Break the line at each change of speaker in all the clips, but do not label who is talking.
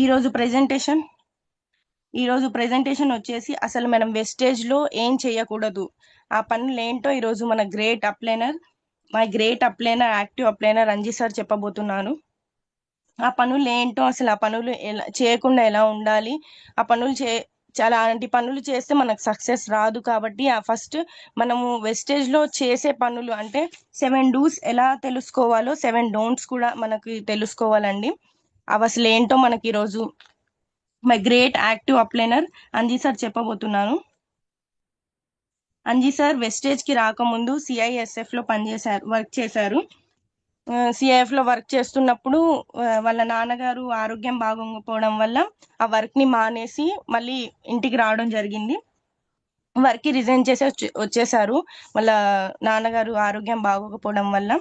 ఈరోజు ప్రెజెంటేషన్ వచ్చేసి అసలు మనం వెస్టేజ్లో ఏం చేయకూడదు, ఆ పనులు ఏంటో ఈరోజు మన great అప్లైనర్ active upliner Anji sir చెప్పబోతున్నాను. ఆ పనులు ఏంటో, అసలు ఆ పనులు ఎలా చేయకుండా ఎలా ఉండాలి, ఆ పనులు చాలా అలాంటి పనులు చేస్తే మనకు సక్సెస్ రాదు. కాబట్టి ఆ ఫస్ట్ మనము వెస్టేజ్లో చేసే పనులు అంటే 7 డూస్ ఎలా తెలుసుకోవాలో 7 డోంట్స్ కూడా మనకి తెలుసుకోవాలండి. అవి అసలు ఏంటో మనకి ఈరోజు my great active upliner Anji sir చెప్పబోతున్నాను. అంజీ సార్ వెస్టేజ్కి రాకముందు సిఐఎస్ఎఫ్లో వర్క్ చేశారు. సిఐఎఫ్లో వర్క్ చేస్తున్నప్పుడు వాళ్ళ నాన్నగారు ఆరోగ్యం బాగోకపోవడం వల్ల ఆ వర్క్ని మానేసి మళ్ళీ ఇంటికి రావడం జరిగింది. వర్క్కి రిజైన్ చేసి వచ్చేసారు వాళ్ళ నాన్నగారు ఆరోగ్యం బాగోకపోవడం వల్ల.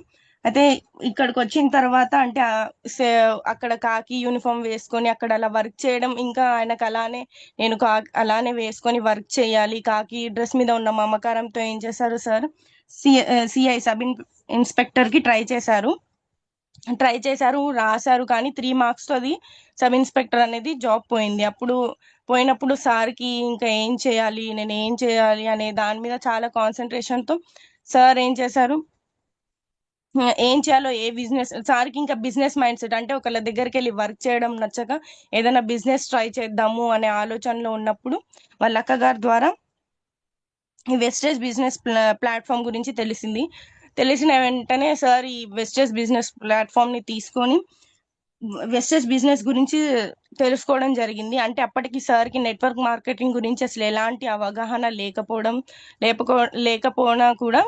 అయితే ఇక్కడికి వచ్చిన తర్వాత అంటే అక్కడ కాకి యూనిఫామ్ వేసుకొని అక్కడ అలా వర్క్ చేయడం, ఇంకా ఆయనకు నేను అలానే వేసుకొని వర్క్ చేయాలి, కాకి డ్రెస్ మీద ఉన్న మమకారంతో ఏం చేశారు సార్, సిఐ సబ్ ఇన్స్పెక్టర్కి ట్రై చేశారు, రాశారు. కానీ 3 మార్క్స్తో అది సబ్ ఇన్స్పెక్టర్ అనేది జాబ్ పోయింది. పోయినప్పుడు సార్కి ఇంకా నేను ఏం చేయాలి అనే దాని మీద చాలా కాన్సన్ట్రేషన్తో సార్ ఏం చేశారు, ఏం చేయాలో సార్కి ఇంకా బిజినెస్ మైండ్ సెట్, అంటే ఒకళ్ళ దగ్గరికి వెళ్ళి వర్క్ చేయడం నచ్చక ఏదైనా బిజినెస్ ట్రై చేద్దాము అనే ఆలోచనలో ఉన్నప్పుడు వాళ్ళ అక్కగారి ద్వారా ఈ వెస్టేజ్ బిజినెస్ ప్లాట్ఫామ్ గురించి తెలిసిన వెంటనే సార్ ఈ వెస్టేజ్ బిజినెస్ ప్లాట్ఫామ్ని తీసుకొని వెస్టేజ్ బిజినెస్ గురించి తెలుసుకోవడం జరిగింది. అంటే అప్పటికి సార్కి నెట్వర్క్ మార్కెటింగ్ గురించి అసలు ఎలాంటి అవగాహన లేకపోయినా కూడా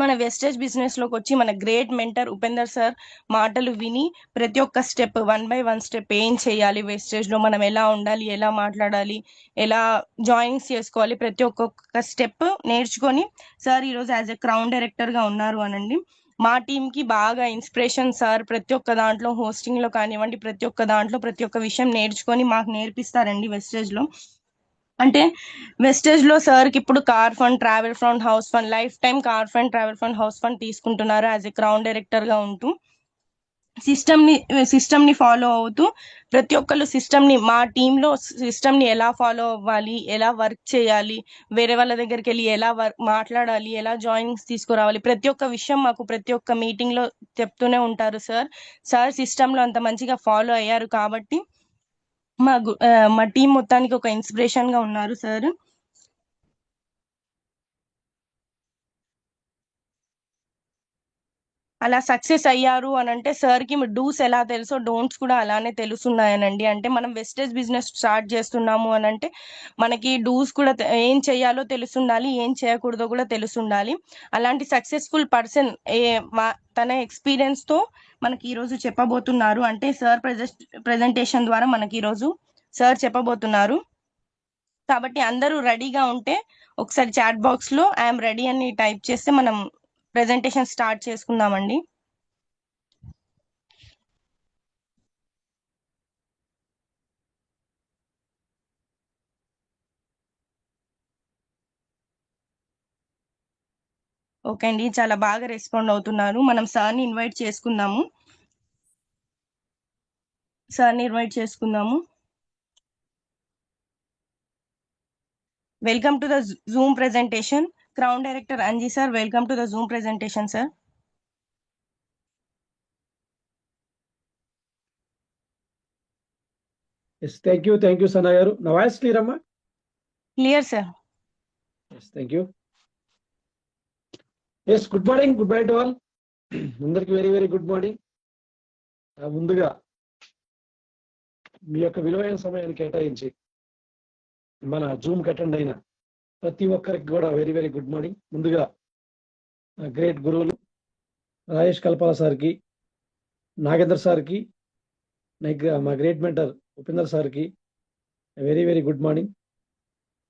మన వెస్టేజ్ బిజినెస్లోకి వచ్చి మన గ్రేట్ మెంటర్ ఉపేందర్ సార్ మాటలు విని ప్రతి ఒక్క స్టెప్ 1 by 1 స్టెప్ ఏం చేయాలి, వెస్టేజ్లో మనం ఎలా ఉండాలి, ఎలా మాట్లాడాలి, ఎలా జాయినింగ్స్ చేసుకోవాలి, ప్రతి ఒక్కొక్క స్టెప్ నేర్చుకొని సార్ ఈరోజు యాజ్ ఎ క్రౌన్ డైరెక్టర్గా ఉన్నారు అనండి. మా టీంకి బాగా ఇన్స్పిరేషన్ సార్. ప్రతి ఒక్క దాంట్లో హోస్టింగ్లో కానివ్వండి, ప్రతి ఒక్క విషయం నేర్చుకొని మాకు నేర్పిస్తారండి వెస్టేజ్లో. అంటే వెస్టేజ్లో సార్కి ఇప్పుడు car fund, travel fund, house fund, life time car fund, travel fund, house fund తీసుకుంటున్నారు యాజ్ ఎ క్రౌన్ డైరెక్టర్గా ఉంటూ. సిస్టమ్ని ఫాలో అవుతూ ప్రతి ఒక్కళ్ళు మా టీంలో సిస్టమ్ని ఎలా ఫాలో అవ్వాలి, ఎలా వర్క్ చేయాలి, వేరే వాళ్ళ దగ్గరికి వెళ్ళి ఎలా మాట్లాడాలి, ఎలా జాయినింగ్స్ తీసుకురావాలి, ప్రతి ఒక్క విషయం మాకు ప్రతి ఒక్క మీటింగ్లో చెప్తూనే ఉంటారు సార్ సిస్టంలో అంత మంచిగా ఫాలో అయ్యారు కాబట్టి మా టీం మొత్తానికి ఒక ఇన్స్పిరేషన్గా ఉన్నారు సార్. అలా సక్సెస్ అయ్యారు అని అంటే సార్కి డూస్ ఎలా తెలుసో డోంట్స్ కూడా అలానే తెలుస్తున్నాయనండి. అంటే మనం వెస్టేజ్ బిజినెస్ స్టార్ట్ చేస్తున్నాము అని అంటే మనకి డూస్ కూడా ఏం చేయాలో తెలుసుండాలి, ఏం చేయకూడదో కూడా తెలుసుండాలి. అలాంటి సక్సెస్ఫుల్ పర్సన్ తన ఎక్స్పీరియన్స్తో మనకి ఈరోజు చెప్పబోతున్నారు. అంటే సార్ ప్రెజెంటేషన్ ద్వారా మనకి ఈరోజు సార్ చెప్పబోతున్నారు. కాబట్టి అందరూ రెడీగా ఉంటే ఒకసారి చాట్ బాక్స్లో ఐఎమ్ రెడీ అని టైప్ చేస్తే మనం ప్రెజెంటేషన్ స్టార్ట్ చేసుకుందామండి. ఓకే అండి, చాలా బాగా రెస్పాండ్ అవుతున్నారు. మనం సార్ని ఇన్వైట్ చేసుకుందాము. Welcome to the Zoom presentation. Crown director Anji sir, welcome to the Zoom presentation sir.
Yes, thank you, Sana garu. Na voice clear amma?
Clear sir.
Yes, thank you. Yes, good morning to all. అందరికి very good morning. ముందుగా మీ యొక్క విలువైన సమయాన్ని కేటాయించి మన Zoom attend అయిన ప్రతి ఒక్కరికి కూడా very గుడ్ మార్నింగ్. ముందుగా గ్రేట్ గురువులు రాజేష్ కల్పాల సార్కి, నాగేందర్ సార్కి, మా గ్రేట్ మెంటర్ ఉపేందర్ సార్కి very గుడ్ మార్నింగ్.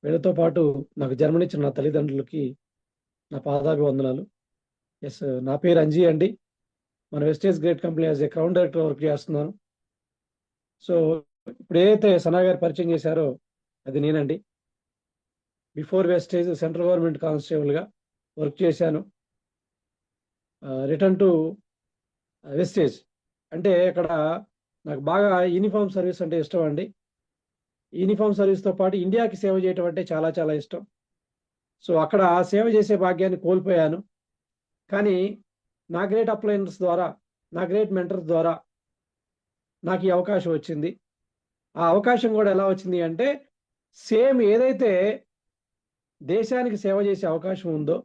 వీళ్ళతో పాటు నాకు జన్మనిచ్చిన నా తల్లిదండ్రులకి నా పాదాభివందనాలు. ఎస్, నా పేరు అంజీ అండి. మన Vestige great company as a crown director work చేస్తున్నాను. సో ఇప్పుడు ఏదైతే సనా గారు పరిచయం చేశారో అది నేనండి. బిఫోర్ వెస్టేజ్ సెంట్రల్ గవర్నమెంట్ కానిస్టేబుల్గా వర్క్ చేశాను. రిటర్న్ టు వెస్టేజ్ అంటే ఇక్కడ నాకు బాగా యూనిఫామ్ సర్వీస్ అంటే ఇష్టం అండి. యూనిఫామ్ సర్వీస్తో పాటు ఇండియాకి సేవ చేయటం అంటే చాలా చాలా ఇష్టం. సో అక్కడ సేవ చేసే భాగ్యాన్ని కోల్పోయాను. కానీ నా గ్రేట్ అప్లయన్స్ ద్వారా, నా గ్రేట్ మెంటర్స్ ద్వారా నాకు ఈ అవకాశం వచ్చింది. ఆ అవకాశం కూడా ఎలా వచ్చింది అంటే, సేమ్ ఏదైతే దేశానికి సేవ చేసే అవకాశం ఉందో,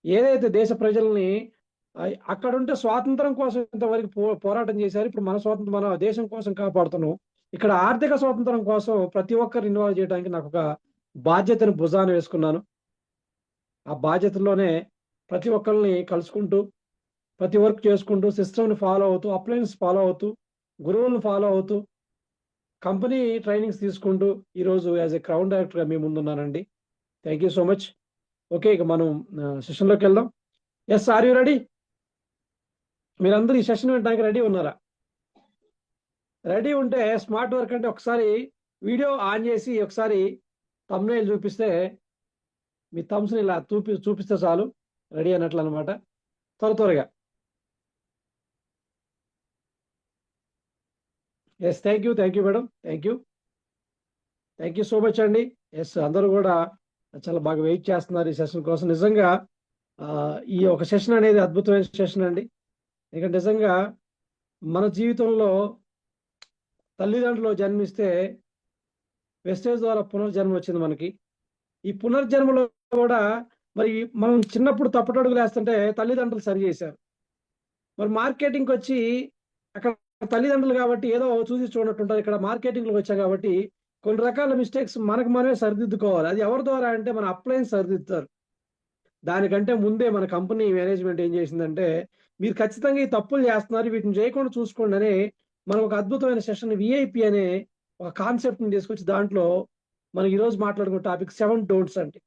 ఏదైతే దేశ ప్రజల్ని అక్కడుంటే స్వాతంత్రం కోసం ఇంతవరకు పోరాటం చేశారు. ఇప్పుడు మన స్వాతంత్రం, మన దేశం కోసం కాపాడుతున్నాం. ఇక్కడ ఆర్థిక స్వాతంత్రం కోసం ప్రతి ఒక్కరు ఇన్వాల్వ్ చేయడానికి నాకు ఒక బాధ్యతను భుజాన వేసుకున్నాను. ఆ బాధ్యతలోనే ప్రతి ఒక్కరిని కలుసుకుంటూ, ప్రతి వర్క్ చేసుకుంటూ, సిస్టమ్ని ఫాలో అవుతూ, అప్లయన్స్ ఫాలో అవుతూ, గురువులను ఫాలో అవుతూ, కంపెనీ ట్రైనింగ్స్ తీసుకుంటూ ఈరోజు యాజ్ ఎ క్రౌన్ డైరెక్టర్గా మీ ముందున్నానండి. Thank you so much. Okay, ఇక మనం సెషన్లోకి వెళ్దాం. Yes, are you ready? మీరందరూ ఈ సెషన్ వినడానికి రెడీ ఉన్నారా? రెడీ ఉంటే స్మార్ట్ వర్క్ అంటే ఒకసారి వీడియో ఆన్ చేసి ఒకసారి thumbnail చూపిస్తే, మీ థమ్స్ని ఇలా చూపిస్తే చాలు, రెడీ అన్నట్లు అనమాట. త్వరగా. Yes, thank you madam, thank you so much అండి. ఎస్, అందరూ కూడా చాలా బాగా వెయిట్ చేస్తున్నారు ఈ సెషన్ కోసం. నిజంగా ఈ ఒక సెషన్ అనేది అద్భుతమైన సెషన్ అండి. ఎందుకంటే నిజంగా మన జీవితంలో తల్లిదండ్రులు జన్మిస్తే వెస్టేజ్ ద్వారా పునర్జన్మ వచ్చింది మనకి. ఈ పునర్జన్మలో కూడా మరి మనం చిన్నప్పుడు తప్పటడుగులు వేస్తుంటే తల్లిదండ్రులు సరి చేశారు. మరి మార్కెటింగ్కి వచ్చి అక్కడ తల్లిదండ్రులు కాబట్టి ఏదో చూసి చూడట్టుంటారు. ఇక్కడ మార్కెటింగ్లోకి వచ్చాం కాబట్టి కొన్ని రకాల మిస్టేక్స్ మనకు మనమే సరిదిద్దుకోవాలి. అది ఎవరి ద్వారా అంటే మన అప్లయన్స్ సరిదిద్దుతారు. దానికంటే ముందే మన కంపెనీ మేనేజ్మెంట్ ఏం చేసిందంటే, మీరు ఖచ్చితంగా ఈ తప్పులు చేస్తున్నారు, వీటిని చేయకుండా చూసుకోండి అని మనం ఒక అద్భుతమైన సెషన్ విఐపి అనే ఒక కాన్సెప్ట్ని తీసుకొచ్చి దాంట్లో మనం ఈరోజు మాట్లాడుకున్న టాపిక్ 7 don'ts అంటే,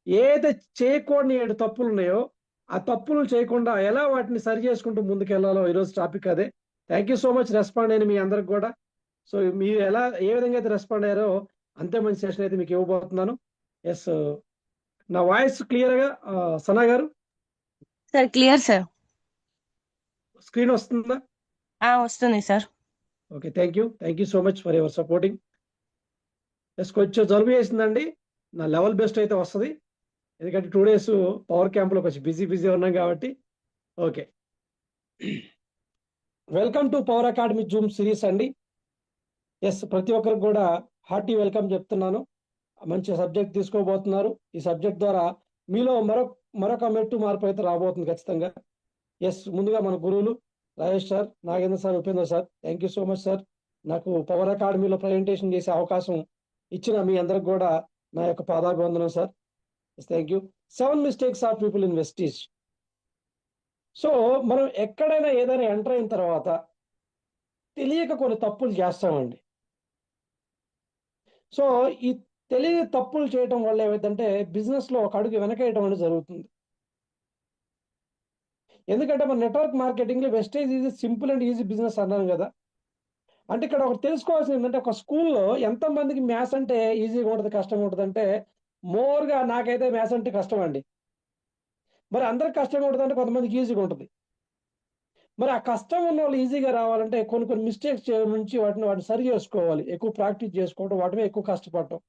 ఏదైతే చేయకూడని 7 తప్పులు ఉన్నాయో ఆ తప్పులు చేయకుండా ఎలా వాటిని సరి చేసుకుంటూ ముందుకెళ్లాలో ఈరోజు టాపిక్ అదే. Thank you so much respond అయిన మీ అందరికి కూడా. సో మీరు ఏ విధంగా అయితే రెస్పాండ్ అయ్యారో అంతే మంచి సెషన్ అయితే మీకు ఇవ్వబోతున్నాను. ఎస్, నా వాయిస్ క్లియర్గా సనా గారు?
Sir clear sir.
స్క్రీన్ వస్తుందా?
వస్తుంది sir.
Okay, thank you so much for your supporting. Yes, కొంచెం జలుబు చేసిందండి. నా లెవెల్ బెస్ట్ అయితే వస్తుంది, ఎందుకంటే 2 days పవర్ క్యాంప్లో కొంచెం బిజీ ఉన్నాం కాబట్టి. Okay, welcome to power academy Zoom series అండి. ఎస్, ప్రతి ఒక్కరికి కూడా హార్టీ వెల్కమ్ చెప్తున్నాను. మంచి సబ్జెక్ట్ తీసుకోబోతున్నారు. ఈ సబ్జెక్ట్ ద్వారా మీలో మరొక మెట్టు మార్పు అయితే రాబోతుంది ఖచ్చితంగా. ఎస్, ముందుగా మన గురువులు Rajesh sir, Nagendra sir, Upendra sir, thank you so much sir. నాకు పవర్ అకాడమీలో ప్రజెంటేషన్ చేసే అవకాశం ఇచ్చిన మీ అందరికి కూడా నా యొక్క పాదాభివందనం sir. Thank you. 7 mistakes of people in Vestige. So మనం ఎక్కడైనా ఏదైనా ఎంటర్ అయిన తర్వాత తెలియక కొన్ని తప్పులు చేస్తామండి. సో ఈ తెలియని తప్పులు చేయటం వల్ల ఏమైందంటే బిజినెస్లో ఒక అడుగు వెనకేయటం అనేది జరుగుతుంది. ఎందుకంటే మన నెట్వర్క్ మార్కెటింగ్లో Vestige easy, simple and easy business అన్నాను కదా. అంటే ఇక్కడ ఒకటి తెలుసుకోవాల్సింది ఏంటంటే, ఒక స్కూల్లో ఎంతమందికి మ్యాథ్స్ అంటే ఈజీగా ఉంటుంది, కష్టంగా ఉంటుంది అంటే, మోర్గా నాకైతే మ్యాథ్స్ అంటే కష్టం అండి. మరి అందరికి కష్టంగా ఉంటుంది అంటే కొంతమందికి ఈజీగా ఉంటుంది. మరి ఆ కష్టం ఉన్న వాళ్ళు ఈజీగా రావాలంటే కొన్ని మిస్టేక్స్ చేయడం నుంచి వాటిని సరి చేసుకోవాలి, ఎక్కువ ప్రాక్టీస్ చేసుకోవడం, వాటిమే ఎక్కువ కష్టపడటం.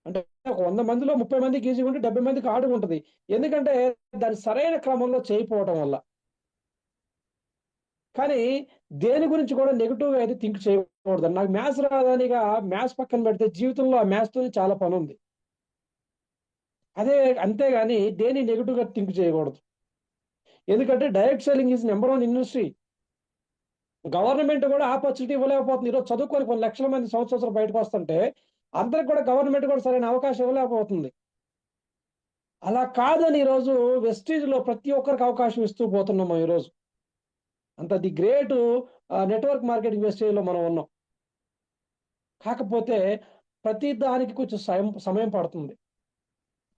అంటే ఒక 100 మందిలో 30 మందికి ఈజీగా ఉంటే 70 మందికి ఆడుగా ఉంటుంది. ఎందుకంటే దాని సరైన క్రమంలో చేయకపోవడం వల్ల. కానీ దేని గురించి కూడా నెగిటివ్గా అయితే థింక్ చేయకూడదు. నాకు మ్యాథ్స్ రాదానిగా మ్యాథ్స్ పక్కన పెడితే జీవితంలో ఆ మ్యాథ్స్తో చాలా పని ఉంది. అంతేగాని దేని నెగిటివ్గా థింక్ చేయకూడదు. ఎందుకంటే direct selling is number 1 industry. Government కూడా ఆపర్చునిటీ ఇవ్వలేకపోతుంది. ఈరోజు చదువుకొని కొన్ని లక్షల మంది సంవత్సరం బయటకు వస్తుంటే అందరికి కూడా గవర్నమెంట్ కూడా సరైన అవకాశం ఇవ్వలేకపోతుంది. అలా కాదని ఈరోజు వెస్టీజ్లో ప్రతి ఒక్కరికి అవకాశం ఇస్తూ పోతున్నాము. ఈరోజు అంత ది గ్రేట్ నెట్వర్క్ మార్కెటింగ్ వెస్టేజ్లో మనం ఉన్నాం. కాకపోతే ప్రతి దానికి కొంచెం సమయం పడుతుంది.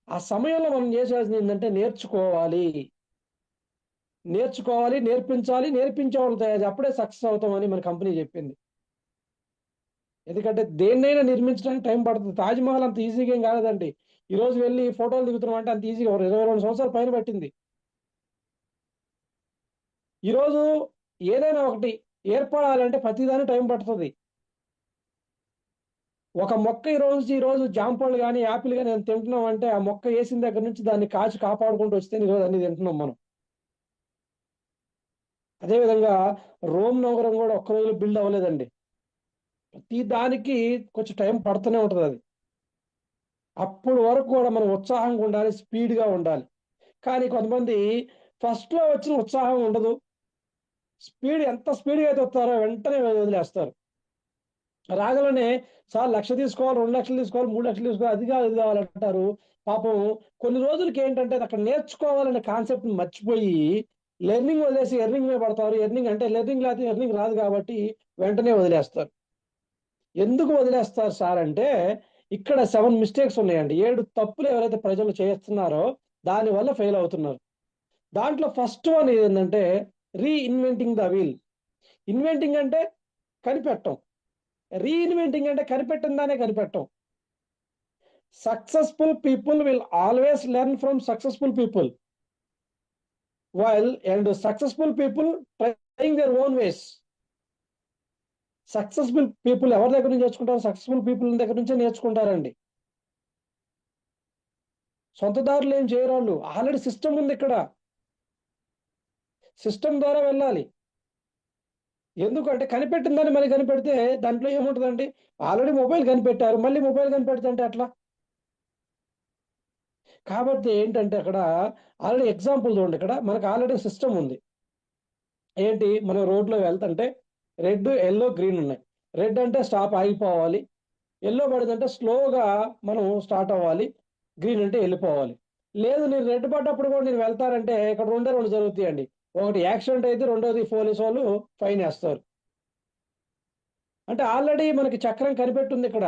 ఆ సమయంలో మనం చేసేది ఏంటంటే నేర్చుకోవాలి, నేర్పించాలి, నేర్పించే వాళ్ళు తయారు, అప్పుడే సక్సెస్ అవుతామని మన కంపెనీ చెప్పింది. ఎందుకంటే దేన్నైనా నిర్మించడానికి టైం పడుతుంది. తాజ్మహల్ అంత ఈజీగా ఏం కాలేదండి. ఈరోజు వెళ్ళి ఫోటోలు దిగుతున్నాం అంటే అంత ఈజీగా 22 సంవత్సరాల పైన పట్టింది. ఈరోజు ఏదైనా ఒకటి ఏర్పడాలంటే ప్రతిదాని టైం పడుతుంది. ఒక మొక్క ఈ రోజు జాంపళ్ళు కానీ యాపిల్ కానీ తింటున్నాం అంటే ఆ మొక్క వేసిన దగ్గర నుంచి దాన్ని కాచి కాపాడుకుంటూ వస్తే ఈరోజు అన్ని తింటున్నాం మనం. అదేవిధంగా రోమ్ నగరం కూడా ఒక్క రోజులో బిల్డ్ అవ్వలేదండి. ప్రతి దానికి కొంచెం టైం పడుతూనే ఉంటుంది. అది అప్పుడు వరకు కూడా మనం ఉత్సాహంగా ఉండాలి, స్పీడ్గా ఉండాలి. కానీ కొంతమంది ఫస్ట్లో వచ్చిన ఉత్సాహం ఉండదు. ఎంత స్పీడ్గా అయితే వస్తారో వెంటనే వదిలేస్తారు. రాగలనే సార్ 1,00,000 తీసుకోవాలి, 2,00,000 తీసుకోవాలి, 3,00,000 తీసుకోవాలి, అది కావాలి ఇది కావాలంటారు. పాపం కొన్ని రోజులకి ఏంటంటే అక్కడ నేర్చుకోవాలనే కాన్సెప్ట్ మర్చిపోయి లెర్నింగ్ వదిలేసి ఎర్నింగ్ మీద పడతారు. ఎర్నింగ్ అంటే లెర్నింగ్ లేకపోతే ఎర్నింగ్ రాదు కాబట్టి వెంటనే వదిలేస్తారు. ఎందుకు వదిలేస్తారు సార్ అంటే ఇక్కడ 7 మిస్టేక్స్ ఉన్నాయండి. 7 తప్పులు ఎవరైతే ప్రజలు చేస్తున్నారో దానివల్ల ఫెయిల్ అవుతున్నారు. దాంట్లో ఫస్ట్ వన్ ఏంటంటే రీఇన్వెంటింగ్ ద వీల్. ఇన్వెంటింగ్ అంటే కనిపెట్టం, రీఇన్వెంటింగ్ అంటే కనిపెట్టిందానే కనిపెట్టం. Successful people will always learn from successful people and successful people trying their own ways. Successful people ఎవరి దగ్గర నుంచి నేర్చుకుంటారు? సక్సెస్ఫుల్ పీపుల్ దగ్గర నుంచే నేర్చుకుంటారండి. సొంత దారులు ఏం చేయరు వాళ్ళు. ఆల్రెడీ సిస్టమ్ ఉంది ఇక్కడ, సిస్టమ్ ద్వారా వెళ్ళాలి. ఎందుకంటే కనిపెట్టిందని మళ్ళీ కనిపెడితే దాంట్లో ఏముంటుందండి? ఆల్రెడీ మొబైల్ కనిపెట్టారు, మళ్ళీ మొబైల్ కనిపెడితే అంటే అట్లా. కాబట్టి ఏంటంటే అక్కడ ఆల్రెడీ ఎగ్జాంపుల్ చూడండి. ఇక్కడ మనకు ఆల్రెడీ సిస్టమ్ ఉంది. ఏంటి, మనం రోడ్లో వెళ్తుంటే రెడ్, ఎల్లో, గ్రీన్ ఉన్నాయి. రెడ్ అంటే స్టాప్ ఆగిపోవాలి, ఎల్లో పడిందంటే స్లోగా మనం స్టార్ట్ అవ్వాలి, గ్రీన్ అంటే వెళ్ళిపోవాలి. లేదు నేను రెడ్ పడ్డప్పుడు కూడా నేను వెళ్తానంటే ఇక్కడ రెండు జరుగుతాయండి. ఒకటి యాక్సిడెంట్ అయితే, రెండోది పోలీసు వాళ్ళు ఫైన్ వేస్తారు. అంటే ఆల్రెడీ మనకి చక్రం కనిపెట్టుంది ఇక్కడ.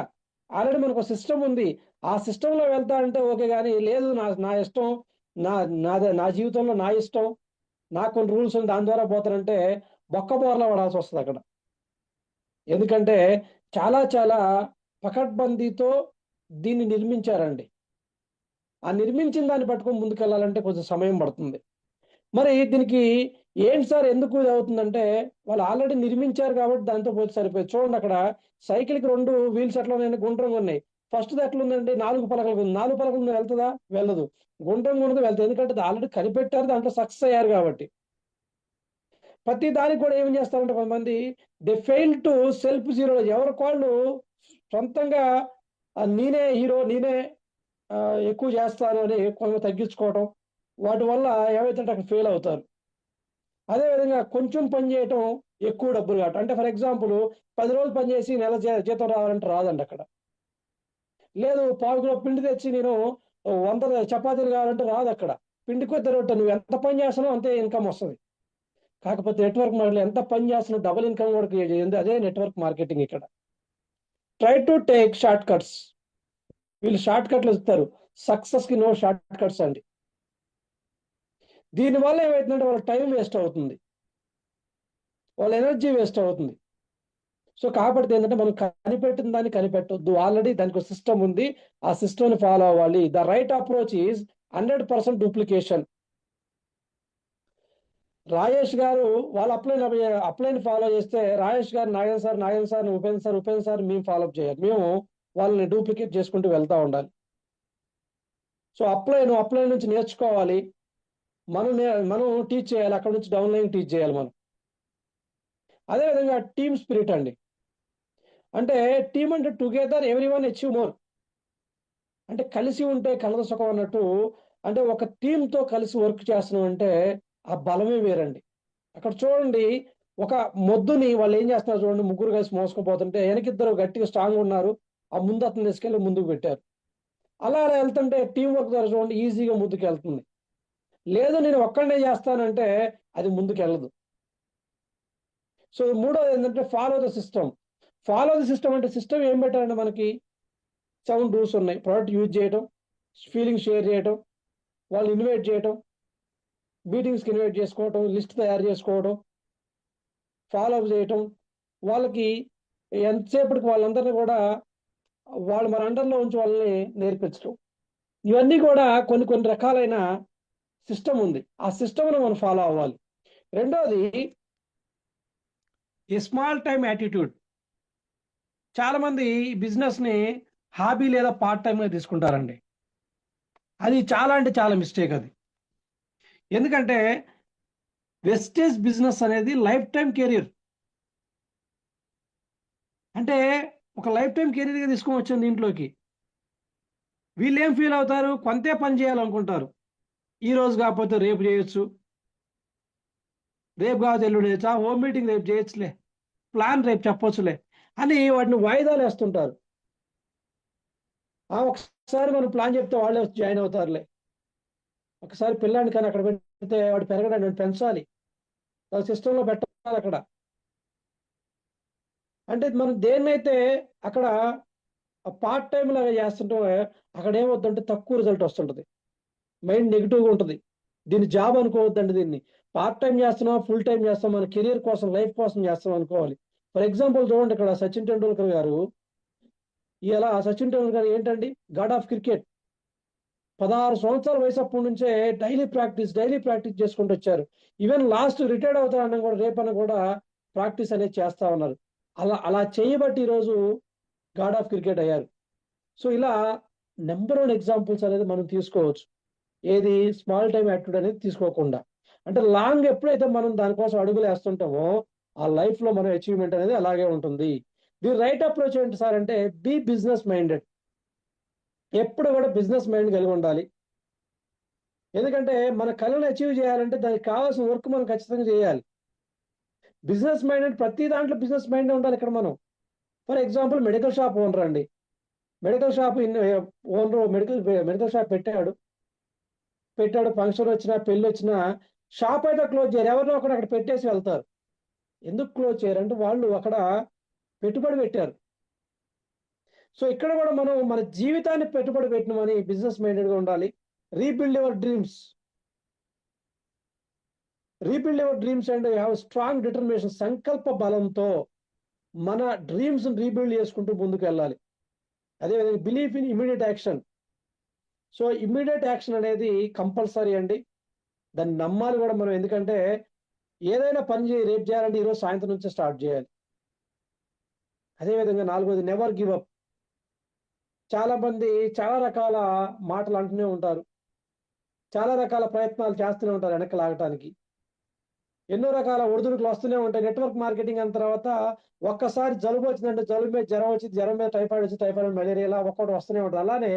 ఆల్రెడీ మనకు సిస్టమ్ ఉంది. ఆ సిస్టంలో వెళ్తా అంటే ఓకే, కానీ లేదు నా ఇష్టం, నా జీవితంలో నా ఇష్టం, నాకు కొన్ని రూల్స్ ఉంది దాని ద్వారా పోతానంటే బొక్కబోర్లా పడాల్సి వస్తుంది అక్కడ. ఎందుకంటే చాలా చాలా పకడ్బందీతో దీన్ని నిర్మించారండి. ఆ నిర్మించిన దాన్ని పట్టుకొని ముందుకెళ్ళాలంటే కొంచెం సమయం పడుతుంది. మరి దీనికి ఏంటి సార్ ఎందుకు ఇది అవుతుందంటే వాళ్ళు ఆల్రెడీ నిర్మించారు కాబట్టి దాంతో పోతే సరిపోయింది. చూడండి అక్కడ సైకిల్కి 2 వీల్స్ ఎట్లా ఉన్నాయండి? గుండ్రంగా ఉన్నాయి. ఫస్ట్ ఎట్లుందండి? 4 పలకలు ఉంది. 4 పలకలు ఉంది, వెళ్తుందా? వెళ్ళదు. గుండ్రంగా ఉన్నది వెళ్తుంది. ఎందుకంటే ఆల్రెడీ కనిపెట్టారు, దాంట్లో సక్సెస్ అయ్యారు కాబట్టి. ప్రతి దానికి కూడా ఏం చేస్తారంటే కొంతమంది they fail to self zero. ఎవరికి వాళ్ళు సొంతంగా నేనే హీరో, నేనే ఎక్కువ చేస్తాను అని కొంచెం తగ్గించుకోవటం, వాటి వల్ల ఏవైతే అక్కడ ఫెయిల్ అవుతారు. అదేవిధంగా కొంచెం పని చేయటం, ఎక్కువ డబ్బులు కావటం. అంటే ఫర్ ఎగ్జాంపుల్ 10 రోజులు పని చేసి నెల జీతం రావాలంటే రాదండి అక్కడ. లేదు 1/4 కిలో పిండి తెచ్చి నేను 100 చపాతీలు కావాలంటే రాదు అక్కడ. పిండి కొద్ది రొట్టె, నువ్వు ఎంత పని చేస్తున్నావు అంతే ఇన్కమ్ వస్తుంది. కాకపోతే నెట్వర్క్ మార్కెట్ ఎంత పని చేస్తున్నావు డబుల్ ఇన్కమ్ కూడా క్రియేట్ చేయండి. అదే నెట్వర్క్ మార్కెటింగ్. ఇక్కడ try to take short cuts. వీళ్ళు షార్ట్ కట్లు ఇస్తారు. సక్సెస్ కి నో షార్ట్ కట్స్ అండి. దీనివల్ల ఏమవుతుందంటే వాళ్ళ టైం వేస్ట్ అవుతుంది, వాళ్ళ ఎనర్జీ వేస్ట్ అవుతుంది. సో కాబట్టి ఏంటంటే మనం కనిపెట్టిన దాన్ని కనిపెట్టొద్దు. ఆల్రెడీ దానికి ఒక సిస్టమ్ ఉంది, ఆ సిస్టమ్ ని ఫాలో అవ్వాలి. The right approach is 100% duplication. Rajesh గారు వాళ్ళ అప్లైన్ ఫాలో చేస్తే రాజేష్ గారు నాగేంద్ర సార్, ఉపేంద్ర సార్ మేము ఫాలోఅప్ చేయాలి. మేము వాళ్ళని డూప్లికేట్ చేసుకుంటూ వెళ్తా ఉండాలి. సో అప్లైన్ నుంచి నేర్చుకోవాలి. మనం టీచ్ చేయాలి, అక్కడ నుంచి డౌన్లైన్ టీచ్ చేయాలి మనం. అదేవిధంగా టీమ్ స్పిరిట్ అండి. అంటే టీమ్ అంటే together every one achieve more. అంటే కలిసి ఉంటే కలద సుఖం అన్నట్టు. అంటే ఒక టీంతో కలిసి వర్క్ చేస్తున్నాం అంటే ఆ బలమే వేరండి. అక్కడ చూడండి, ఒక మొద్దుని వాళ్ళు ఏం చేస్తున్నారు చూడండి, ముగ్గురు కలిసి మోసుకుపోతుంటే వెనకిద్దరు గట్టిగా స్ట్రాంగ్ ఉన్నారు, ఆ ముందు అతను తీసుకెళ్ళి ముందుకు పెట్టారు. అలా వెళ్తుంటే టీం వర్క్ ద్వారా చూడండి ఈజీగా ముందుకు వెళ్తుంది. లేదు నేను ఒక్కడనే చేస్తానంటే అది ముందుకు వెళ్ళదు. సో మూడోది ఏంటంటే ఫాలో ద సిస్టమ్. అంటే సిస్టమ్ ఏం పెట్టారంటే మనకి 7 రూల్స్ ఉన్నాయి. ప్రోడక్ట్ యూజ్ చేయటం, ఫీలింగ్ షేర్ చేయటం, వాళ్ళు ఇన్వైట్ చేయటం, మీటింగ్స్కి ఇన్వైట్ చేసుకోవటం, లిస్ట్ తయారు చేసుకోవడం, ఫాలో అప్ చేయటం, వాళ్ళకి ఎంతసేపటికి వాళ్ళందరినీ కూడా వాళ్ళు మన అండర్లో ఉంచి వాళ్ళని నేర్పించడం. ఇవన్నీ కూడా కొన్ని రకాలైన సిస్టమ్ ఉంది. ఆ సిస్టమ్ను మనం ఫాలో అవ్వాలి. రెండోది ఏ స్మాల్ టైమ్ యాటిట్యూడ్. చాలా మంది బిజినెస్ ని హాబీ లేదా పార్ట్ టైమ్ గా తీసుకుంటారండి. అది చాలా అంటే చాలా మిస్టేక్ అది. ఎందుకంటే వెస్టేజ్ బిజినెస్ అనేది లైఫ్ టైం కెరీర్. అంటే ఒక లైఫ్ టైం కెరీర్ గా తీసుకొని వచ్చింది దీంట్లోకి. వీళ్ళు ఏం ఫీల్ అవుతారు? కొంతే పని చేయాలనుకుంటారు. ఈ రోజు కాకపోతే రేపు చేయొచ్చు, రేపు కాకపోతే ఎల్లుండి చేయొచ్చు, హోమ్ మీటింగ్ రేపు చేయొచ్చులే, ప్లాన్ రేపు చెప్పొచ్చులే అని వాటిని వాయిదాలు వేస్తుంటారు. ఒకసారి మనం ప్లాన్ చెప్తే వాళ్ళే వచ్చి జాయిన్ అవుతారులే. ఒకసారి పిల్లాడిని కానీ అక్కడ పెడితే వాడు పెరగడానికి పెంచాలి, సిస్టంలో పెట్టాలి అక్కడ. అంటే మనం దేన్నైతే అక్కడ పార్ట్ టైం లాగా చేస్తుంటే అక్కడ ఏమవుతుందంటే తక్కువ రిజల్ట్ వస్తుంటది, మైండ్ నెగిటివ్గా ఉంటుంది. దీన్ని జాబ్ అనుకోవద్దండి, దీన్ని పార్ట్ టైం చేస్తున్నాం, ఫుల్ టైం చేస్తాం, మన కెరీర్ కోసం, లైఫ్ కోసం చేస్తాం అనుకోవాలి. ఫర్ ఎగ్జాంపుల్ చూడండి, ఇక్కడ సచిన్ టెండూల్కర్ గారు, ఇలా సచిన్ టెండూల్కర్ ఏంటండి, గాడ్ ఆఫ్ క్రికెట్. 16 సంవత్సరాల వయసు అప్పటి నుంచే డైలీ ప్రాక్టీస్ చేసుకుంటూ వచ్చారు. ఈవెన్ లాస్ట్ రిటైర్డ్ అవుతారన్న కూడా, రేపన్న కూడా ప్రాక్టీస్ అనేది చేస్తా ఉన్నారు. అలా అలా చేయబట్టి ఈరోజు గాడ్ ఆఫ్ క్రికెట్ అయ్యారు. సో ఇలా నెంబర్ 1 ఎగ్జాంపుల్స్ అనేది మనం తీసుకోవచ్చు. ఏది స్మాల్ టైం యాక్టివిటీ అనేది తీసుకోకుండా. అంటే లాంగ్ ఎప్పుడైతే మనం దానికోసం అడుగులు వేస్తుంటామో ఆ లైఫ్ లో మనం అచీవ్మెంట్ అనేది అలాగే ఉంటుంది. ది రైట్ అప్రోచ్ ఏంటి సార్ అంటే, బీ బిజినెస్ మైండెడ్. ఎప్పుడు కూడా బిజినెస్ మైండ్ కలిగి ఉండాలి. ఎందుకంటే మన కళను అచీవ్ చేయాలంటే దానికి కావాల్సిన వర్క్ మనం ఖచ్చితంగా చేయాలి. బిజినెస్ మైండెడ్, ప్రతి దాంట్లో బిజినెస్ మైండ్ ఉండాలి ఇక్కడ మనం. For example medical shop owner అండి. Medical shop owner medical shop పెట్టాడు, ఫంక్షన్ వచ్చినా పెళ్లి వచ్చినా షాప్ అయితే క్లోజ్ చేయరు, ఎవరినో ఒకటి అక్కడ పెట్టేసి వెళ్తారు. ఎందుకు క్లోజ్ చేయరంటే వాళ్ళు అక్కడ పెట్టుబడి పెట్టారు. సో ఇక్కడ కూడా మనం మన జీవితాన్ని పెట్టుబడి పెట్టినమని బిజినెస్ మైండెడ్ గా ఉండాలి. Rebuild your dreams and have strong determination. సంకల్ప బలంతో మన డ్రీమ్స్ రీబిల్డ్ చేసుకుంటూ ముందుకు వెళ్ళాలి. అదేవిధంగా belief in immediate action. So immediate action అనేది కంపల్సరీ అండి, దాన్ని నమ్మాలి కూడా మనం. ఎందుకంటే ఏదైనా పని రేపు చేయాలంటే ఈరోజు సాయంత్రం నుంచే స్టార్ట్ చేయాలి. అదేవిధంగా 4వది నెవర్ గివ్ అప్. చాలా మంది చాలా రకాల మాటలు అంటూనే ఉంటారు, చాలా రకాల ప్రయత్నాలు చేస్తూనే ఉంటారు వెనక్కి లాగటానికి. ఎన్నో రకాల ఒడిదుడుకులు వస్తూనే ఉంటాయి. నెట్వర్క్ మార్కెటింగ్ అన్న తర్వాత ఒక్కసారి జలుబు వచ్చిందంటే జలుబు మీద జ్వరం వచ్చింది, జ్వరం మీద టైఫాయిడ్ వచ్చి, టైఫాయిడ్ మలేరియా, ఇలా ఒక్కొక్కటి వస్తూనే ఉంటుంది. అలానే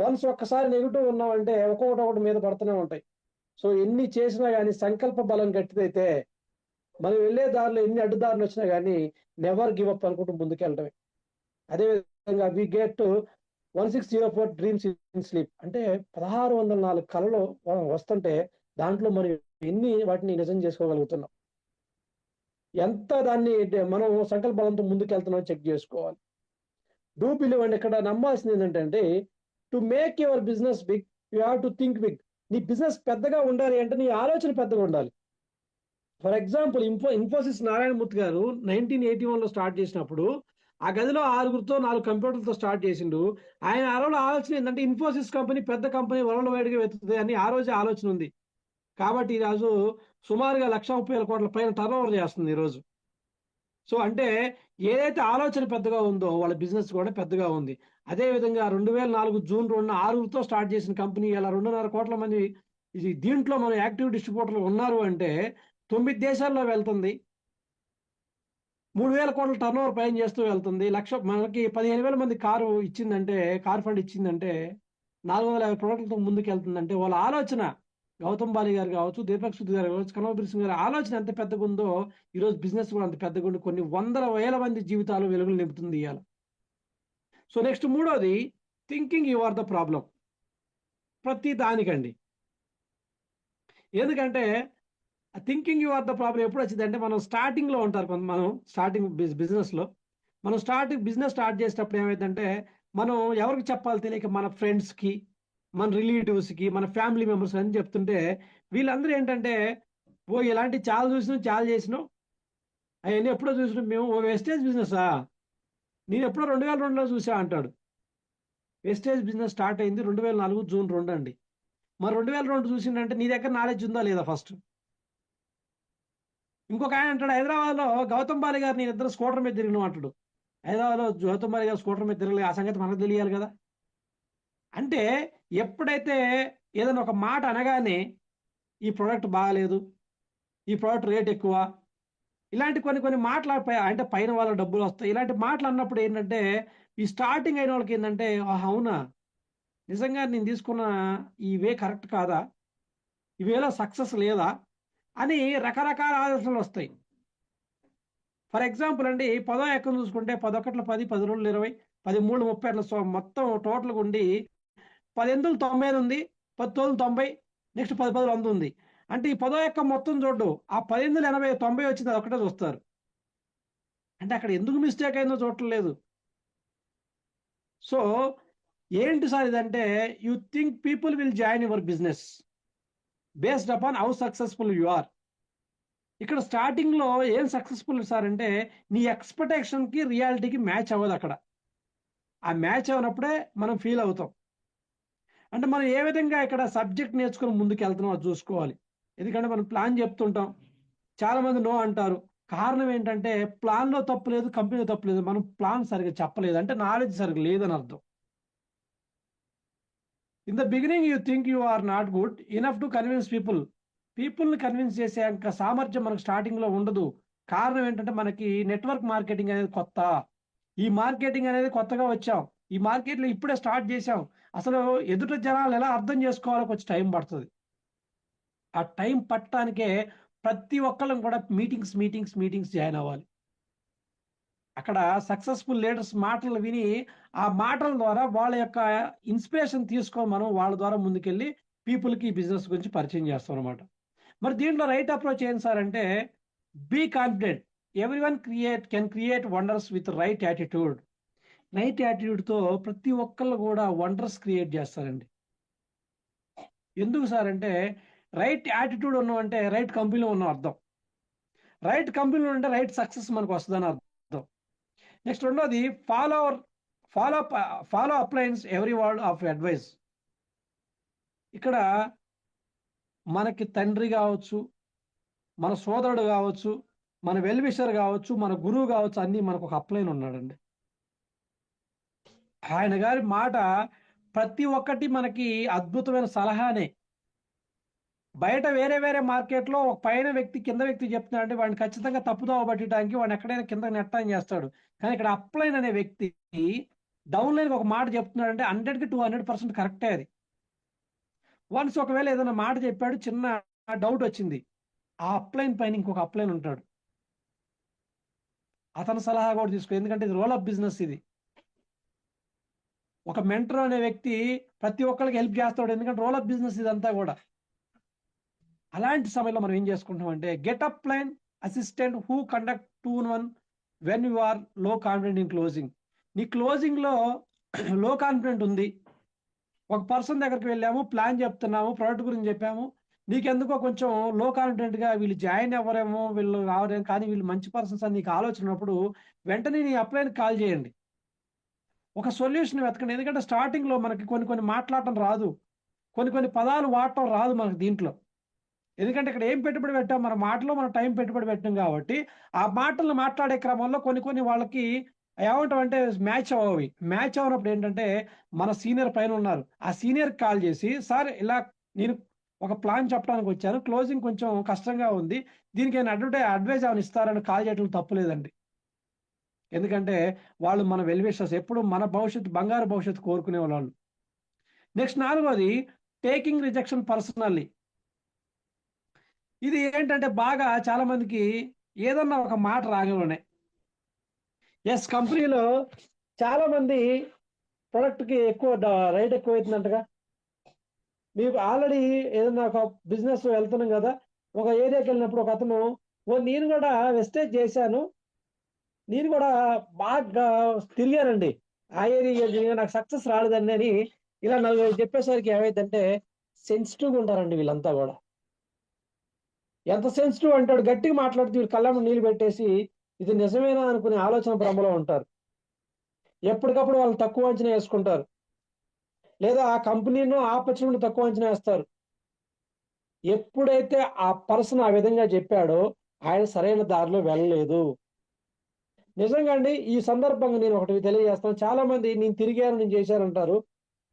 వన్స్ ఒక్కసారి నెగిటివ్ ఉన్నామంటే ఒక్కొక్కటి మీద పడుతూనే ఉంటాయి. సో ఎన్ని చేసినా కానీ సంకల్ప బలం గట్టిదైతే మనం వెళ్ళే దారిలో ఎన్ని అడ్డుదారులు వచ్చినా కానీ నెవర్ గివ్ అప్ అనుకుంటూ ముందుకెళ్ళటమే. అదేవిధంగా we get 1604 dreams in sleep. అంటే 1604 కళలు వస్తుంటే దాంట్లో మనం ఎన్ని వాటిని నిజం చేసుకోగలుగుతున్నాం, ఎంత దాన్ని మనం సంకల్ప బలంతో ముందుకెళ్తున్నాం చెక్ చేసుకోవాలి. డూ బిలీవ్ అండి, ఇక్కడ నమ్మాల్సింది ఏంటంటే to make your business big you have to think big. నీ బిజినెస్ పెద్దగా ఉండాలి అంటే నీ ఆలోచన పెద్దగా ఉండాలి. ఫర్ ఎగ్జాంపుల్ ఇన్ఫోసిస్ నారాయణమూర్తి గారు 1981లో స్టార్ట్ చేసినప్పుడు ఆ గదిలో 6గురితో 4 కంప్యూటర్లతో స్టార్ట్ చేసిండు. ఆయన ఆ రోజు ఆలోచన ఏంటంటే ఇన్ఫోసిస్ కంపెనీ పెద్ద కంపెనీ, వరల్డ్ వైడ్ గా వెతుకుతుంది అని ఆ రోజు ఆలోచన ఉంది. కాబట్టి ఈరోజు సుమారుగా 1,30,000 కోట్ల పైన టర్న్ ఓవర్ చేస్తుంది ఈరోజు. సో అంటే ఏదైతే ఆలోచన పెద్దగా ఉందో వాళ్ళ బిజినెస్ కూడా పెద్దగా ఉంది. అదే విధంగా 2004 జూన్ 2న 6గురితో స్టార్ట్ చేసిన కంపెనీ ఇలా 2.5 కోట్ల మంది దీంట్లో మన యాక్టివ్ డిస్ట్రిబ్యూటర్లు ఉన్నారు అంటే 9 దేశాల్లో వెళ్తుంది, 3,000 కోట్ల టర్న్ ఓవర్ పైన చేస్తూ వెళ్తుంది. మనకి 15,000 మంది కారు ఫండ్ ఇచ్చిందంటే 450 ప్రోడక్ట్లతో ముందుకు వెళ్తుందంటే వాళ్ళ ఆలోచన, గౌతమ్ బాలి గారు కావచ్చు, దీపక్ సుధ్ గారు కావచ్చు, కనవబీర్ సింగ్ గారి ఆలోచన ఎంత పెద్దగా ఉందో ఈరోజు బిజినెస్ కూడా అంత పెద్దగా ఉండి కొన్ని వందల వేల మంది జీవితాలు వెలుగులు నింపుతుంది ఇవాళ. సో నెక్స్ట్ 3వది thinking you are the problem. ప్రతి దానికండి. ఎందుకంటే thinking you are the problem ఎప్పుడు వచ్చింది అంటే, మనం స్టార్టింగ్ లో ఉంటారు మనం స్టార్టింగ్ బిజినెస్ లో, మనం బిజినెస్ స్టార్ట్ చేసేటప్పుడు ఏమైందంటే మనం ఎవరికి చెప్పాలి తెలియక మన ఫ్రెండ్స్ కి, మన రిలేటివ్స్ కి, మన ఫ్యామిలీ మెంబర్స్ అని చెప్తుంటే వీళ్ళందరూ ఏంటంటే ఇలాంటి చాలా చూసినాం, చాలా చేసినాం, అవన్నీ ఎప్పుడో చూసినాం మేము, వెస్టేజ్ బిజినెసా నేను ఎప్పుడో 2002లో చూసా అంటాడు. వెస్టేజ్ బిజినెస్ స్టార్ట్ అయింది 2004 జూన్ 2 అండి. మరి 2002 చూసిందంటే నీ దగ్గర నాలెడ్జ్ ఉందా లేదా ఫస్ట్? ఇంకొక ఆయన అంటాడు హైదరాబాద్లో గౌతమ్ బాలి గారు నేను ఇద్దరు స్కూటర్ మీద తిరిగిన అంటాడు. హైదరాబాద్లో గౌతమ్ బాలి గారు స్కూటర్ మీద తిరగలేదు, ఆ సంగతి మనకు తెలియాలి కదా. అంటే ఎప్పుడైతే ఏదైనా ఒక మాట అనగానే ఈ ప్రోడక్ట్ బాగాలేదు, ఈ ప్రోడక్ట్ రేట్ ఎక్కువ, ఇలాంటి కొన్ని కొన్ని మాటలు అంటే పైన వాళ్ళ డబ్బులు వస్తాయి, ఇలాంటి మాటలు అన్నప్పుడు ఏంటంటే ఈ స్టార్టింగ్ అయిన వాళ్ళకి ఏంటంటే అవునా నిజంగా నేను తీసుకున్న ఈ వే కరెక్ట్ కాదా, ఈ వేలో సక్సెస్ లేదా అని రకరకాల ఆలోచనలు వస్తాయి. ఫర్ ఎగ్జాంపుల్ అండి, 10వ ఎక్కం చూసుకుంటే 11 10 10 2 20 13 30 అట్లా మొత్తం టోటల్గా ఉండి 10 90 ఉంది, 10 90, నెక్స్ట్ 10 100 ఉంది. అంటే ఈ 10వ ఎక్కం మొత్తం చూడ్డు, ఆ 10 80 90 వచ్చింది అది ఒకటే చూస్తారు. అంటే అక్కడ ఎందుకు మిస్టేక్ అయిందో చూడట్లేదు. సో ఏంటి సార్ ఇదంటే you think people will join your business based upon how successful you are. ఇక్కడ స్టార్టింగ్ లో ఏం సక్సెస్ఫుల్ సార్ అంటే నీ ఎక్స్పెక్టేషన్ కి రియాలిటీకి మ్యాచ్ అవ్వదు. అక్కడ ఆ మ్యాచ్ అవ్వనప్పుడే మనం ఫీల్ అవుతాం. అంటే మనం ఏ విధంగా ఇక్కడ సబ్జెక్ట్ నేర్చుకుని ముందుకు వెళ్తున్నాం అది చూసుకోవాలి. ఎందుకంటే మనం ప్లాన్ చెప్తుంటాం, చాలా మంది నో అంటారు. కారణం ఏంటంటే ప్లాన్ లో తప్పు లేదు, కంపెనీలో తప్పు లేదు, మనం ప్లాన్ సరిగ్గా చెప్పలేదు, అంటే నాలెడ్జ్ సరిగ్గా లేదని అర్థం. In the beginning you think you are not good enough to convince పీపుల్ని కన్విన్స్ చేసే అంత సామర్థ్యం మనకు స్టార్టింగ్ లో ఉండదు. కారణం ఏంటంటే మనకి నెట్వర్క్ మార్కెటింగ్ అనేది కొత్త, ఈ మార్కెటింగ్ అనేది కొత్తగా వచ్చాం, ఈ మార్కెట్లో ఇప్పుడే స్టార్ట్ చేసాం, అసలు ఎదుట జనాలు ఎలా అర్థం చేసుకోవాలో కొంచెం టైం పడుతుంది. ఆ టైం పట్టడానికే ప్రతి ఒక్కళ్ళం కూడా మీటింగ్స్ జాయిన్ అవ్వాలి. అక్కడ సక్సెస్ఫుల్ లీడర్స్ మాటలు విని ఆ మాటల ద్వారా వాళ్ళ యొక్క ఇన్స్పిరేషన్ తీసుకొని మనం వాళ్ళ ద్వారా ముందుకెళ్ళి పీపుల్కి ఈ బిజినెస్ గురించి పరిచయం చేస్తాం అనమాట. మరి దీంట్లో రైట్ అప్రోచ్ ఏంటి సార్ అంటే be confident, every one can create wonders with right attitude. Right యాటిట్యూడ్తో ప్రతి ఒక్కళ్ళు కూడా వండర్స్ క్రియేట్ చేస్తారండి. ఎందుకు సార్ అంటే రైట్ యాటిట్యూడ్ ఉన్నాం అంటే రైట్ కంపెనీలో ఉన్నాం అర్థం, రైట్ కంపెనీలో ఉంటే రైట్ సక్సెస్ మనకు వస్తుందని అర్థం. నెక్స్ట్ రెండోది follow follow follow అప్లైన్స్ every word of advice. ఇక్కడ మనకి తండ్రి కావచ్చు, మన సోదరుడు కావచ్చు, మన వెల్విషర్ కావచ్చు, మన గురువు కావచ్చు, అన్నీ మనకు ఒక అప్లైన్ ఉన్నాడండి. ఆయన గారి మాట ప్రతి ఒక్కటి మనకి అద్భుతమైన సలహానే. బయట వేరే వేరే మార్కెట్లో ఒక పైన వ్యక్తి కింద వ్యక్తి చెప్తున్నాడంటే వాడిని ఖచ్చితంగా తప్పుదోవ పట్టడానికి వాడిని ఎక్కడైనా కింద నెట్టని చేస్తాడు. కానీ ఇక్కడ అప్లైన్ అనే వ్యక్తి డౌన్ లైన్ ఒక మాట చెప్తున్నాడంటే 100కి 200% కరెక్టే అది. వన్స్ ఒకవేళ ఏదైనా మాట చెప్పాడు, చిన్న డౌట్ వచ్చింది, ఆ అప్లైన్ పైన ఇంకొక అప్లైన్ ఉంటాడు, అతని సలహా కూడా తీసుకో, ఎందుకంటే ఇది రోల్ అప్ బిజినెస్. ఇది ఒక మెంటర్ అనే వ్యక్తి ప్రతి ఒక్కరికి హెల్ప్ చేస్తాడు, ఎందుకంటే రోల్ అప్ బిజినెస్ ఇదంతా కూడా. అలాంటి సమయంలో మనం ఏం చేసుకుంటాం అంటే get up plan assistant who conduct 2-in-1 when you are low confident in closing. నీ క్లోజింగ్ లో లో కాన్ఫిడెంట్ ఉంది, ఒక పర్సన్ దగ్గరికి వెళ్ళాము, ప్లాన్ చెప్తున్నాము, ప్రోడక్ట్ గురించి చెప్పాము, నీకెందుకో కొంచెం లో కాన్ఫిడెంట్ గా వీళ్ళు జాయిన్ అవ్వరేమో, వీళ్ళు రావరేమో, కానీ వీళ్ళు మంచి పర్సన్స్ అని నీకు ఆలోచన ఉన్నప్పుడు వెంటనే నీ అప్లైన్ కాల్ చేయండి, ఒక సొల్యూషన్ వెతకండి. ఎందుకంటే స్టార్టింగ్ లో మనకి కొన్ని కొన్ని మాట్లాడటం రాదు, కొన్ని కొన్ని పదాలు వాడటం రాదు మనకు దీంట్లో. ఎందుకంటే ఇక్కడ ఏం పెట్టుబడి పెట్టాం, మన మాటలో మన టైం పెట్టుబడి పెట్టాం కాబట్టి ఆ మాటలను మాట్లాడే క్రమంలో కొన్ని కొన్ని వాళ్ళకి ఏమంటాం అంటే మ్యాచ్ అవ్వవి. మ్యాచ్ అవ్వనప్పుడు ఏంటంటే మన సీనియర్ పైన ఉన్నారు, ఆ సీనియర్ కాల్ చేసి సార్ ఇలా నేను ఒక ప్లాన్ చెప్పడానికి వచ్చాను, క్లోజింగ్ కొంచెం కష్టంగా ఉంది, దీనికి అడ్వైజ్ ఏమైనా ఇస్తారని కాల్ చేయడం తప్పులేదండి. ఎందుకంటే వాళ్ళు మన వెల్విషర్స్, ఎప్పుడు మన భవిష్యత్తు, బంగారు భవిష్యత్తు కోరుకునే వాళ్ళు. నెక్స్ట్ నాలుగోది టేకింగ్ రిజెక్షన్ పర్సనల్లీ. ఇది ఏంటంటే బాగా చాలా మందికి ఏదన్నా ఒక మాట రాగలనే, ఎస్ కంపెనీలో చాలా మంది ప్రొడక్ట్కి ఎక్కువ రేట్ ఎక్కువ అవుతుందంటగా, మీకు ఆల్రెడీ ఏదన్నా ఒక బిజినెస్ వెళ్తున్నాం కదా, ఒక ఏరియాకి వెళ్ళినప్పుడు ఒక అతను నేను కూడా వెస్టేజ్ చేశాను, నేను కూడా బాగా తిరిగానండి, ఆ ఏరియా నాకు సక్సెస్ రాలేదండి అని ఇలా నలుగురు చెప్పేసరికి ఏమైందంటే సెన్సిటివ్గా ఉంటారండి వీళ్ళంతా కూడా. ఎంత సెన్సిటివ్ అంటాడు, గట్టిగా మాట్లాడుతూ వీళ్ళు కళ్ళ నీళ్ళు పెట్టేసి ఇది నిజమేనా అనుకునే ఆలోచన భ్రమలో ఉంటారు. ఎప్పటికప్పుడు వాళ్ళు తక్కువ అంచనా వేసుకుంటారు, లేదా ఆ కంపెనీను ఆపర్చునిటీ తక్కువ అంచనా వేస్తారు. ఎప్పుడైతే ఆ పర్సన్ ఆ విధంగా చెప్పాడో ఆయన సరైన దారిలో వెళ్ళలేదు. నిజంగా అండి, ఈ సందర్భంగా నేను ఒకటి తెలియజేస్తాను. చాలా మంది నేను తిరిగాను, నేను చేశాను అంటారు.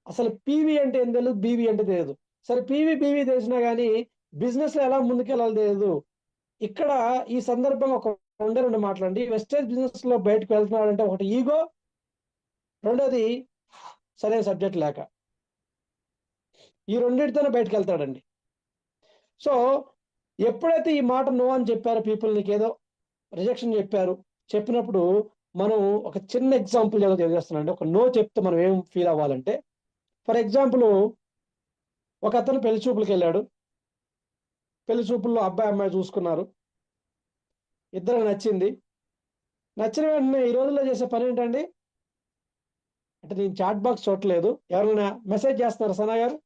అసలు పీవీ అంటే ఏం తెలియదు, బీవీ అంటే తెలియదు. సరే, పీవీ బీవీ తెలిసినా కానీ బిజినెస్ లో ఎలా ముందుకెళ్ళాలి తెలియదు. ఇక్కడ ఈ సందర్భంగా ఒక రెండు మాటలండి. వెస్టేజ్ బిజినెస్ లో బయటకు వెళ్తున్నాడంటే ఒకటి ఈగో, రెండోది సరైన సబ్జెక్ట్ లేక. ఈ రెండింటితోనే బయటకు వెళ్తాడండి. సో ఎప్పుడైతే ఈ మాట నో అని చెప్పారో పీపుల్, నీకు ఏదో రిజెక్షన్ చెప్పినప్పుడు మనం ఒక చిన్న ఎగ్జాంపుల్ ఏదో తెలియజేస్తున్నాండి. ఒక నో చెప్తే మనం ఏం ఫీల్ అవ్వాలంటే, ఫర్ ఎగ్జాంపుల్, ఒక అతను పెళ్లి చూపులకు వెళ్ళాడు. పెళ్లి చూపుల్లో అబ్బాయి అమ్మాయి చూసుకున్నారు, ఇద్దరు నచ్చింది. నచ్చిన వెంటనే ఈ రోజుల్లో చేసే పని ఏంటండి అంటే, నేను చాట్ బాక్స్ చూడలేదు, ఎవరైనా మెసేజ్ చేస్తున్నారు. సనా గారు,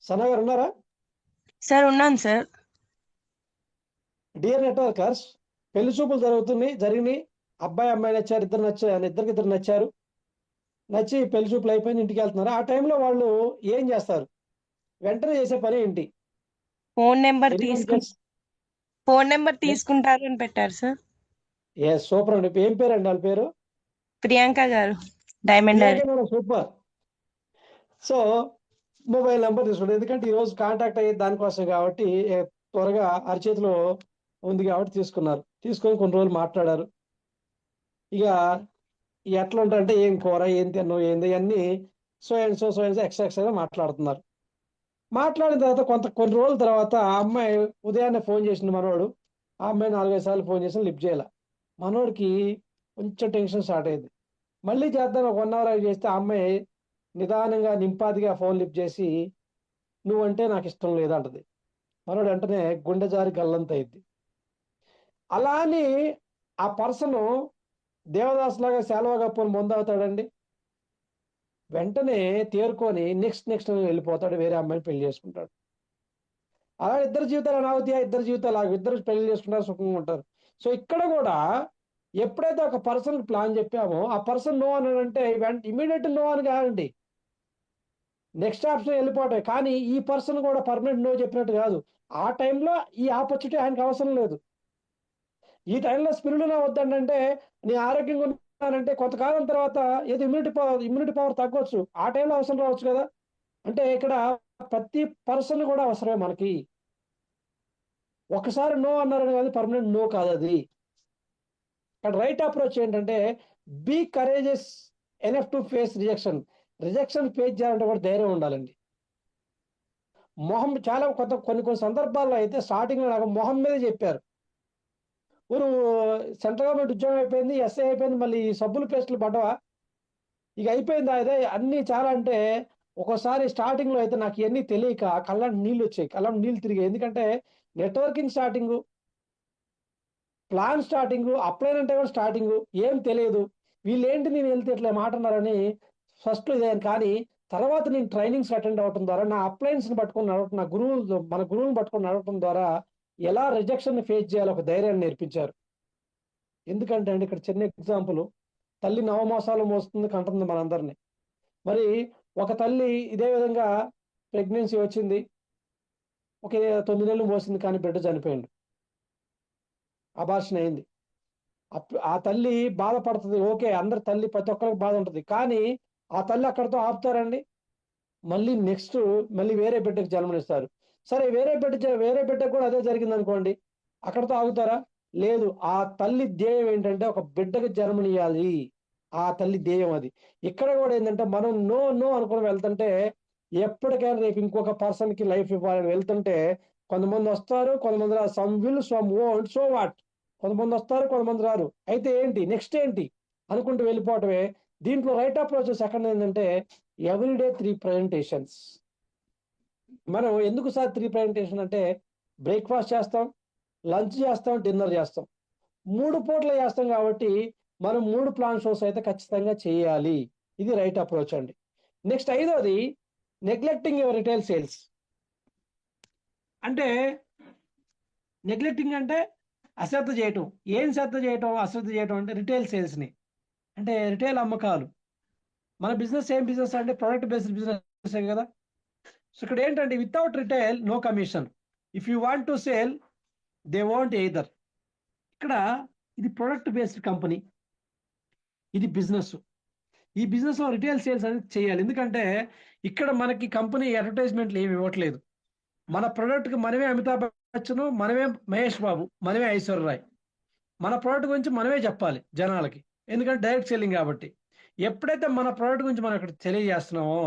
సనా గారు ఉన్నారా?
సార్ ఉన్నాను సార్.
డియర్ నెట్వర్కర్స్, పెళ్లి చూపులు జరిగినాయి. అబ్బాయి అమ్మాయి నచ్చారు, ఇద్దరు నచ్చారు. నచ్చి పెళ్లి చూపులు అయిపోయింది, ఇంటికి వెళ్తున్నారు. ఆ టైంలో వాళ్ళు ఏం చేస్తారు? వెంటనే చేసే పని ఏంటి?
Phone number
anyone gets?
తీసుకుంటారు అని పెట్టారు సార్.
సూపర్ అండి. ఏం పేరు అండి వాళ్ళ పేరు?
ప్రియాంక గారు, diamond
Priyanka madam, super. So mobile number తీసుకుంటారు, ఎందుకంటే ఈ రోజు కాంటాక్ట్ అయ్యేది దానికోసం కాబట్టి. త్వరగా అరచేతిలో ఉంది కాబట్టి తీసుకొని కొన్ని రోజులు మాట్లాడారు. ఇక ఎట్లా ఉంటారంటే, ఏం కూర, ఏం తిన్నావు, ఏంది అన్ని సో అండ్ సో ఎక్స్ట్రా మాట్లాడుతున్నారు. మాట్లాడిన తర్వాత కొన్ని రోజుల తర్వాత ఆ అమ్మాయి ఉదయాన్నే ఫోన్ చేసింది మనోడు. ఆ అమ్మాయి 4-5 సార్లు ఫోన్ చేసి లిఫ్ట్ చేయాల. మనోడికి కొంచెం టెన్షన్ స్టార్ట్ అయింది. మళ్ళీ చేద్దాం, ఒక 1 అవర్ చేస్తే ఆ అమ్మాయి నిదానంగా నింపాదిగా ఫోన్ లిఫ్ట్ చేసి, నువ్వంటే నాకు ఇష్టం లేదంటది. మనోడు వెంటనే గుండె జారి గల్లంత అయింది. అలా అని ఆ పర్సన్ దేవదాస్ లాగా శాలువా కప్పుకొని ముందవుతాడండి? వెంటనే తేరుకొని నెక్స్ట్ వెళ్ళిపోతాడు, వేరే అమ్మాయిని పెళ్లి చేసుకుంటాడు. అలా ఇద్దరు జీవితాలు అనావతియా, ఇద్దరు జీవితాలు ఆగు, ఇద్దరు పెళ్లి చేసుకుంటారు, సుఖంగా ఉంటారు. సో ఇక్కడ కూడా ఎప్పుడైతే ఒక పర్సన్ ప్లాన్ చెప్పామో, ఆ పర్సన్ నో అన్నాడంటే ఇమీడియట్ నో అని కాదండి, నెక్స్ట్ ఆప్షన్ వెళ్ళిపోవటం. కానీ ఈ పర్సన్ కూడా పర్మనెంట్ నో చెప్పినట్టు కాదు. ఆ టైంలో ఈ ఆపర్చునిటీ ఆయనకు అవసరం లేదు. ఈ టైంలో స్పిరిడునా వద్దంటే, నీ ఆరోగ్యంగా ఉన్నానంటే కొంతకాలం తర్వాత ఏదో ఇమ్యూనిటీ పవర్ తగ్గవచ్చు, ఆ టైంలో అవసరం రావచ్చు కదా. అంటే ఇక్కడ ప్రతి పర్సన్ కూడా అవసరమే మనకి. ఒకసారి నో అన్నారని కానీ పర్మనెంట్ నో కాదు అది. ఇక్కడ రైట్ అప్రోచ్ ఏంటంటే, be courageous enough to face rejection face చేయాలంటే కూడా ధైర్యం ఉండాలండి. చాలా కొన్ని సందర్భాల్లో అయితే స్టార్టింగ్ లో నాకు మొహం మీద చెప్పారు, నువ్వు సెంట్రల్ గవర్నమెంట్ ఉద్యోగం అయిపోయింది, ఎస్ఐ అయిపోయింది, మళ్ళీ సబ్బులు పేస్టులు పడ్డవా, ఇక అయిపోయిందా అదే అన్ని చాలా అంటే. ఒక్కోసారి స్టార్టింగ్ లో అయితే నాకు ఇవన్నీ తెలియక కళ్ళ నీళ్ళు వచ్చాయి, కళ్ళ నీళ్ళు తిరిగాయి. ఎందుకంటే networking starting, plan starting, upline అంటే కూడా స్టార్టింగ్, ఏం తెలియదు. వీళ్ళేంటి నేను వెళ్తే ఇట్లా మాట అన్నారని ఫస్ట్ ఇదేను. కానీ తర్వాత నేను ట్రైనింగ్స్ అటెండ్ అవ్వడం ద్వారా, నా అప్లయన్స్ని పట్టుకొని నడవటం, మన గురువుని పట్టుకొని నడవటం ద్వారా ఎలా రిజెక్షన్ ఫేస్ చేయాలో ఒక ధైర్యాన్ని నేర్పించారు. ఎందుకంటే అండి, ఇక్కడ చిన్న ఎగ్జాంపుల్, తల్లి నవమాసాలు మోస్తుంది, కంటుంది మనందరినీ. మరి ఒక తల్లి ఇదే విధంగా ప్రెగ్నెన్సీ వచ్చింది, ఒక 9 నెలలు మోసింది, కానీ బిడ్డ చనిపోయింది, అబార్షన్ అయింది. ఆ తల్లి బాధపడుతుంది. ఓకే, అందరి తల్లి ప్రతి ఒక్కరికి బాధ ఉంటుంది. కానీ ఆ తల్లి అక్కడితో ఆపుతారండి? మళ్ళీ వేరే బిడ్డకు జన్మనిస్తారు. సరే, వేరే బిడ్డకు కూడా అదే జరిగింది అనుకోండి, అక్కడితో ఆగుతారా? లేదు. ఆ తల్లి ధ్యేయం ఏంటంటే ఒక బిడ్డకు జన్మనియాలి, ఆ తల్లి ధ్యేయం అది. ఇక్కడ కూడా ఏంటంటే, మనం నో నో అనుకుని వెళ్తుంటే, ఎప్పటికైనా రేపు ఇంకొక పర్సన్ కి లైఫ్ ఇవ్వాలని వెళ్తుంటే, కొంతమంది వస్తారు, కొంతమంది రారు. Some will, some won't, so what. కొంతమంది వస్తారు, కొంతమంది రారు. అయితే ఏంటి నెక్స్ట్ ఏంటి అనుకుంటూ వెళ్ళిపోవటమే. దీంట్లో రైట్ అప్రోచ్ సెకండ్ ఏంటంటే, ఎవ్రీడే 3 ప్రజెంటేషన్స్. మనం ఎందుకు సార్ 3 ప్రజెంటేషన్ అంటే, బ్రేక్ఫాస్ట్ చేస్తాం, లంచ్ చేస్తాం, డిన్నర్ చేస్తాం, 3 పూటలు చేస్తాం కాబట్టి మనం 3 ప్లాన్ షోస్ అయితే ఖచ్చితంగా చేయాలి. ఇది రైట్ అప్రోచ్ అండి. నెక్స్ట్ 5వది, నెగ్లెక్టింగ్ యువర్ రిటైల్ సేల్స్. అంటే నెగ్లెక్టింగ్ అంటే అశ్రద్ధ చేయటం. ఏం శ్రద్ధ చేయటం, అశ్రద్ధ చేయటం అంటే రిటైల్ సేల్స్ని, అంటే రిటైల్ అమ్మకాలు. మన బిజినెస్ ఏం బిజినెస్ అంటే ప్రొడక్ట్ బేస్డ్ బిజినెస్ కదా. సో ఇక్కడ ఏంటంటే, without retail no commission. If you want to sale they want either. ఇక్కడ ఇది ప్రొడక్ట్ బేస్డ్ కంపెనీ, ఇది బిజినెస్. ఈ బిజినెస్ లో రిటైల్ సేల్స్ అనేది చేయాలి. ఎందుకంటే ఇక్కడ మనకి కంపెనీ అడ్వర్టైజ్మెంట్లు ఏమి ఇవ్వట్లేదు. మన ప్రోడక్ట్ కి మనమే అమితాబ్ బచ్చన్, మనమే మహేష్ బాబు, మనమే ఐశ్వర్య రాయ్. మన ప్రోడక్ట్ గురించి మనమే చెప్పాలి జనాలకి, ఎందుకంటే డైరెక్ట్ సెల్లింగ్ కాబట్టి. ఎప్పుడైతే మన ప్రోడక్ట్ గురించి మనం ఇక్కడ తెలియజేస్తున్నామో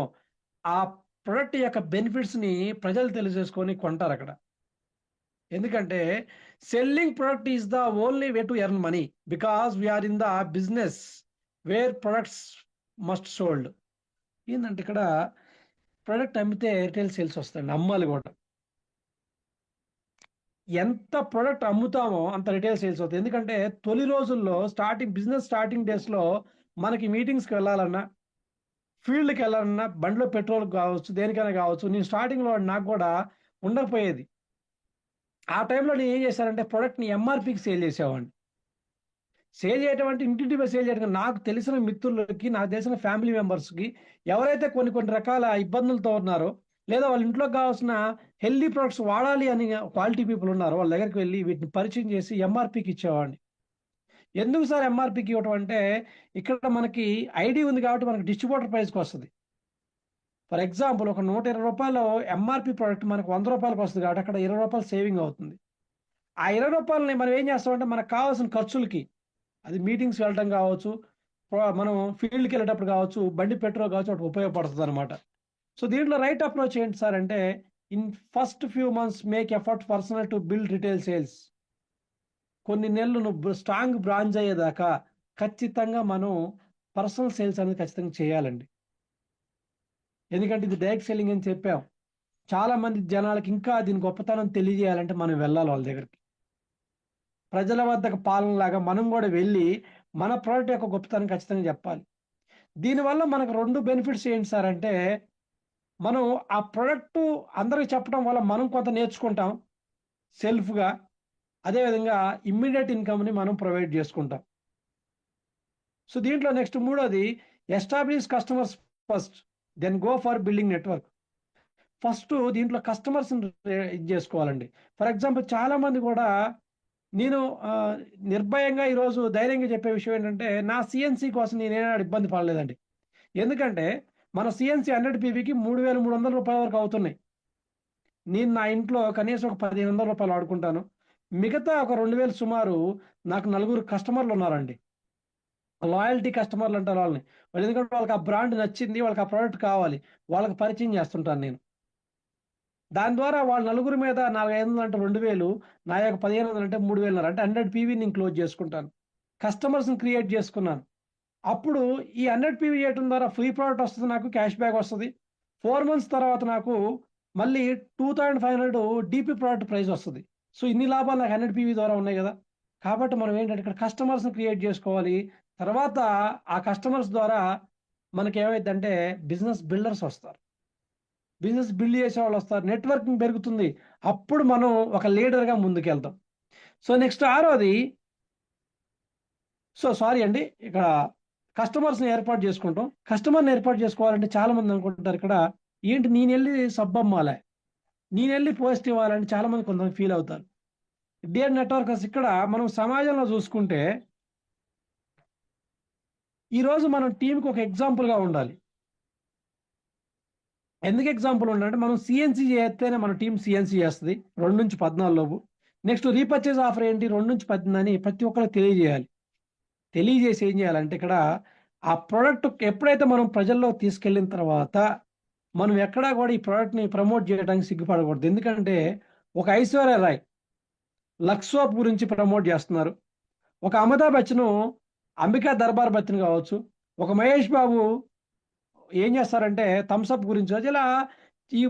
ఆ ప్రోడక్ట్ యొక్క బెనిఫిట్స్ ని ప్రజలు తెలియజేసుకొని కొంటారు అక్కడ. ఎందుకంటే selling product is the only way to earn money, because we are in the business where products must sold. ఏంటంటే ఇక్కడ ప్రొడక్ట్ అమ్మితే రిటైల్ సేల్స్ వస్తాయండి, అమ్మాలి కూడా. ఎంత ప్రొడక్ట్ అమ్ముతామో అంత రిటైల్ సేల్స్ అవుతాయి. ఎందుకంటే తొలి రోజుల్లో బిజినెస్ స్టార్టింగ్ డేస్ లో మనకి మీటింగ్స్కి వెళ్ళాలన్నా, ఫీల్డ్కి వెళ్ళాలన్నా, బండిలో పెట్రోల్ కావచ్చు, దేనికైనా కావచ్చు, నేను స్టార్టింగ్ లో నాకు కూడా ఉండకపోయేది. ఆ టైంలో నేను ఏం చేశానంటే ప్రొడక్ట్ని ఎంఆర్పికి సేల్ చేసేవాడిని. సేల్ చేయడం అంటే ఇంటింటి సేల్ చేయడం, నాకు తెలిసిన మిత్రులకి, నాకు తెలిసిన ఫ్యామిలీ మెంబర్స్కి ఎవరైతే కొన్ని కొన్ని రకాల ఇబ్బందులతో ఉన్నారో, లేదా వాళ్ళ ఇంట్లోకి కావాల్సిన హెల్దీ ప్రొడక్ట్స్ వాడాలి అని క్వాలిటీ పీపుల్ ఉన్నారో వాళ్ళ దగ్గరికి వెళ్ళి వీటిని పరిచయం చేసి ఎంఆర్పికి ఇచ్చేవాడిని. ఎందుకు సార్ ఎంఆర్పికి ఇవ్వటం అంటే ఇక్కడ మనకి ఐడి ఉంది కాబట్టి మనకి డిస్ట్రిబ్యూటర్ ప్రైస్కి వస్తుంది. ఫర్ ఎగ్జాంపుల్ ఒక 120 రూపాయలు ఎంఆర్పి ప్రోడక్ట్ మనకు 100 రూపాయలకు వస్తుంది కాబట్టి అక్కడ 20 రూపాయలు సేవింగ్ అవుతుంది. ఆ 20 రూపాయలని మనం ఏం చేస్తామంటే మనకు కావాల్సిన ఖర్చులకి, అది మీటింగ్స్ వెళ్ళటం కావచ్చు, మనం ఫీల్డ్కి వెళ్ళేటప్పుడు కావచ్చు, బండి పెట్రోల్ కావచ్చు, అటు ఉపయోగపడుతుంది అనమాట. సో దీంట్లో రైట్ అప్రోచ్ ఏంటి సార్ అంటే, in first few months make effort personal to build retail sales. కొన్ని నెలలు నువ్వు స్ట్రాంగ్ బ్రాంచ్ అయ్యేదాకా ఖచ్చితంగా మనం పర్సనల్ సేల్స్ అనేది ఖచ్చితంగా చేయాలండి. ఎందుకంటే ఇది డైరెక్ట్ సెల్లింగ్ అని చెప్పాం. చాలా మంది జనాలకి ఇంకా దీని గొప్పతనం తెలియజేయాలంటే మనం వెళ్ళాలి వాళ్ళ దగ్గరికి. ప్రజల వద్దకు పాలనలాగా మనం కూడా వెళ్ళి మన ప్రోడక్ట్ యొక్క గొప్పతనం ఖచ్చితంగా చెప్పాలి. దీనివల్ల మనకు 2 బెనిఫిట్స్ ఏంటి సార్ అంటే, మనం ఆ ప్రోడక్ట్ అందరికి చెప్పడం వల్ల మనం కొంత నేర్చుకుంటాం సెల్ఫ్గా, అదేవిధంగా ఇమ్మీడియట్ ఇన్కమ్ని మనం ప్రొవైడ్ చేసుకుంటాం. సో దీంట్లో నెక్స్ట్ మూడోది, establish customers first then go for building network. First దీంట్లో కస్టమర్స్ ఇది చేసుకోవాలండి. ఫర్ ఎగ్జాంపుల్ చాలా మంది కూడా, నేను నిర్భయంగా ఈరోజు ధైర్యంగా చెప్పే విషయం ఏంటంటే, నా సిఎన్సి కోసం నేనేనాడు ఇబ్బంది పడలేదండి. ఎందుకంటే మన సిఎన్సి 100 పీవీకి 3,300 రూపాయల వరకు అవుతున్నాయి. నేను నా ఇంట్లో కనీసం ఒక 1,500 రూపాయలు వాడుకుంటాను. మిగతా ఒక 2,000 సుమారు నాకు 4 కస్టమర్లు ఉన్నారండి. లాయల్టీ కస్టమర్లు అంటారు వాళ్ళని. ఎందుకంటే వాళ్ళకి ఆ బ్రాండ్ నచ్చింది, వాళ్ళకి ఆ ప్రోడక్ట్ కావాలి, వాళ్ళకి పరిచయం చేస్తుంటాను నేను. దాని ద్వారా వాళ్ళ 4 మీద 4,500 అంటే 2,000, నా యొక్క 1,500 అంటే 3,000, అంటే 100 పీవీ నేను క్లోజ్ చేసుకుంటాను. కస్టమర్స్ని క్రియేట్ చేసుకున్నాను. అప్పుడు ఈ 100 పీవీ చేయడం ద్వారా ఫ్రీ ప్రోడక్ట్ వస్తుంది, నాకు క్యాష్ బ్యాక్ వస్తుంది. 4 మంత్స్ తర్వాత నాకు మళ్ళీ 2,500 డీపీ ప్రోడక్ట్ ప్రైస్ వస్తుంది. సో ఇన్ని లాభాలు నాకు 100 పీవీ ద్వారా ఉన్నాయి కదా. కాబట్టి మనం ఏంటంటే ఇక్కడ కస్టమర్స్ని క్రియేట్ చేసుకోవాలి. తర్వాత ఆ కస్టమర్స్ ద్వారా మనకి ఏమైందంటే బిజినెస్ బిల్డర్స్ వస్తారు, బిజినెస్ బిల్డ్ చేసే వాళ్ళు వస్తారు, నెట్వర్కింగ్ పెరుగుతుంది. అప్పుడు మనం ఒక లీడర్గా ముందుకెళ్తాం. సో నెక్స్ట్ ఆరోది, సారీ అండి, ఇక్కడ కస్టమర్స్ని ఏర్పాటు చేసుకుంటాం. కస్టమర్ని ఏర్పాటు చేసుకోవాలంటే చాలా మంది అనుకుంటారు ఇక్కడ, ఏంటి నేను వెళ్ళి సబ్ అమ్మాలే, నేను వెళ్ళి పోస్ట్ ఇవ్వాలని చాలా మంది కొంతమంది ఫీల్ అవుతారు. డియర్ నెట్వర్కర్స్, ఇక్కడ మనం సమాజంలో చూసుకుంటే ఈరోజు మనం టీంకి ఒక ఎగ్జాంపుల్గా ఉండాలి. ఎందుకు ఎగ్జాంపుల్ ఉండాలంటే, మనం సిఎన్సి చేస్తేనే మన టీం సిఎన్సి చేస్తుంది 2 నుంచి 14 లోపు. నెక్స్ట్ రీపర్చేజ్ ఆఫర్ ఏంటి 2 నుంచి 18 అని ప్రతి ఒక్కరికి తెలియజేయాలి. తెలియజేసి ఏం చేయాలంటే ఇక్కడ ఆ ప్రోడక్ట్ ఎప్పుడైతే మనం ప్రజల్లో తీసుకెళ్ళిన తర్వాత మనం ఎక్కడా కూడా ఈ ప్రోడక్ట్ని ప్రమోట్ చేయడానికి సిగ్గుపడకూడదు. ఎందుకంటే ఒక ఐశ్వర్య రాయ్ లక్స్ సోప్ గురించి ప్రమోట్ చేస్తున్నారు, ఒక అమితాబ్ బచ్చన్ అంబికా దర్బార్ బచ్చన్ కావచ్చు, ఒక మహేష్ బాబు ఏం చేస్తారంటే థమ్స్అప్ గురించి, ఇలా ఈ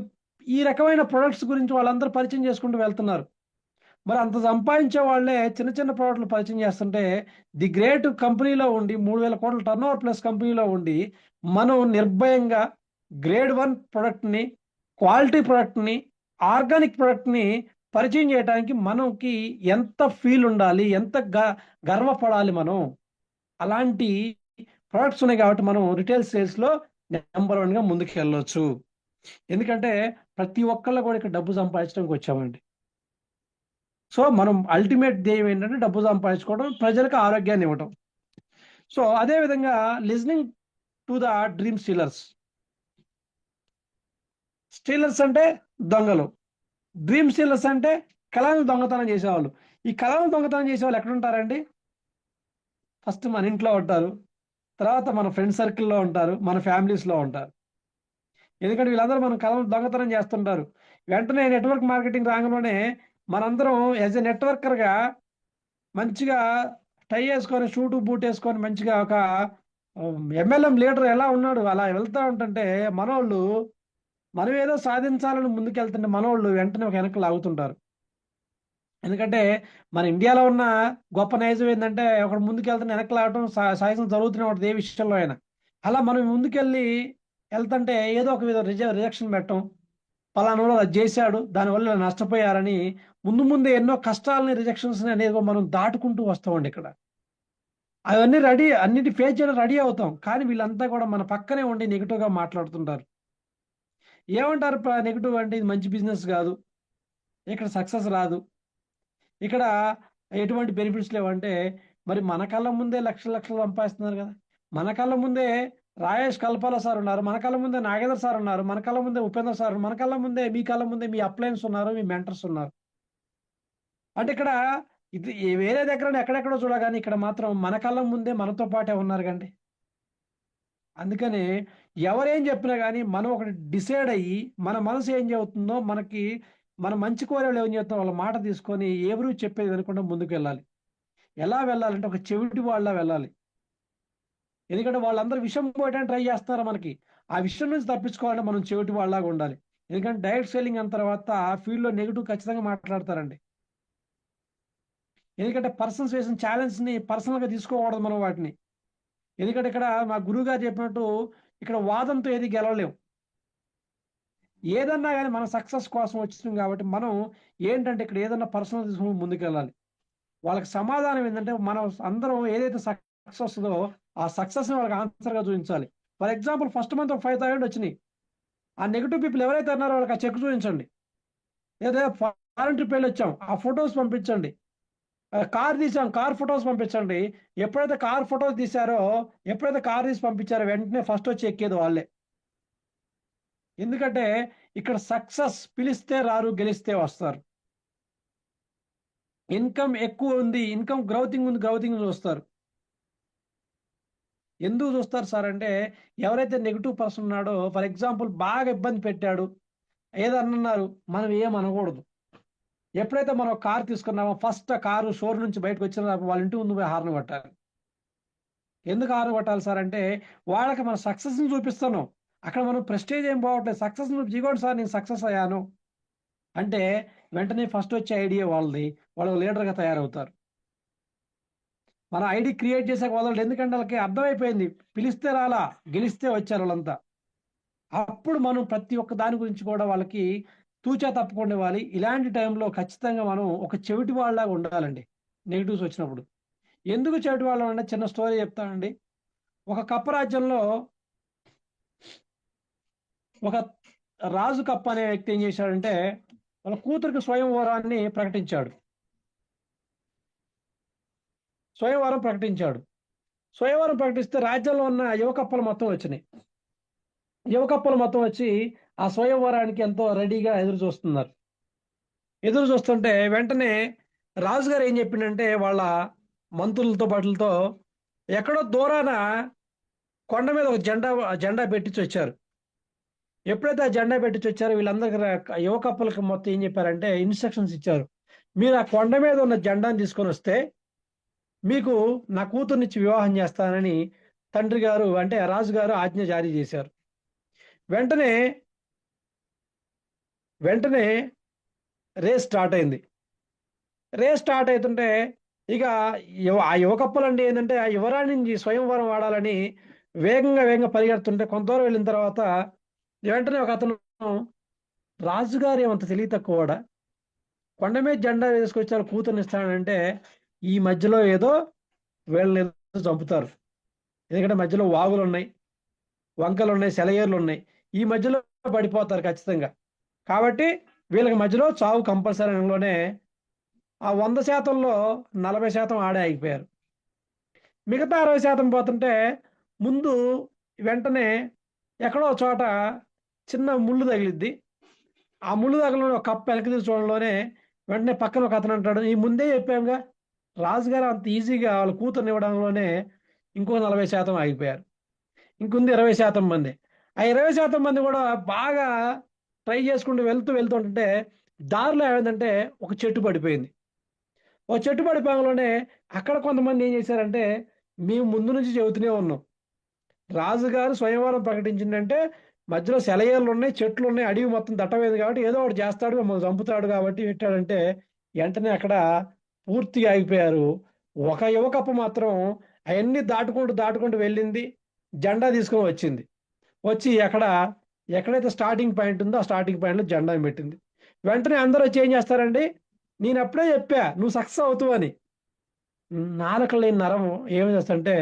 ఈ రకమైన ప్రొడక్ట్స్ గురించి వాళ్ళందరూ పరిచయం చేసుకుంటూ వెళ్తున్నారు. మరి అంత సంపాదించే వాళ్ళే చిన్న చిన్న ప్రోడక్ట్లు పరిచయం చేస్తుంటే, ది గ్రేట్ కంపెనీలో ఉండి 3,000 కోట్ల టర్న్ ఓవర్ ప్లస్ కంపెనీలో ఉండి మనం నిర్భయంగా గ్రేడ్ 1 ప్రొడక్ట్ని, క్వాలిటీ ప్రొడక్ట్ని, ఆర్గానిక్ ప్రొడక్ట్ని పరిచయం చేయడానికి మనకి ఎంత ఫీల్ ఉండాలి, ఎంత గర్వపడాలి మనం. అలాంటి ప్రొడక్ట్స్ ఉన్నాయి కాబట్టి మనం రిటైల్ సేల్స్లో నెంబర్ 1గా ముందుకు వెళ్ళొచ్చు. ఎందుకంటే ప్రతి ఒక్కళ్ళు కూడా ఇక్కడ డబ్బు సంపాదించడానికి వచ్చామండి. సో మనం అల్టిమేట్ ధ్యేయం ఏంటంటే డబ్బు సంపాదించుకోవడం, ప్రజలకు ఆరోగ్యాన్ని ఇవ్వడం. సో అదే విధంగా listening to the dream Steelers. Steelers అంటే దొంగలు, డ్రీమ్ స్టీలర్స్ అంటే కళలను దొంగతనం చేసేవాళ్ళు. ఈ కళలను దొంగతనం చేసేవాళ్ళు ఎక్కడ ఉంటారండి? ఫస్ట్ మన ఇంట్లో ఉంటారు, తర్వాత మన ఫ్రెండ్ సర్కిల్లో ఉంటారు, మన ఫ్యామిలీస్లో ఉంటారు. ఎందుకంటే వీళ్ళందరూ మన కళలను దొంగతనం చేస్తుంటారు. వెంటనే నెట్వర్క్ మార్కెటింగ్ రంగంలోనే మనందరం యాజ్ ఎ నెట్వర్కర్గా మంచిగా టై వేసుకొని, షూటు బూట్ వేసుకొని, మంచిగా ఒక ఎంఎల్ఎం లీడర్ ఎలా ఉన్నాడు అలా వెళ్తా ఉంటుంటే మనోళ్ళు, మనం ఏదో సాధించాలని ముందుకెళ్తుంటే మనోళ్ళు వెంటనే ఒక వెనక్కి లాగుతుంటారు. ఎందుకంటే మన ఇండియాలో ఉన్న గొప్ప నైజం ఏంటంటే ఒకడు ముందుకెళ్తున్న వెనక్కి లాగటం సహజం జరుగుతూనే ఉంటుంది ఏ విషయంలో అయినా. అలా మనం ముందుకెళ్ళి వెళ్తుంటే ఏదో ఒక విధంగా రిజెక్షన్ పెట్టడం, పలానా వాడు అది చేశాడు దానివల్ల ఇలా నష్టపోయారని ముందు ముందే ఎన్నో కష్టాలని, రిజెక్షన్స్ అనేది మనం దాటుకుంటూ వస్తామండి ఇక్కడ. అవన్నీ అన్నిటి ఫేస్ చేయడం రెడీ అవుతాం. కానీ వీళ్ళంతా కూడా మన పక్కనే ఉండి నెగిటివ్గా మాట్లాడుతుంటారు. ఏమంటారు నెగిటివ్ అంటే ఇది మంచి బిజినెస్ కాదు, ఇక్కడ సక్సెస్ రాదు, ఇక్కడ ఎటువంటి బెనిఫిట్స్ లేవంటే, మరి మన కళ్ళ ముందే లక్షల లక్షలు సంపాదిస్తున్నారు కదా. మన కళ్ళ ముందే రాయేష్ కల్పాల సార్ ఉన్నారు, మన కళ్ళ ముందే నాగేంద్ర సార్ ఉన్నారు, మన కళ్ళ ముందే ఉపేంద్ర సార్, మన కళ్ళ ముందే మీ కళ్ళ ముందే మీ అప్లయన్స్ ఉన్నారు, మీ మెంటర్స్ ఉన్నారు. అంటే ఇక్కడ ఇది వేరే దగ్గర ఎక్కడెక్కడో చూడగాని ఇక్కడ మాత్రం మన కళ్ళ ముందే మనతో పాటే ఉన్నారు కండి. అందుకని ఎవరేం చెప్పినా కానీ మనం ఒకటి డిసైడ్ అయ్యి మన మనసు ఏం చెబుతుందో, మనకి మన మంచి కోరేవాళ్ళు ఏం చెప్తారో వాళ్ళ మాట తీసుకొని ఎవరు చెప్పేది వినకుండా ముందుకు వెళ్ళాలి. ఎలా వెళ్ళాలంటే ఒక చెవిటి వాళ్ళ వెళ్ళాలి. ఎందుకంటే వాళ్ళందరూ విషయం పోయడానికి ట్రై చేస్తున్నారు మనకి. ఆ విషయం నుంచి తప్పించుకోవాలంటే మనం చెవిటి వాళ్ళలాగా ఉండాలి. ఎందుకంటే డైరెక్ట్ సెల్లింగ్ అన్న తర్వాత ఆ ఫీల్డ్లో నెగిటివ్ ఖచ్చితంగా మాట్లాడతారండి. ఎందుకంటే పర్సన్స్ వేసిన ఛాలెంజ్ని పర్సనల్గా తీసుకోకూడదు మనం వాటిని. ఎందుకంటే ఇక్కడ మా గురువు గారు చెప్పినట్టు ఇక్కడ వాదంతో ఏది గెలవలేం. ఏదన్నా కానీ మన సక్సెస్ కోసం వచ్చినాం కాబట్టి మనం ఏంటంటే ఇక్కడ ఏదన్నా పర్సనల్ తీసుకుని ముందుకెళ్ళాలి. వాళ్ళకి సమాధానం ఏంటంటే మనం అందరం ఏదైతే సక్సెస్ వస్తుందో ఆ సక్సెస్ని వాళ్ళకి ఆన్సర్గా చూపించాలి. ఫర్ ఎగ్జాంపుల్ ఫస్ట్ మంత్ 5,000 వచ్చినాయి. ఆ నెగిటివ్ పీపుల్ ఎవరైతే ఉన్నారో వాళ్ళకి ఆ చెక్ చూపించండి. ఏదైతే ఫారెన్ ట్రిప్ వెళ్ళి వచ్చాం ఆ ఫొటోస్ పంపించండి. కార్ తీసాం కార్ ఫొటోస్ పంపించండి. ఎప్పుడైతే కార్ ఫొటోస్ తీశారో, ఎప్పుడైతే కార్ తీసి పంపించారో వెంటనే ఫస్ట్ వచ్చి ఎక్కేది వాళ్ళే. ఎందుకంటే ఇక్కడ సక్సెస్ పిలిస్తే రారు, గెలిస్తే వస్తారు. ఇన్కమ్ ఎక్కువ ఉంది, ఇన్కమ్ గ్రౌతింగ్ ఉంది, గ్రౌతింగ్ చూస్తారు. ఎందుకు చూస్తారు సార్ అంటే ఎవరైతే నెగిటివ్ పర్సన్ ఉన్నాడో, ఫర్ ఎగ్జాంపుల్ బాగా ఇబ్బంది పెట్టాడు ఏదన్నారు, మనం ఏం అనకూడదు. ఎప్పుడైతే మనం కారు తీసుకున్నామో ఫస్ట్ ఆ కారు షోరూమ్ నుంచి బయటకు వచ్చిన వాళ్ళ ఇంటి ముందు పోయి హార్న్ కొట్టాలి. ఎందుకు హార్న్ కొట్టాలి సార్ అంటే వాళ్ళకి మన సక్సెస్ని చూపిస్తున్నాం. అక్కడ మనం ప్రెస్టేజ్ ఏం పోవట్లేదు, సక్సెస్ చూపించుకోండి సార్ నేను సక్సెస్ అయ్యాను అంటే వెంటనే ఫస్ట్ వచ్చే ఐడియా వాళ్ళది, వాళ్ళు లీడర్గా తయారవుతారు. మన ఐడి క్రియేట్ చేసాక వదలడు. ఎందుకంటే వాళ్ళకి అర్థమైపోయింది పిలిస్తే రాలా, గెలిస్తే వచ్చారు వాళ్ళంతా. అప్పుడు మనం ప్రతి ఒక్క దాని గురించి కూడా వాళ్ళకి తూచా తప్పకుండా ఇవ్వాలి. ఇలాంటి టైంలో ఖచ్చితంగా మనం ఒక చెవిటి వాళ్ళలాగా ఉండాలండి నెగిటివ్స్ వచ్చినప్పుడు. ఎందుకు చెవిటి వాళ్ళం అంటే చిన్న స్టోరీ చెప్తానండి. ఒక కప్ప రాజ్యంలో ఒక రాజు కప్ప అనే వ్యక్తి ఏం చేశాడంటే వాళ్ళ కూతురికి స్వయంవరాన్ని ప్రకటించాడు. స్వయంవరం ప్రకటించాడు. స్వయంవరం ప్రకటిస్తే రాజ్యంలో ఉన్న యువకప్పలు మొత్తం వచ్చినాయి. యువకప్పలు మొత్తం వచ్చి ఆ స్వయంవరానికి ఎంతో రెడీగా ఎదురు చూస్తున్నారు. ఎదురు చూస్తుంటే వెంటనే రాజుగారు ఏం చెప్పిండంటే వాళ్ళ మంత్రులతో పాటులతో ఎక్కడో దూరాన కొండ మీద ఒక జెండా పెట్టించి వచ్చారు. ఎప్పుడైతే ఆ జెండా పెట్టించి వచ్చారో వీళ్ళందరికీ యువ కప్పులకి మొత్తం ఏం చెప్పారంటే ఇన్స్ట్రక్షన్స్ ఇచ్చారు. మీరు ఆ కొండ మీద ఉన్న జెండాను తీసుకొని వస్తే మీకు నా కూతుర్నిచ్చి వివాహం చేస్తానని తండ్రి గారు అంటే రాజుగారు ఆజ్ఞ జారీ చేశారు. వెంటనే వెంటనే రేస్ స్టార్ట్ అయింది. రేస్ స్టార్ట్ అవుతుంటే ఇక ఆ యువకప్పలు అంటే ఏంటంటే ఆ యువరాణి నుంచి స్వయంవరం ఆడాలని వేగంగా పరిగెడుతుంటే కొంత దూరం వెళ్ళిన తర్వాత వెంటనే ఒక అతను రాజుగారు ఏమంత తెలివి తక్కువడా కొండ మీద జెండా వేసుకొచ్చారు కూతుర్ని ఇస్తానంటే ఈ మధ్యలో ఏదో వీళ్ళని ఏదో చంపుతారు. ఎందుకంటే మధ్యలో వాగులు ఉన్నాయి, వంకలు ఉన్నాయి, సెలయేర్లు ఉన్నాయి, ఈ మధ్యలో పడిపోతారు ఖచ్చితంగా. కాబట్టి వీళ్ళకి మధ్యలో చావు కంపల్సరీ అనలోనే ఆ 100%లో 40% ఆడే ఆగిపోయారు. మిగతా 60% పోతుంటే ముందు వెంటనే ఎక్కడో ఒక చోట చిన్న ముళ్ళు తగిలిద్ది. ఆ ముళ్ళు తగలడం ఒక కప్పు వెనక్కి తీసి చూడడంలోనే వెంటనే పక్కన ఒక అతను అంటాడు, ఈ ముందే చెప్పాంగా, రాజుగారు అంత ఈజీగా వాళ్ళ కూతుర్ని ఇవ్వడంలోనే ఇంకో 40% ఆగిపోయారు. ఇంకుంది 20% మంది. ఆ 20% మంది కూడా బాగా ట్రై చేసుకుంటూ వెళ్తుంటే దారిలో ఏమైందంటే ఒక చెట్టు పడిపోయింది. ఒక చెట్టు పడిపోవడంలోనే అక్కడ కొంతమంది ఏం చేశారంటే, మేము ముందు నుంచి చెబుతూనే ఉన్నాం, రాజుగారు స్వయంవరం ప్రకటించిందంటే మధ్యలో సెలయేళ్ళు ఉన్నాయి, చెట్లు ఉన్నాయి, అడవి మొత్తం దట్టమైంది కాబట్టి ఏదో ఒకటి చేస్తాడు, మమ్మల్ని చంపుతాడు కాబట్టి పెట్టాడంటే వెంటనే అక్కడ పూర్తిగా ఆగిపోయారు. ఒక యువకప్ప మాత్రం అవన్నీ దాటుకుంటూ వెళ్ళింది, జెండా తీసుకొని వచ్చింది. వచ్చి ఎక్కడైతే స్టార్టింగ్ పాయింట్ ఉందో ఆ స్టార్టింగ్ పాయింట్లో జెండా పెట్టింది. వెంటనే అందరూ వచ్చి ఏం చేస్తారండి, నేను అప్పుడే చెప్పా నువ్వు సక్సెస్ అవుతావు అని. నాలుక లేని నరం ఏమి చేస్తంటే,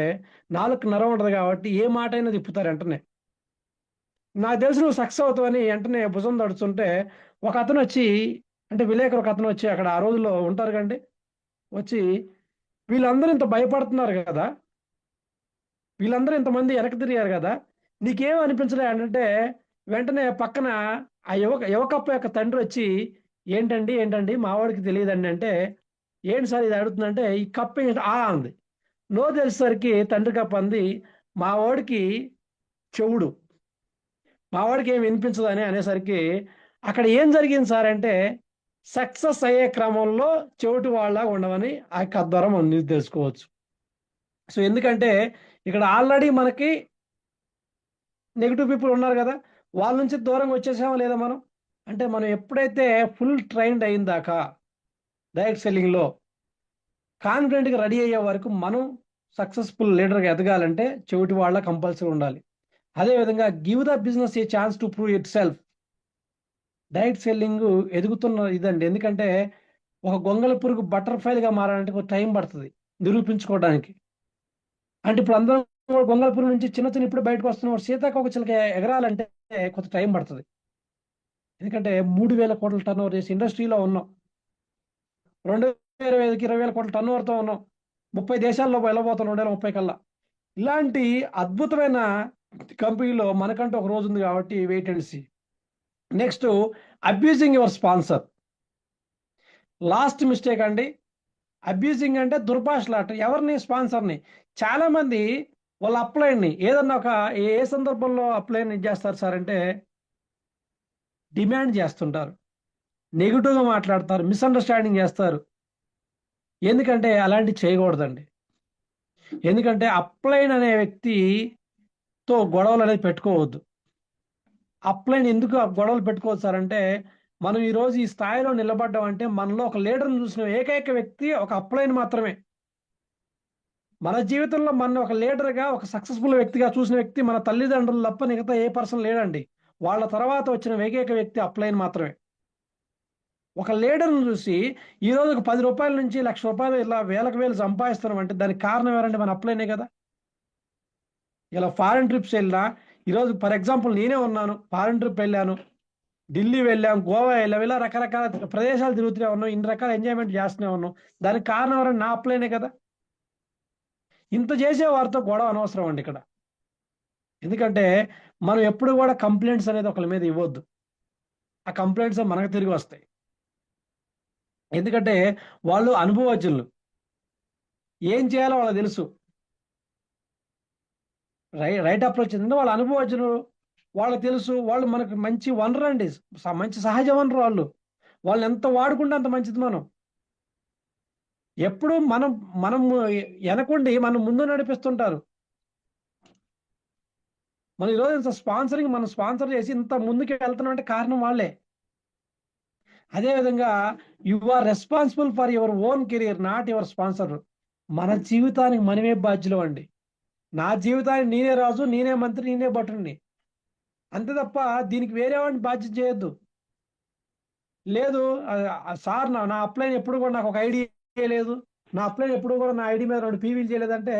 నాలుగు నరం ఉంటుంది కాబట్టి ఏ మాట అయినా తిప్పుతారు వెంటనే. నాకు తెలిసి నువ్వు సక్సెస్ అవుతావని వెంటనే భుజం తడుచుంటే ఒక అతను వచ్చి, అంటే విలేకరు ఒక అతను వచ్చి అక్కడ ఆ రోజుల్లో ఉంటారు కండి, వచ్చి వీళ్ళందరూ ఇంత భయపడుతున్నారు కదా, వీళ్ళందరూ ఇంతమంది వెనక్కి తిరిగారు కదా, నీకేం అనిపించలే అంటే వెంటనే పక్కన ఆ యువకప్ప యొక్క తండ్రి వచ్చి, ఏంటండి మావాడికి తెలియదండి అంటే, ఏంటి సార్ ఇది అడుగుతుందంటే ఈ కప్ప అంది. నో తెలిసేసరికి తండ్రి కప్ప అంది, మా వాడికి చెవుడు, మా వాడికి ఏం వినిపించదు అని అనేసరికి అక్కడ ఏం జరిగింది సార్ అంటే, సక్సెస్ అయ్యే క్రమంలో చెవిటి వాళ్ళ ఉండవని ఆ కథ ద్వారా మనం తెలుసుకోవచ్చు. సో ఎందుకంటే ఇక్కడ ఆల్రెడీ మనకి నెగిటివ్ పీపుల్ ఉన్నారు కదా, వాళ్ళ నుంచి దూరంగా వచ్చేసామా లేదా మనం. అంటే మనం ఎప్పుడైతే ఫుల్ ట్రైన్డ్ అయిన దాకా డైరెక్ట్ సెల్లింగ్లో కాన్ఫిడెంట్గా రెడీ అయ్యే వరకు మనం సక్సెస్ఫుల్ లీడర్గా ఎదగాలంటే చెవిటి వాళ్ళ కంపల్సరీ ఉండాలి. అదేవిధంగా give the business A chance to prove it self. Direct selling ఎదుగుతున్న ఇదండి. ఎందుకంటే ఒక గొంగళి పురుగు బటర్ఫ్లైగా మారాలంటే కొంచెం టైం పడుతుంది నిరూపించుకోవడానికి. అంటే ఇప్పుడు అందరం కూడా గొంగళి పురుగు నుంచి చిన్న చిన్న ఇప్పుడు బయటకు వస్తున్నాం, సీతాకోక చిలక ఎగరాలంటే కొంత టైం పడుతుంది. ఎందుకంటే 3,000 కోట్ల టర్న్ ఓవర్ చేసి ఇండస్ట్రీలో ఉన్నాం, 2025కి 20,000 కోట్ల టర్న్ ఓవర్తో ఉన్నాం, 30 దేశాల్లో వెళ్ళబోతున్నాం 2030 కల్లా. ఇలాంటి అద్భుతమైన కంపెనీలో మనకంటూ ఒక రోజు ఉంది కాబట్టి wait and see. Next, abusing your sponsor. Last mistake అండి. అబ్యూజింగ్ అంటే దుర్భాషలాట ఎవరిని, స్పాన్సర్ని. చాలా మంది వాళ్ళ అప్లైన్ని ఏదన్నా ఒక ఏ సందర్భంలో అప్లైన్ ఇది చేస్తారు సార్ అంటే, డిమాండ్ చేస్తుంటారు, నెగిటివ్గా మాట్లాడతారు, మిస్అండర్స్టాండింగ్ చేస్తారు. ఎందుకంటే అలాంటివి చేయకూడదండి. ఎందుకంటే అప్లైన్ అనే వ్యక్తితో గొడవలు అనేది పెట్టుకోవద్దు. అప్లైన్ ఎందుకు ఆ గొడవలు పెట్టుకోవద్దు సార్ అంటే, మనం ఈరోజు ఈ స్థాయిలో నిలబడ్డాం అంటే మనలో ఒక లీడర్ని చూసిన ఏకైక వ్యక్తి ఒక అప్లైన్ మాత్రమే. మన జీవితంలో మన ఒక లీడర్గా, ఒక సక్సెస్ఫుల్ వ్యక్తిగా చూసిన వ్యక్తి మన తల్లిదండ్రులు తప్ప మిగతా ఏ పర్సన్ లేడండి. వాళ్ళ తర్వాత వచ్చిన ఏకైక వ్యక్తి అప్లైన్ మాత్రమే. ఒక లీడర్ను చూసి ఈరోజు ఒక 10 రూపాయల నుంచి ₹1,00,000 ఇలా వేలకు వేలు సంపాదిస్తున్నాం అంటే దానికి కారణం ఎవరండి, మన అప్లైనే కదా. ఇలా ఫారెన్ ట్రిప్స్ వెళ్ళినా, ఈరోజు ఫర్ ఎగ్జాంపుల్ నేనే ఉన్నాను, ఫారెన్ ట్రిప్ వెళ్ళాను, ఢిల్లీ వెళ్ళాం, గోవా వెళ్ళాం, ఇలా రకరకాల ప్రదేశాలు తిరుగుతూనే ఉన్నాం, ఇన్ని రకాల ఎంజాయ్మెంట్ చేస్తూనే ఉన్నాం. దానికి కారణం ఎవరండి, నా అప్లైనే కదా. ఇంత చేసే వారితో గొడవ అనవసరం అండి ఇక్కడ. ఎందుకంటే మనం ఎప్పుడు కూడా కంప్లైంట్స్ అనేది ఒకరి మీద ఇవ్వద్దు. ఆ కంప్లైంట్స్ మనకు తిరిగి వస్తాయి. ఎందుకంటే వాళ్ళు అనుభవజ్ఞులు, ఏం చేయాలో వాళ్ళకి తెలుసు. రైట్ అప్రోచ్ ఏంటంటే వాళ్ళ అనుభవజ్ఞులు, వాళ్ళకి తెలుసు. వాళ్ళు మనకు మంచి వనరు అండి, మంచి సహజ వనరు వాళ్ళు. వాళ్ళని ఎంత వాడుకుంటే అంత మంచిది. మనం ఎప్పుడు మనం వెనకుండి మనం ముందు నడిపిస్తుంటారు. మనం ఈరోజు ఇంత స్పాన్సరింగ్ మనం స్పాన్సర్ చేసి ఇంత ముందుకు వెళ్తున్నాం అంటే కారణం వాళ్ళే. అదేవిధంగా you are responsible for your own career, not your sponsor. మన జీవితానికి మనమే బాధ్యులు అండి. నా జీవితానికి నేనే రాజు, నేనే మంత్రి, నేనే భటుడిని, అంతే తప్ప దీనికి వేరే వాడిని బాధ్యత చేయొద్దు. లేదు సార్ నా అప్లైన్ ఎప్పుడు కూడా నాకు ఒక ఐడియా లేదు, నా అప్లైన్ ఎప్పుడు కూడా నా ఐడి మీద 2 పీవీలు చేయలేదంటే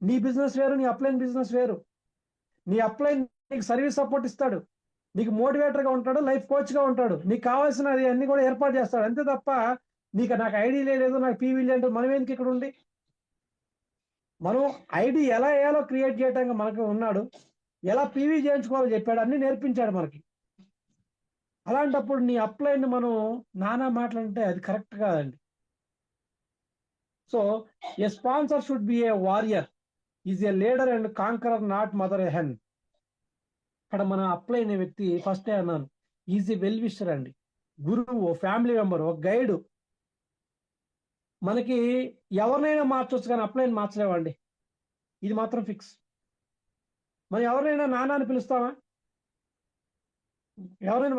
నీ బిజినెస్ వేరు, నీ అప్లైన్ బిజినెస్ వేరు. నీ అప్లైన్ నీకు సర్వీస్ సపోర్ట్ ఇస్తాడు, నీకు మోటివేటర్గా ఉంటాడు, లైఫ్ కోచ్గా ఉంటాడు, నీకు కావాల్సినది అన్ని కూడా ఏర్పాటు చేస్తాడు. అంతే తప్ప నాకు ఐడి లేదు, నాకు పీవీ లేదు, మనం ఎందుకు ఇక్కడ ఉండి? మనం ఐడి ఎలా వేయాలో క్రియేట్ చేయడానికి మనకు ఉన్నాడు, ఎలా పీవీ చేయించుకోవాలో చెప్పాడు, అన్ని నేర్పించాడు మనకి. అలాంటప్పుడు నీ అప్లైన్ మనం నానా మాటలంటే అది కరెక్ట్ కాదండి. So a sponsor should be a warrior, is a leader and conqueror, not mother a hen. ఇక్కడ మన అప్లై అనే వ్యక్తి ఫస్ట్ అన్నాను, ఈజ్ ఏ వెల్ విషర్ అండి, గురువు, ఫ్యామిలీ మెంబర్, ఒక గైడ్. మనకి ఎవరినైనా మార్చొచ్చు కానీ అప్లైన్ మార్చలేవండి, ఇది మాత్రం ఫిక్స్. మనం ఎవరినైనా నాన్న అని పిలుస్తామా? ఎవరైనా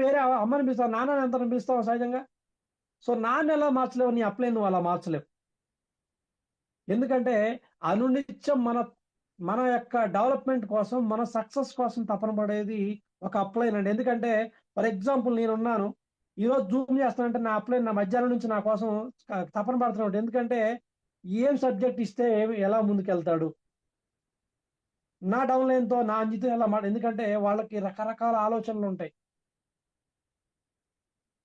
వేరే అమ్మని పిలుస్తాం, నాన్నని ఎంత పిలుస్తావా సహజంగా? సో నాన్న ఎలా మార్చలేవు, నీ అప్లైన్ నువ్వు అలా మార్చలేవు. ఎందుకంటే అనునిత్యం మన యొక్క డెవలప్మెంట్ కోసం, మన సక్సెస్ కోసం తపన పడేది ఒక అప్లైన్ అండి. ఎందుకంటే ఫర్ ఎగ్జాంపుల్ నేనున్నాను, ఈరోజు జూమ్ చేస్తానంటే నా అప్లైన్ నా మధ్యాహ్నం నుంచి నా కోసం తపన పడుతున్నాడు. ఎందుకంటే ఏం సబ్జెక్ట్ ఇస్తే ఎలా ముందుకెళ్తాడు, నా డౌన్లైన్తో నా అంజితో ఎలా ఎందుకంటే వాళ్ళకి రకరకాల ఆలోచనలు ఉంటాయి.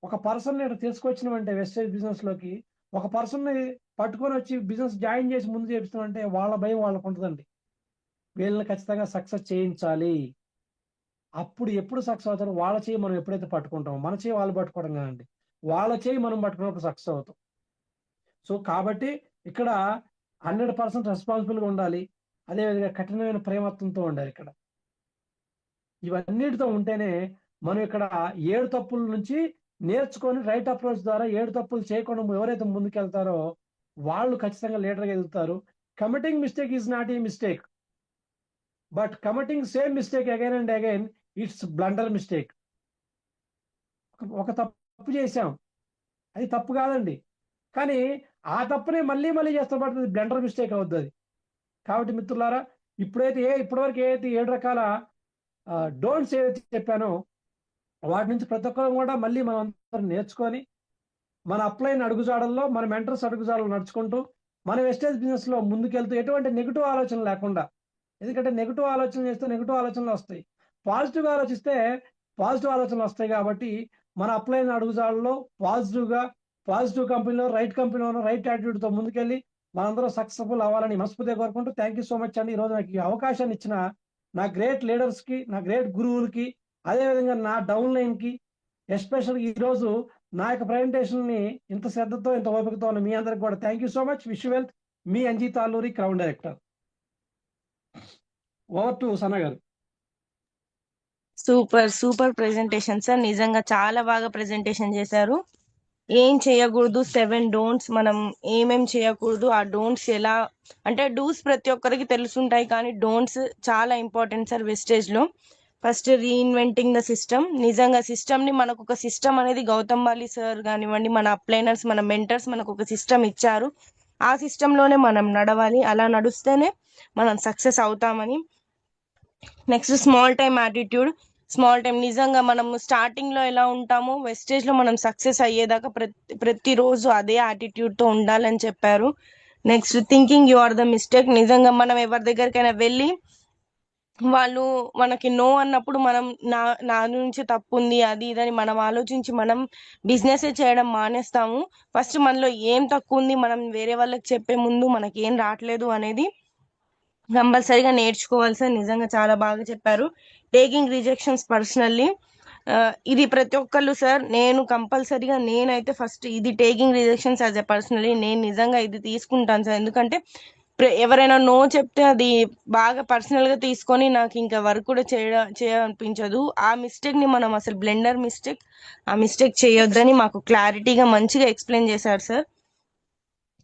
ఒక పర్సన్ తీసుకొచ్చినామంటే వెస్టేజ్ బిజినెస్ లోకి, ఒక పర్సన్ ని పట్టుకొని వచ్చి బిజినెస్ జాయిన్ చేసి ముందు చేపిస్తామంటే వాళ్ళ భయం వాళ్ళకు ఉంటుందండి, వీళ్ళని ఖచ్చితంగా సక్సెస్ చేయించాలి. అప్పుడు ఎప్పుడు సక్సెస్ అవుతారు, వాళ్ళ చేయి మనం ఎప్పుడైతే పట్టుకుంటామో, మన చేయి వాళ్ళు పట్టుకోవడం కాదండి, వాళ్ళ చేయి మనం పట్టుకున్నప్పుడు సక్సెస్ అవుతాం. సో కాబట్టి ఇక్కడ 100% రెస్పాన్సిబుల్గా ఉండాలి, అదేవిధంగా కఠినమైన ప్రేమత్వంతో ఉండాలి. ఇక్కడ ఇవన్నిటితో ఉంటేనే మనం ఇక్కడ 7 తప్పుల నుంచి నేర్చుకొని రైట్ అప్రోచ్ ద్వారా 7 తప్పులు చేయకుండా ఎవరైతే ముందుకెళ్తారో వాళ్ళు ఖచ్చితంగా లీడర్గా ఎదుగుతారు. Committing mistake is not a mistake, but committing same mistake again and again, it's blunder mistake. ఒక తప్పు చేశాం, అది తప్పు కాదండి, కానీ ఆ తప్పునే మళ్ళీ మళ్ళీ చేస్తే పడుతుంది, బ్లండర్ మిస్టేక్ అవుతుంది. కాబట్టి మిత్రులారా, ఇప్పటివరకు ఏదైతే 7 రకాల డోంట్స్ ఏదైతే చెప్పానో వాటి నుంచి ప్రతి ఒక్కరు కూడా మళ్ళీ మనం అందరం నేర్చుకొని మన అప్లైన్ అడుగుజాడల్లో, మన మెంటర్స్ అడుగుజాడలు నడుచుకుంటూ మన వెస్టేజ్ బిజినెస్ లో ముందుకెళ్తూ ఎటువంటి నెగిటివ్ ఆలోచన లేకుండా, ఎందుకంటే నెగిటివ్ ఆలోచన చేస్తే నెగిటివ్ ఆలోచనలు వస్తాయి, పాజిటివ్ ఆలోచిస్తే పాజిటివ్ ఆలోచనలు వస్తాయి. కాబట్టి మన అప్లైన్ అడుగుజాడల్లో పాజిటివ్ కంపెనీలో, రైట్ కంపెనీలో, రైట్ యాటిట్యూడ్ తో ముందుకెళ్ళి మనందరం సక్సెస్ఫుల్ అవ్వాలని మనస్ఫూర్తిగా కోరుకుంటూ, థ్యాంక్ యూ సో మచ్ అండి. ఈరోజు నాకు ఈ అవకాశాన్ని ఇచ్చిన నా గ్రేట్ లీడర్స్ కి, నా గ్రేట్ గురువులకి, అదేవిధంగా నా డౌన్ లైన్ కి, ఎస్పెషల్గా ఈరోజు నా యొక్క ప్రెజెంటేషన్ ని ఇంత శ్రద్ధతో, ఇంత ఓపికతో మీ అందరికి కూడా thank you so much. Wish wealth. మీ Anjith Alluri, crown director. Over to Sana గారు.
సూపర్ ప్రెజెంటేషన్ సార్, నిజంగా చాలా బాగా ప్రెజెంటేషన్ చేశారు. ఏం చేయకూడదు, 7 డోంట్స్, మనం ఏమేం చేయకూడదు, ఆ డోంట్స్ ఎలా అంటే, డూస్ ప్రతి ఒక్కరికి తెలుసుంటాయి కానీ డోంట్స్ చాలా ఇంపార్టెంట్ సార్ వెస్టేజ్ లో. First reinventing the system. నిజంగా సిస్టమ్ ని, మనకు ఒక సిస్టమ్ అనేది గౌతమ్ బాలి సార్ కానివ్వండి, మన అప్లైనర్స్, మన మెంటర్స్ మనకు ఒక సిస్టమ్ ఇచ్చారు, ఆ సిస్టమ్ లోనే మనం నడవాలి, అలా నడుస్తేనే మనం సక్సెస్ అవుతామని. Next small time attitude. Small time నిజంగా మనం స్టార్టింగ్ లో ఎలా ఉంటామో వెస్టేజ్ లో మనం సక్సెస్ అయ్యేదాకా ప్రతిరోజు అదే యాటిట్యూడ్ తో ఉండాలని చెప్పారు. Next thinking you are the mistake. నిజంగా మనం ఎవరి దగ్గరికైనా వెళ్ళి వాళ్ళు మనకి నో అన్నప్పుడు మనం నా నుంచి తప్పు ఉంది అది ఇదని మనం ఆలోచించి మనం బిజినెస్ చేయడం మానేస్తాము. ఫస్ట్ మనలో ఏం తక్కువ ఉంది, మనం వేరే వాళ్ళకి చెప్పే ముందు మనకి ఏం రావట్లేదు అనేది కంపల్సరీగా నేర్చుకోవాలి సార్. నిజంగా చాలా బాగా చెప్పారు. టేకింగ్ రిజెక్షన్స్ పర్సనల్లీ, ఇది ప్రతి ఒక్కళ్ళు సార్, నేను కంపల్సరీగా నేనైతే ఫస్ట్ ఇది taking rejections as a personally నేను నిజంగా ఇది తీసుకుంటాను సార్. ఎందుకంటే ఎవరైనా నో చెప్తే అది బాగా పర్సనల్ గా తీసుకొని నాకు ఇంకా వర్క్ కూడా చేయాలనిపించదు. ఆ మిస్టేక్ ని మనం అసలు బ్లెండర్ మిస్టేక్, ఆ మిస్టేక్ చేయొద్దని మాకు క్లారిటీగా మంచిగా ఎక్స్ప్లెయిన్ చేశారు sir.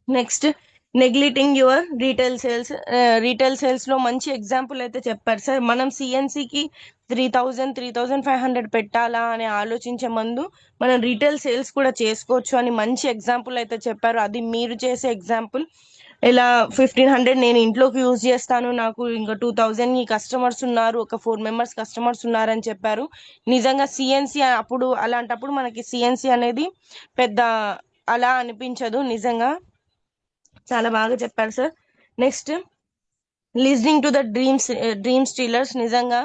Next neglecting your retail sales లో మంచి ఎగ్జాంపుల్ అయితే చెప్పారు సార్. మనం సిఎన్సికి 3,500 పెట్టాలా అని ఆలోచించే ముందు మనం రీటైల్ సేల్స్ కూడా చేసుకోవచ్చు అని మంచి ఎగ్జాంపుల్ అయితే చెప్పారు. అది మీరు చేసే ఎగ్జాంపుల్. ఇలా 1,500 నేను ఇంట్లోకి యూజ్ చేస్తాను, నాకు ఇంకా 2,000 కస్టమర్స్ ఉన్నారు, ఒక 4 మెంబర్స్ కస్టమర్స్ ఉన్నారని చెప్పారు. నిజంగా సిఎన్సి అప్పుడు, అలాంటప్పుడు మనకి సిఎన్సి అనేది పెద్ద అలా అనిపించదు. నిజంగా చాలా బాగా చెప్పారు sir. Next listening to the dream Steelers. నిజంగా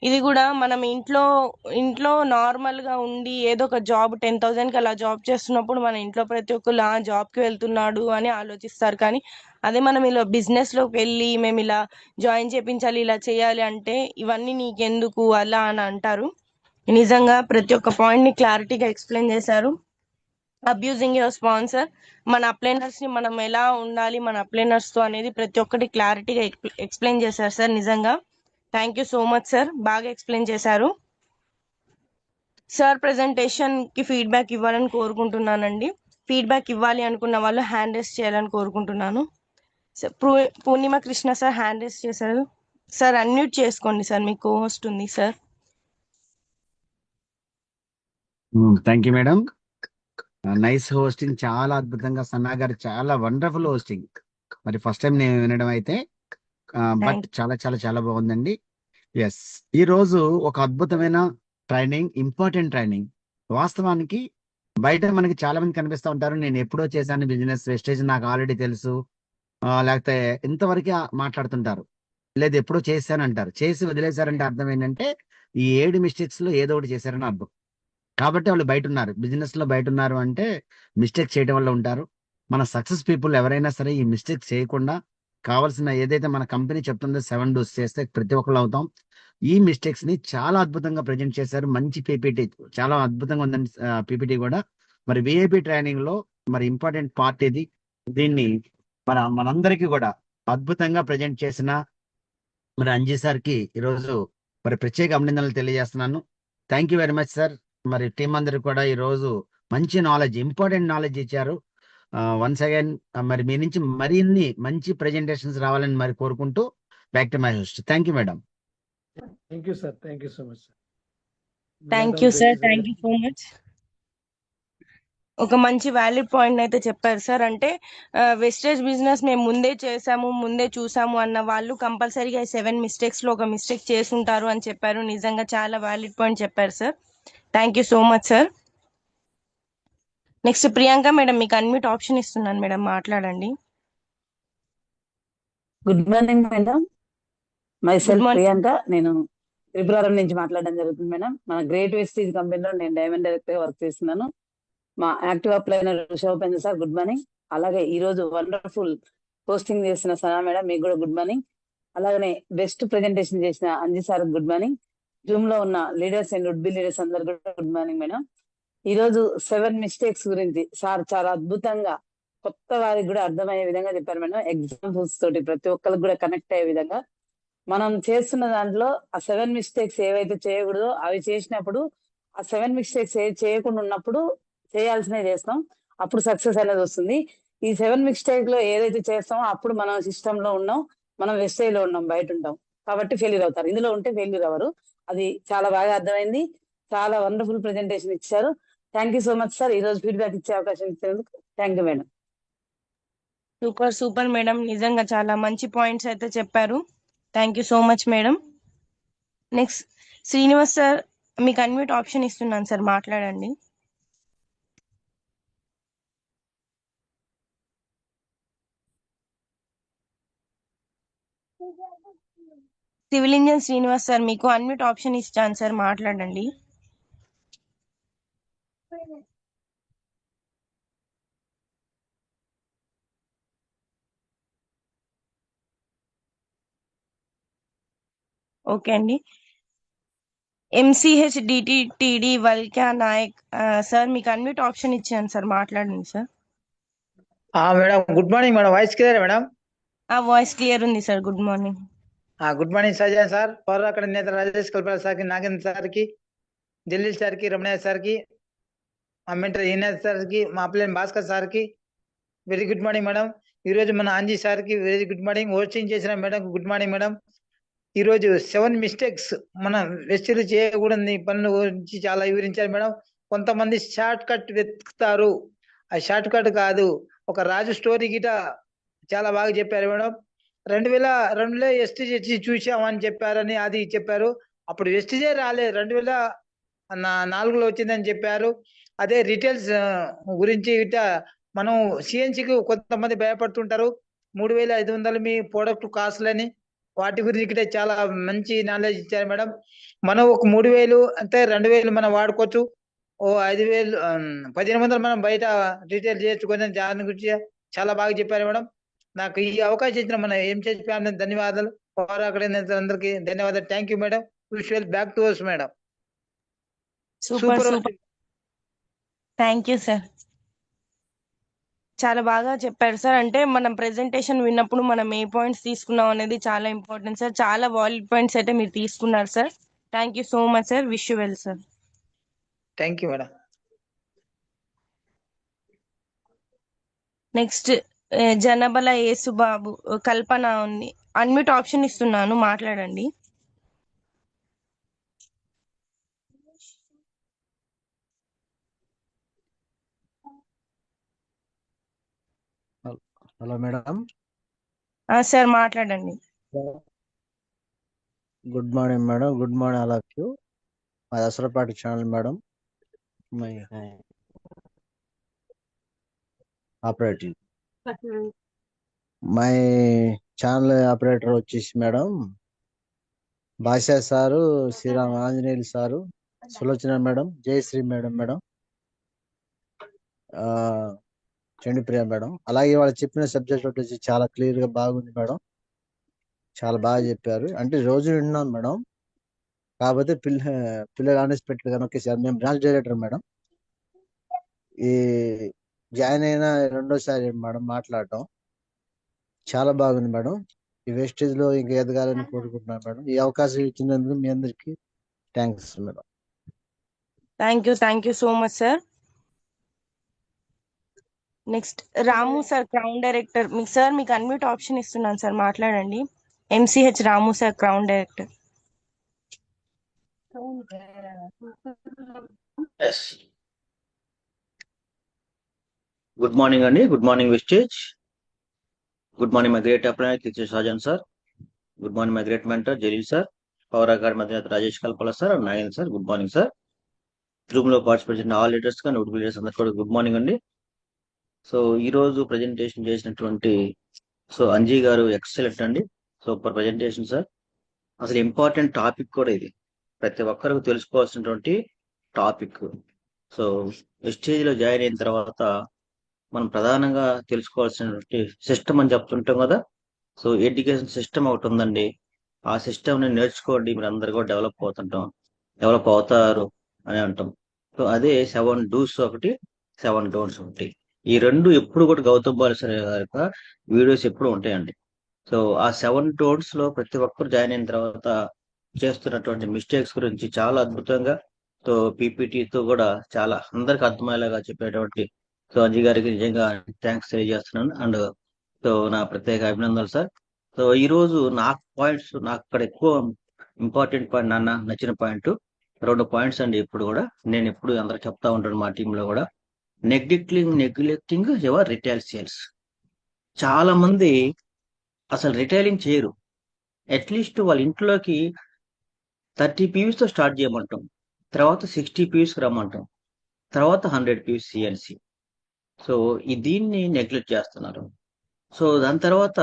ఇది కూడా మనం ఇంట్లో నార్మల్ గా ఉండి ఏదో ఒక జాబ్ 10,000 కి అలా జాబ్ చేస్తున్నప్పుడు మన ఇంట్లో ప్రతి ఒక్కరు ఆ జాబ్ కి వెళ్తున్నాడు అని ఆలోచిస్తారు. కానీ అదే మనం ఇలా బిజినెస్ లోకి వెళ్ళి మేము ఇలా జాయిన్ చేపించాలి ఇలా చేయాలి అంటే ఇవన్నీ నీకెందుకు అలా అని అంటారు. నిజంగా ప్రతి ఒక్క పాయింట్ ని క్లారిటీగా ఎక్స్ప్లెయిన్ చేశారు. అబ్యూజింగ్ యువర్ స్పాన్సర్, మన అప్లైనర్స్ ని మనం ఎలా ఉండాలి మన అప్లైనర్స్ తో అనేది ప్రతి ఒక్కటి క్లారిటీగా ఎక్స్ప్లెయిన్ చేశారు సార్. నిజంగా thank you so much sir, బాగా ఎక్స్ప్లెయిన్ చేశారు. సార్ ప్రెజెంటేషన్ కి ఫీడ్బ్యాక్ ఇవ్వాలని కోరుకుంటున్నానండి. ఫీడ్బ్యాక్ ఇవ్వాలి అనుకున్న వాళ్ళు హ్యాండ్ రేస్ చేయాలని కోరుకుంటున్నాను. సార్ పూర్ణిమ కృష్ణ సార్ హ్యాండ్ రేస్ చేశారు. సార్ అన్మ్యూట్ చేసుకోండి సార్, మీకు హోస్ట్ ఉంది sir.
Thank you madam. Nice hosting, చాలా అద్భుతంగా సన్నా గారు, చాలా వండర్ఫుల్ హోస్టింగ్. మరి ఫస్ట్ టైం నేను వినడం అయితే, బట్ చాలా చాలా చాలా బాగుందండి. ఎస్, ఈ రోజు ఒక అద్భుతమైన ట్రైనింగ్, ఇంపార్టెంట్ ట్రైనింగ్. వాస్తవానికి బయట మనకి చాలా మంది కనిపిస్తూ ఉంటారు, నేను ఎప్పుడో చేశాను బిజినెస్, వెస్టేజ్ నాకు ఆల్రెడీ తెలుసు, లేకపోతే ఇంతవరకే మాట్లాడుతుంటారు, లేదు ఎప్పుడో చేశాను అంటారు. చేసి వదిలేశారంటే అర్థం ఏంటంటే ఈ 7 మిస్టేక్స్ లో ఏదో ఒకటి చేశారని అర్థం. కాబట్టి వాళ్ళు బయట ఉన్నారు, బిజినెస్ లో బయట ఉన్నారు అంటే మిస్టేక్ చేయడం వల్ల ఉంటారు. మన సక్సెస్ పీపుల్ ఎవరైనా సరే ఈ మిస్టేక్ చేయకుండా కావాల్సిన ఏదైతే మన కంపెనీ చెప్తుందో 7 డోస్ చేస్తే ప్రతి ఒక్కళ్ళు అవుతాం. ఈ మిస్టేక్స్ ని చాలా అద్భుతంగా ప్రజెంట్ చేశారు. మంచి పీపీటీ, చాలా అద్భుతంగా ఉందండి పీపీటీ కూడా. మరి విఐపి ట్రైనింగ్ లో మరి ఇంపార్టెంట్ పార్ట్ ఇది. దీన్ని మనందరికీ కూడా అద్భుతంగా ప్రజెంట్ చేసిన మరి అంజీ సార్ కి ఈరోజు మరి ప్రత్యేక అభినందనలు తెలియజేస్తున్నాను. Thank you very much sir. మరి టీం అందరు కూడా ఈ రోజు మంచి నాలెడ్జ్, ఇంపార్టెంట్ నాలెడ్జ్ ఇచ్చారు. వన్స్ అగైన్ మరి మీ నుంచి మరిన్ని మంచి ప్రెజెంటేషన్స్ రావాలని మరి కోరుకుంటూ back to my host. Thank you madam.
Thank you sir, thank you so much sir.
Thank you sir, thank you so much. ఒక మంచి వ్యాలిడ్ పాయింట్ అయితే చెప్పారు సార్. అంటే వెస్టేజ్ బిజినెస్ మేము ముందే చేసాము, ముందే చూసాము అన్న వాళ్ళు కంపల్సరీగా 7 మిస్టేక్స్ లో ఒక మిస్టేక్ చేసుంటారు అని చెప్పారు. నిజంగా చాలా వ్యాలిడ్ పాయింట్ చెప్పారు sir. Thank you so much sir. Next Priyanka madam, మీకు అన్మ్యూట్ ఆప్షన్ ఇస్తున్నాను మేడం, మాట్లాడండి.
Good morning madam, my
good
self
morning.
Priyanka. నేను త్రిపురారం నుంచి మాట్లాడడం జరుగుతుంది మేడం. మన గ్రేట్ వెస్టీజ్ కంపెనీలో నేను డైమండ్ డైరెక్టర్ గా వర్క్ చేస్తున్నాను. మా యాక్టివ్ అప్లైనర్ శివపేంద్ర సార్ గుడ్ మార్నింగ్. అలాగే ఈ రోజు వండర్ఫుల్ పోస్టింగ్ చేసిన సనా మేడం, మీకు కూడా గుడ్ మార్నింగ్. అలాగనే బెస్ట్ ప్రెజెంటేషన్ చేసిన Anji sir good morning. Zoom లో ఉన్న leaders and would be leaders అందరు కూడా గుడ్ మార్నింగ్ మేడం. ఈ రోజు 7 మిస్టేక్స్ గురించి సార్ చాలా అద్భుతంగా కొత్త వారికి కూడా అర్థమయ్యే విధంగా చెప్పారు మేడం. ఎగ్జాంపుల్స్ తోటి ప్రతి ఒక్కరికి కూడా కనెక్ట్ అయ్యే విధంగా. మనం చేస్తున్న దాంట్లో ఆ 7 మిస్టేక్స్ ఏవైతే చేయకూడదో అవి చేసినప్పుడు, ఆ 7 మిస్టేక్స్ చేయకుండా ఉన్నప్పుడు చేయాల్సినవి చేస్తాం, అప్పుడు సక్సెస్ అనేది వస్తుంది. ఈ 7 మిస్టేక్ లో ఏదైతే చేస్తామో అప్పుడు మనం సిస్టమ్ లో ఉన్నాం, మనం వెస్టేజ్ లో ఉన్నాం, బయట ఉంటాం, కాబట్టి ఫెయిల్యూర్ అవుతారు. ఇందులో ఉంటే ఫెయిల్యూర్ అవ్వరు. అది చాలా బాగా అర్థమైంది. చాలా వండర్ఫుల్ ప్రెజెంటేషన్ ఇచ్చారు. Thank you so much sir. ఈ రోజు ఫీడ్బ్యాక్ ఇచ్చే అవకాశం ఇచ్చినందుకు thank you madam.
Super super madam, నిజంగా చాలా మంచి పాయింట్స్ అయితే చెప్పారు. Thank you so much madam. Next Srinivas sir, మీకు అన్మ్యూట్ ఆప్షన్ ఇస్తున్నాను సార్, మాట్లాడండి. సివిల్ ఇంజన్ శ్రీనివాస్ సార్, మీకు అన్మ్యూట్ ఆప్షన్ ఇచ్చాను సార్, మాట్లాడండి. ఓకే అండి. ఎంసీహెచ్ డిటిటిడి వల్క్యా నాయక్ సార్, మీకు అన్మ్యూట్ ఆప్షన్ ఇచ్చాను సార్, మాట్లాడండి sir.
Madam good morning madam, voice clear madam?
Voice clear ఉంది sir, good morning.
Good morning Sajay sir, పౌర అక్కడ నేత రాజేష్ కల్పన సార్కి, నాగేంద్ర సార్కి, ఢిల్లీ సార్కి, రమణయ్య సార్కి, మా మెంటర్ ఈనాథ్ సార్కి, మా అప్లైన్ భాస్కర్ సార్కి వెరీ గుడ్ మార్నింగ్ మేడం. ఈరోజు మన అంజీ సార్కి వెరీ గుడ్ మార్నింగ్. హోస్టింగ్ చేసిన మేడం గుడ్ మార్నింగ్ మేడం. ఈరోజు 7 మిస్టేక్స్ మన వెస్టిల్ చేయకూడని పనుల గురించి చాలా వివరించారు మేడం. కొంతమంది షార్ట్ కట్ వెతుకుతారు, ఆ షార్ట్ కట్ కాదు. ఒక రాజు స్టోరీ గిట చాలా బాగా చెప్పారు మేడం. 2002లో ఎస్టీజీ చూసామని చెప్పారని అది చెప్పారు. అప్పుడు ఎస్టీజే రాలే, 2004లో వచ్చిందని చెప్పారు. అదే రిటైల్స్ గురించి గిట మనం సిఎన్సికి కొంతమంది భయపడుతుంటారు. 3,500 మీ ప్రొడక్ట్ కాస్ట్లని, వాటి గురించి ఇక్కడ చాలా మంచి నాలెడ్జ్ ఇచ్చారు మేడం. మనం ఒక 3000 అంటే 2000 మనం వాడుకోవచ్చు. ఓ 5000 1500 మనం బయట రీటైల్ చేయొచ్చు. కొంచెం దాని గురించి చాలా బాగా చెప్పారు మేడం. నాకు ఈ అవకాశం ఇచ్చిన మన ఎంసెట్ ఫ్యామిలీ ధన్యవాదాలు. అక్కడ అందరికి ధన్యవాదాలు. Thank you madam. Visual back to us madam.
Super
super.
Super. Thank you sir. చాలా బాగా చెప్పారు సార్. అంటే మనం ప్రెజెంటేషన్ విన్నప్పుడు మనం ఏ పాయింట్స్ తీసుకున్నాం అనేది చాలా ఇంపార్టెంట్ సార్. చాలా వాలిడ్ పాయింట్స్ అయితే మీరు తీసుకున్నారు sir. Thank you so much sir. Wish you well sir.
Thank you madam.
Next Janabala Yesubabu Kalpana ఉంది. అన్మ్యూట్ ఆప్షన్ ఇస్తున్నాను, మాట్లాడండి.
Hello madam.
సార్ మాట్లాడండి.
Good morning madam. Good morning all of you. మా Dasarapati channel madam. My operating my channel operator వచ్చేసి madam Basha sir, Sriram Anjaneyulu sir, Sulochana madam, Jayasri madam, Chandipriya madam. అలాగే వాళ్ళు చెప్పిన subject వచ్చేసి చాలా క్లియర్ గా బాగుంది మేడం. చాలా బాగా చెప్పారు. అంటే రోజు విన్నాను మేడం. కాకపోతే పిల్లలు అన్ఎక్స్పెక్టెడ్ గా ఒకేసారి మేము బ్రాంచ్ డైరెక్టర్ మేడం. ఈ జాయిన్ అయిన రెండోసారి మేడం మాట్లాడటం చాలా బాగుంది మేడం. ఈ వేస్టేజ్ లో ఇంకా ఎదగాలని కోరుకుంటున్నాను మేడం. ఈ అవకాశం ఇచ్చినందుకు మీ అందరికి thanks madam.
Thank you so much sir. Next Ramu sir, crown director. మీకు అన్మ్యూట్ ఆప్షన్ ఇస్తున్నాను సార్, మాట్లాడండి. MCH Ramu sir, crown director.
Good morning అండి. Good morning Vestige. Good morning my great upliner teacher Shajan sir. Good morning my great mentor Jalil sir. Power academy అధినేత Rajesh Kalpala sir and Nayan sir. Good morning sir. Room లో participate చేసిన all leaders గా note leaders అందరికీ కూడా good morning అండి. So ఈ రోజు presentation చేసినటువంటి అంజీ గారు ఎక్సలెంట్ అండి. Super presentation sir. అసలు ఇంపార్టెంట్ టాపిక్ కూడా ఇది, ప్రతి ఒక్కరికి తెలుసుకోవాల్సినటువంటి టాపిక్. సో స్టేజ్ లో జాయిన్ అయిన తర్వాత మనం ప్రధానంగా తెలుసుకోవాల్సినటువంటి సిస్టమ్ అని చెప్తుంటాం కదా. సో ఎడ్యుకేషన్ సిస్టమ్ ఒకటి ఉందండి. ఆ సిస్టమ్ ని నేర్చుకోండి, మీరు అందరు కూడా డెవలప్ అవుతారు అని అంటాం. సో అదే 7 do's ఒకటి, 7 don'ts ఒకటి. ఈ రెండు ఎప్పుడు కూడా గౌతమ్ బాలసరి గారి వీడియోస్ ఎప్పుడు ఉంటాయండి. సో ఆ 7 don'ts లో ప్రతి ఒక్కరు జాయిన్ అయిన తర్వాత చేస్తున్నటువంటి మిస్టేక్స్ గురించి చాలా అద్భుతంగా పీపీటీతో కూడా చాలా అందరికి అర్థమయ్యేలాగా చెప్పేటువంటి అంజీ గారికి నిజంగా థ్యాంక్స్ తెలియజేస్తున్నాను. అండ్ నా ప్రత్యేక అభినందనలు సార్. సో ఈ రోజు నాకు అక్కడ ఎక్కువ ఇంపార్టెంట్ పాయింట్, నచ్చిన పాయింట్ 2 పాయింట్స్ అండి. నేను ఎప్పుడు అందరూ చెప్తా ఉంటాను మా టీంలో కూడా, నెగ్లెక్టింగ్ యువర్ రిటైల్ సేల్స్. చాలా మంది అసలు రిటైలింగ్ చేయరు. అట్లీస్ట్ వాళ్ళ ఇంట్లోకి 30 PVs తో స్టార్ట్ చేయమంటాం, తర్వాత 60 PVs రమ్మంటాం, తర్వాత 100 PVs సిఎన్సి. సో దీన్ని నెగ్లెక్ట్ చేస్తున్నారు. సో దాని తర్వాత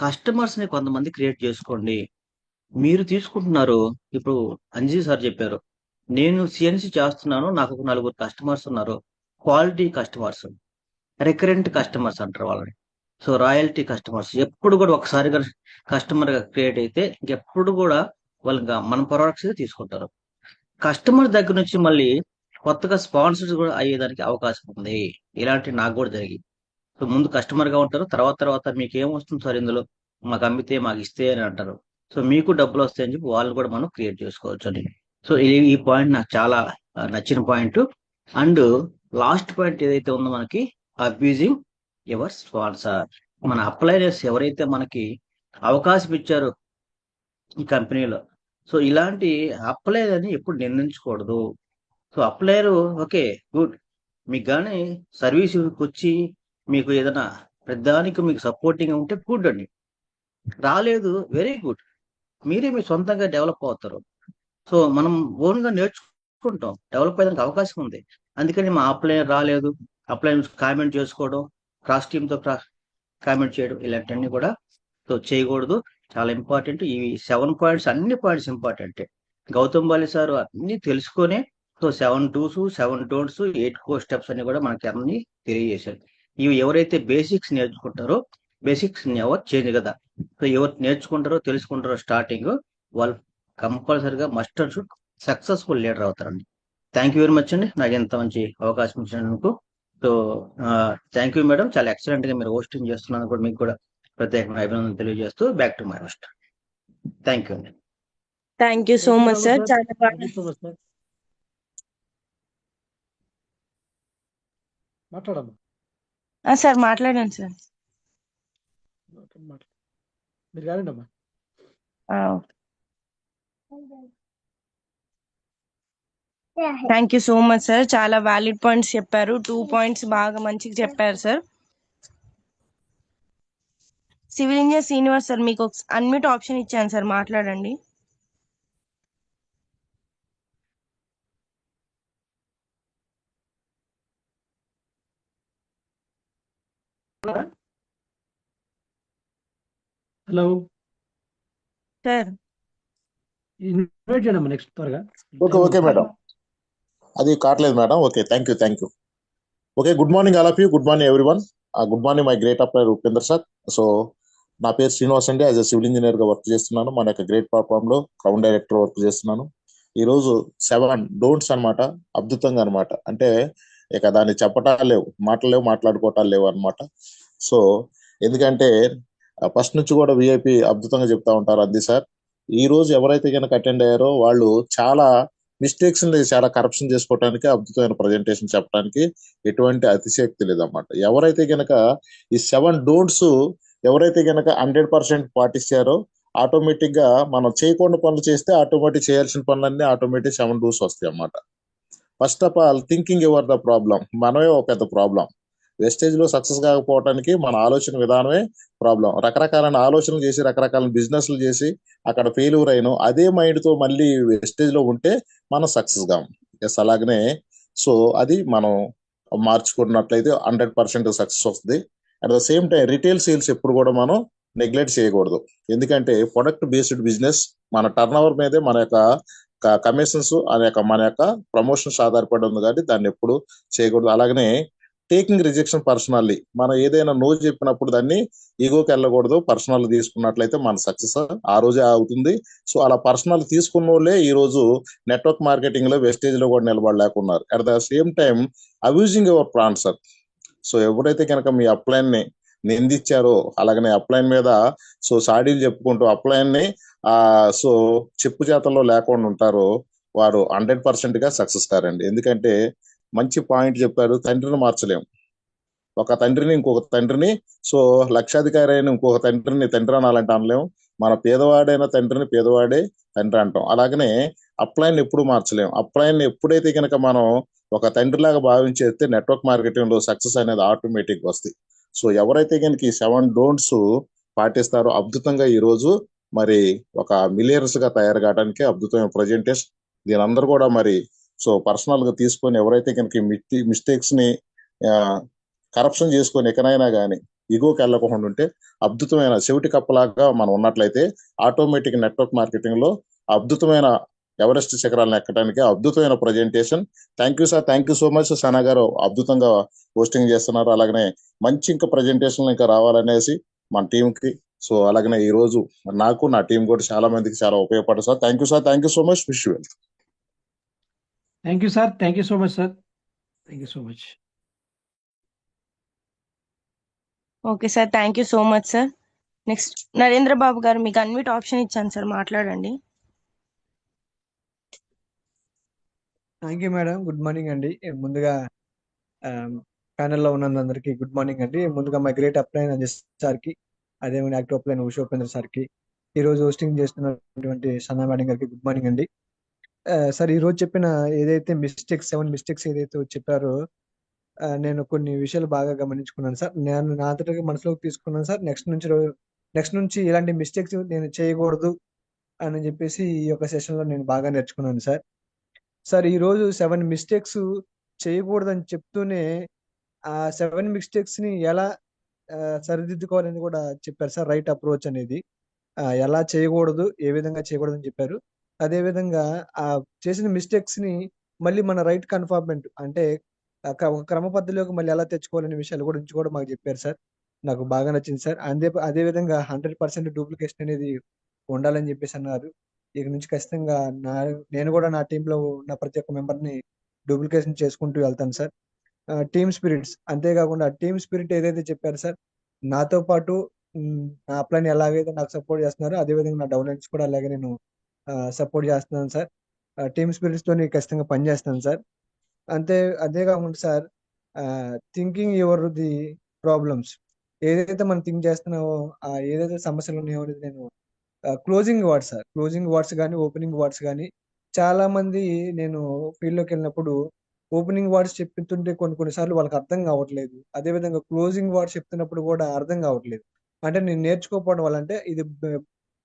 కస్టమర్స్ ని కొంతమంది క్రియేట్ చేసుకోండి. మీరు తీసుకుంటున్నారు, ఇప్పుడు అంజీ సార్ చెప్పారు, నేను సిఎన్సి చేస్తున్నాను, నాకు ఒక 4 కస్టమర్స్ ఉన్నారు. క్వాలిటీ కస్టమర్స్, రికరెంట్ కస్టమర్స్ అంటారు వాళ్ళని. సో రాయల్టీ కస్టమర్స్ ఎప్పుడు కూడా ఒకసారి కస్టమర్ గా క్రియేట్ అయితే ఎప్పుడు కూడా వాళ్ళకి మన ప్రొడక్ట్స్ తీసుకుంటారు. కస్టమర్ దగ్గర నుంచి మళ్ళీ కొత్తగా స్పాన్సర్స్ కూడా అయ్యేదానికి అవకాశం ఉంది. ఇలాంటి నాకు కూడా జరిగి. సో ముందు కస్టమర్ గా ఉంటారు, తర్వాత మీకు ఏమొస్తుంది సార్ ఇందులో, మాకు అమ్మితే మాకు ఇస్తే అని అంటారు. సో మీకు డబ్బులు వస్తాయని చెప్పి వాళ్ళు కూడా మనం క్రియేట్ చేసుకోవచ్చు అండి. సో ఈ పాయింట్ నాకు చాలా నచ్చిన పాయింట్. అండ్ లాస్ట్ పాయింట్ ఏదైతే ఉందో మనకి అబ్యూజింగ్ యువర్ స్పాన్సర్. మన అప్లైనర్స్ ఎవరైతే మనకి అవకాశం ఇచ్చారో ఈ కంపెనీలో, సో ఇలాంటి అప్లైర్ అని ఎప్పుడు నిందించకూడదు. సో అప్లైర్ ఓకే గుడ్, మీకు కానీ సర్వీస్ వచ్చి మీకు ఏదైనా పెద్దానికి మీకు సపోర్టింగ్ ఉంటే గుడ్ అండి. రాలేదు, వెరీ గుడ్, మీరే మీ సొంతంగా డెవలప్ అవుతారు. సో మనం ఓన్ గా నేర్చుకుంటాం, డెవలప్ అయ్యేదానికి అవకాశం ఉంది. అందుకని మా అప్లైనర్ రాలేదు, అప్లైనర్ కామెంట్ చేసుకోవడం, క్రాస్ టీమ్ తో కామెంట్ చేయడం, ఇలాంటివన్నీ కూడా సో చేయకూడదు. చాలా ఇంపార్టెంట్. ఈ 7 పాయింట్స్ అన్ని పాయింట్స్ ఇంపార్టెంటే. గౌతమ్ బాలి సార్ అన్ని తెలుసుకొని so 7 dos, 7 don'ts, 8 core steps అన్ని కూడా మనకి అన్ని తెలియజేశారు. ఇవి ఎవరైతే బేసిక్స్ నేర్చుకుంటారో బేసిక్స్ ఎవరు చేంజ్ కదా. సో ఎవరు నేర్చుకుంటారో తెలుసుకుంటారో స్టార్టింగ్ వాళ్ళు కంపల్సరిగా must and should successful leader అవుతారండి. థ్యాంక్ యూ వెరీ మచ్ అండి నాకు ఎంత మంచి అవకాశం ఇచ్చినందుకు. సో థ్యాంక్ యూ మేడం, చాలా ఎక్సలెంట్ గా మీరు హోస్టింగ్ చేస్తున్నాను కూడా మీకు కూడా ప్రత్యేకంగా అభినందనలు తెలియజేస్తూ back to my host. Thank you అండి.
Thank you so
thank you
much sir. చాలా
థ్యాంక్
బాగా
యూ సో మచ్ సార్. మాట్లాడమ్మా.
సార్ మాట్లాడండి సార్.
మీరు కాదండి అమ్మా.
Thank you so much sir. చాలా వ్యాలిడ్ పాయింట్స్ చెప్పారు. 2 పాయింట్స్ బాగా మంచిగా చెప్పారు sir. Civil engineer Srinivas sir మీకు అన్మ్యూట్ ఆప్షన్ ఇచ్చాను సార్, మాట్లాడండి.
హలో
సార్
ఇన్వైట్ చేయండి అమ్మా నెక్స్ట్ త్వరగా.
ఓకే మేడం, అది కావట్లేదు madam. Okay, thank you. Okay, good morning all of you. Good morning everyone. Good morning my great upliner Upender sir. So నా పేరు శ్రీనివాస్ అండి. యాజ్ అ సివిల్ ఇంజనీర్ గా వర్క్ చేస్తున్నాను. మన యొక్క గ్రేట్ ప్లాట్ఫామ్ లో క్రౌన్ డైరెక్టర్ వర్క్ చేస్తున్నాను. ఈ రోజు 7 డోంట్స్ అనమాట. అద్భుతంగా అనమాట. అంటే ఇక దాన్ని చెప్పటాలు లేవు, మాట్లాడుకోవటాలు లేవు అనమాట. సో ఎందుకంటే ఫస్ట్ నుంచి కూడా విఐపి అద్భుతంగా చెప్తా ఉంటారు అంది సార్. ఈ రోజు ఎవరైతే కనుక అటెండ్ అయ్యారో వాళ్ళు చాలా మిస్టేక్స్ చాలా కరప్షన్ చేసుకోవడానికి అద్భుతమైన ప్రజెంటేషన్ చెప్పడానికి ఎటువంటి అతిశయోక్తి లేదన్నమాట. ఎవరైతే గనక ఈ 7 డోంట్స్ ఎవరైతే గనక 100% పాటిస్తారో ఆటోమేటిక్ గా మనం చేయకుండా పనులు చేస్తే ఆటోమేటిక్ చేయాల్సిన పనులన్నీ ఆటోమేటిక్ 7 డోస్ వస్తాయి అన్నమాట. First of all thinking ever the problem. మనమే ఒక పెద్ద ప్రాబ్లం. వెస్టేజ్ లో సక్సెస్ కాకపోవడానికి మన ఆలోచన విధానమే ప్రాబ్లం. రకరకాలైన ఆలోచనలు చేసి రకరకాల బిజినెస్లు చేసి అక్కడ ఫెయిల్యూర్ అయిన అదే మైండ్ తో మళ్ళీ వెస్టేజ్ లో ఉంటే మనం సక్సెస్ కాము. ఎస్, అలాగనే సో అది మనం మార్చుకున్నట్లయితే 100% సక్సెస్ వస్తుంది. At the same time retail sales ఎప్పుడు కూడా మనం నెగ్లెక్ట్ చేయకూడదు. ఎందుకంటే ప్రొడక్ట్ బేస్డ్ బిజినెస్ మన టర్న్ ఓవర్ మీదే మన యొక్క కమిషన్స్ మన యొక్క ప్రమోషన్స్ ఆధారపడి ఉంది కాబట్టి దాన్ని ఎప్పుడు చేయకూడదు. అలాగనే టేకింగ్ రిజెక్షన్ పర్సనల్లీ, మనం ఏదైనా నో చెప్పినప్పుడు దాన్ని ఈగోకి వెళ్ళకూడదు. పర్సనల్ తీసుకున్నట్లయితే మన సక్సెస్ ఆ రోజే అవుతుంది. సో అలా పర్సనల్ తీసుకున్న వాళ్ళే ఈ రోజు నెట్వర్క్ మార్కెటింగ్ లో వెస్టేజ్ లో కూడా నిలబడలేకున్నారు. At the same time abusing your sponsor. So ఎవరైతే కనుక మీ అప్లైన్ ని నిందించారో అలాగనే అప్లైన్ మీద సో సాడీలు చెప్పుకుంటూ అప్లైన్ ని సో చెప్పు చేతల్లో లేకుండా ఉంటారో వారు 100% గా సక్సెస్ కారండి. ఎందుకంటే మంచి పాయింట్ చెప్పారు, తండ్రిని మార్చలేం. ఒక తండ్రిని ఇంకొక తండ్రిని సో లక్షాధికారి అయిన ఇంకొక తండ్రిని తండ్రి అనాలంటే అనలేం. మన పేదవాడైన తండ్రిని పేదవాడే తండ్రి అంటాం. అలాగనే అప్లైన్ ఎప్పుడు మార్చలేం. అప్లైన్ ఎప్పుడైతే కనుక మనం ఒక తండ్రిలాగా భావించేస్తే నెట్వర్క్ మార్కెటింగ్ లో సక్సెస్ అనేది ఆటోమేటిక్ వస్తుంది. సో ఎవరైతే కనుక ఈ 7 డోంట్స్ పాటిస్తారో అద్భుతంగా ఈ రోజు మరి ఒక మిలియనర్స్ గా తయారు కావడానికి అద్భుతమైన ప్రజెంటేషన్. దీని అందరూ కూడా మరి సో పర్సనల్ గా తీసుకొని ఎవరైతే కనుక మిస్టేక్స్ ని కరప్షన్ చేసుకొని ఎక్కడైనా కానీ ఇగోకి వెళ్ళకుండా ఉంటే అద్భుతమైన చెవిటి కప్పలాగా మనం ఉన్నట్లయితే ఆటోమేటిక్ నెట్వర్క్ మార్కెటింగ్ లో అద్భుతమైన ఎవరెస్ట్ శిఖరాలను ఎక్కడానికి అద్భుతమైన presentation. Thank you sir, thank you so much. Sana గారు అద్భుతంగా హోస్టింగ్ చేస్తున్నారు. అలాగనే మంచి ఇంకా ప్రజెంటేషన్ ఇంకా రావాలనేసి మన టీం కి సో అలాగనే ఈ రోజు నాకు నా టీం కూడా చాలా మందికి చాలా ఉపయోగపడుతుంది sir. Thank you sir, thank you so much. Wish you well.
Thank you sir, thank you so much sir. Thank you so much.
Okay sir, thank you so much sir. Next Narendra Babu గారు మీకు unmute option ఇచ్చాను sir, మాట్లాడండి.
Thank you madam. Good morning అండి. ముందుగా ప్యానెల్లో ఉన్నందరికీ good morning అండి. ముందుగా my great upline Ajay సార్కి, అదేవిధంగా యాక్టివ్ అప్లైన్ ఉషోపేంద్ర సార్కి, ఈ రోజు హోస్టింగ్ చేస్తున్నటువంటి సన్నా మేడం గారికి గుడ్ మార్నింగ్ అండి. సార్ ఈ రోజు చెప్పిన ఏదైతే 7 మిస్టేక్స్ ఏదైతే చెప్పారో నేను కొన్ని విషయాలు బాగా గమనించుకున్నాను సార్. నేను నా అంతటా మనసులోకి తీసుకున్నాను సార్. నెక్స్ట్ నుంచి ఇలాంటి మిస్టేక్స్ నేను చేయకూడదు అని చెప్పేసి ఈ యొక్క సెషన్లో నేను బాగా నేర్చుకున్నాను సార్. సార్ ఈ రోజు 7 మిస్టేక్స్ చేయకూడదని చెప్తూనే ఆ 7 మిస్టేక్స్ ని ఎలా సరిదిద్దుకోవాలని కూడా చెప్పారు సార్. రైట్ అప్రోచ్ అనేది ఎలా చేయకూడదు, ఏ విధంగా చేయకూడదు అని చెప్పారు. అదే విధంగా ఆ చేసిన మిస్టేక్స్ ని మళ్ళీ మన రైట్ కన్ఫర్మ్‌మెంట్ అంటే ఒక క్రమ పద్ధతిలోకి మళ్ళీ ఎలా తెచ్చుకోవాలనే విషయాల గురించి కూడా మాకు చెప్పారు సార్. నాకు బాగా నచ్చింది సార్. అదే విధంగా 100% డూప్లికేషన్ అనేది ఉండాలని చెప్పేసి అన్నారు. ఇక నుంచి ఖచ్చితంగా నా నేను కూడా నా టీమ్‌లో ఉన్న ప్రతి ఒక్క మెంబర్‌ని డూప్లికేషన్ చేసుకుంటూ వెళ్తాను సార్. టీమ్ స్పిరిట్స్ అంతేకాకుండా టీమ్ స్పిరిట్ ఏదైతే చెప్పారో సార్, నాతో పాటు నా అప్లైని ఎలాగైతే నాకు సపోర్ట్ చేస్తున్నారో అదే విధంగా నా డౌన్లైన్స్ కూడా అలాగే నేను సపోర్ట్ చేస్తున్నాను సార్. టీమ్ స్పిరిట్స్‌తోని ఖచ్చితంగా పనిచేస్తాను సార్. అదే కాకుండా sir thinking your the problems ఏదైతే మనం థింక్ చేస్తున్నామో ఏదైతే సమస్యలు ఉన్నాయో అనేది నేను closing words sir. Closing words గానీ, ఓపెనింగ్ వర్డ్స్ గానీ చాలా మంది నేను ఫీల్డ్‌లోకి వెళ్ళినప్పుడు ఓపెనింగ్ వర్డ్స్ చెప్తుంటే కొన్ని కొన్ని సార్లు వాళ్ళకి అర్థం కావట్లేదు. అదే విధంగా క్లోజింగ్ వర్డ్స్ చెప్తున్నప్పుడు కూడా అర్థం కావట్లేదు. అంటే నేను నేర్చుకోకపోవడం వల్ల అంటే ఇది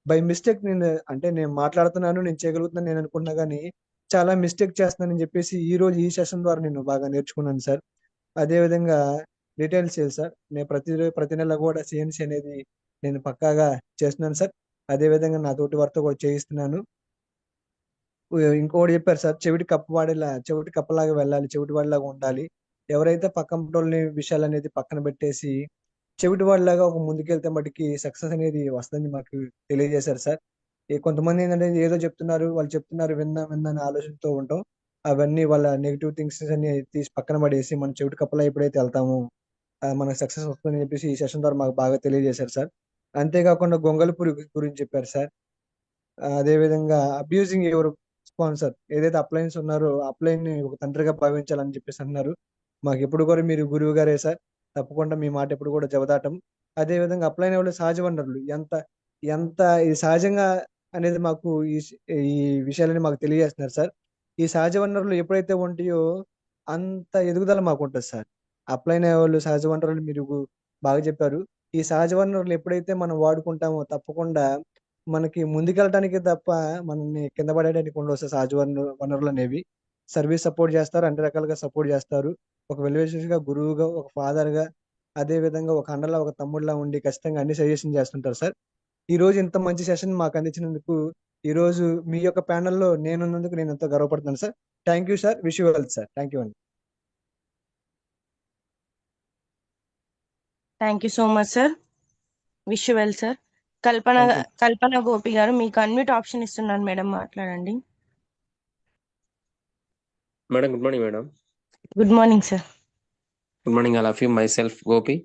బై మిస్టేక్ నేను మాట్లాడుతున్నాను, నేను చేయగలుగుతున్నాను నేను అనుకున్నా గానీ చాలా మిస్టేక్ చేస్తున్నానని చెప్పేసి ఈరోజు ఈ సెషన్ ద్వారా నేను బాగా నేర్చుకున్నాను సార్. అదే విధంగా రిటైల్ సేల్స్ సార్. నేను ప్రతి నెల కూడా సీఎన్సీ అనేది నేను పక్కాగా చేస్తున్నాను సార్. అదే విధంగా నా తోటి వారితో కూడా చేయిస్తున్నాను. ఇంకోటి చెప్పారు సార్, చెవిటి కప్పలాగా వెళ్ళాలి, చెవిటి వాడిలాగా ఉండాలి. ఎవరైతే పక్కంటోళ్ళని విషయాలనేది పక్కన పెట్టేసి చెవిటి వాడిలాగా ఒక ముందుకెళ్తే మటుకి సక్సెస్ అనేది వస్తుందని మాకు తెలియజేశారు సార్. కొంతమంది ఏంటంటే ఏదో చెప్తున్నారు, వాళ్ళు చెప్తున్నారు విందాం అనే ఆలోచనతో ఉంటాం. అవన్నీ వాళ్ళ నెగెటివ్ థింగ్స్ అన్ని తీసి పక్కన పడేసి మనం చెవిటి కప్పలా ఎప్పుడైతే వెళ్తామో మనకు సక్సెస్ వస్తుందని చెప్పేసి ఈ సెషన్ ద్వారా మాకు బాగా తెలియజేశారు సార్. అంతేకాకుండా గొంగళి పురుగు గురించి చెప్పారు సార్. అదే విధంగా అబ్యూజింగ్ యువర్ స్పాన్సర్ ఏదైతే అప్లయన్స్ ఉన్నారో అప్లైన్ ని ఒక తండ్రిగా భావించాలని చెప్పేసి అన్నారు. మాకు ఎప్పుడు కూడా మీరు గురువు గారే సార్. తప్పకుండా మీ మాట ఎప్పుడు కూడా జవదాటం. అదే విధంగా అప్లైన్ వాళ్ళు సహజ వనరులు ఎంత ఎంత ఇది సహజంగా అనేది మాకు ఈ విషయాలని మాకు తెలియజేస్తున్నారు సార్. ఈ సహజ వనరులు ఎప్పుడైతే ఉంటాయో అంత ఎదుగుదల మాకు ఉంటుంది సార్. అప్లైన్ వాళ్ళు సహజ వనరులు మీరు బాగా చెప్పారు. ఈ సహజ వనరులు ఎప్పుడైతే మనం వాడుకుంటామో తప్పకుండా మనకి ముందుకెళ్ళటానికి తప్ప మనల్ని కింద పడేయడానికి ఉండవు సార్. సహజ వనరులు అనేవి సర్వీస్ సపోర్ట్ చేస్తారు, అన్ని రకాలుగా సపోర్ట్ చేస్తారు. ఒక వెల్విషర్‌గా, గురువుగా, ఒక ఫాదర్‌గా, అదే విధంగా ఒక అన్నలా, ఒక తమ్ముడిలా ఉండి ఖచ్చితంగా అన్ని సజెషన్ చేస్తుంటారు సార్. ఈ రోజు ఇంత మంచి సెషన్ మాకు అందించినందుకు ఈ రోజు మీ యొక్క ప్యానెల్‌లో నేనున్నందుకు నేను ఎంతో గర్వపడుతున్నాను sir. Thank you sir. Wish you well sir. Thank you అండి.
Thank you so much sir. Wish you well sir.
Thank you.
Kalpana Gopi గారు, మీకు అన్మ్యూట్ ఆప్షన్ ఇస్తున్నాను మేడం, మాట్లాడండి.
Madam good morning madam.
Good morning sir.
Good morning all of you. Myself Gopi.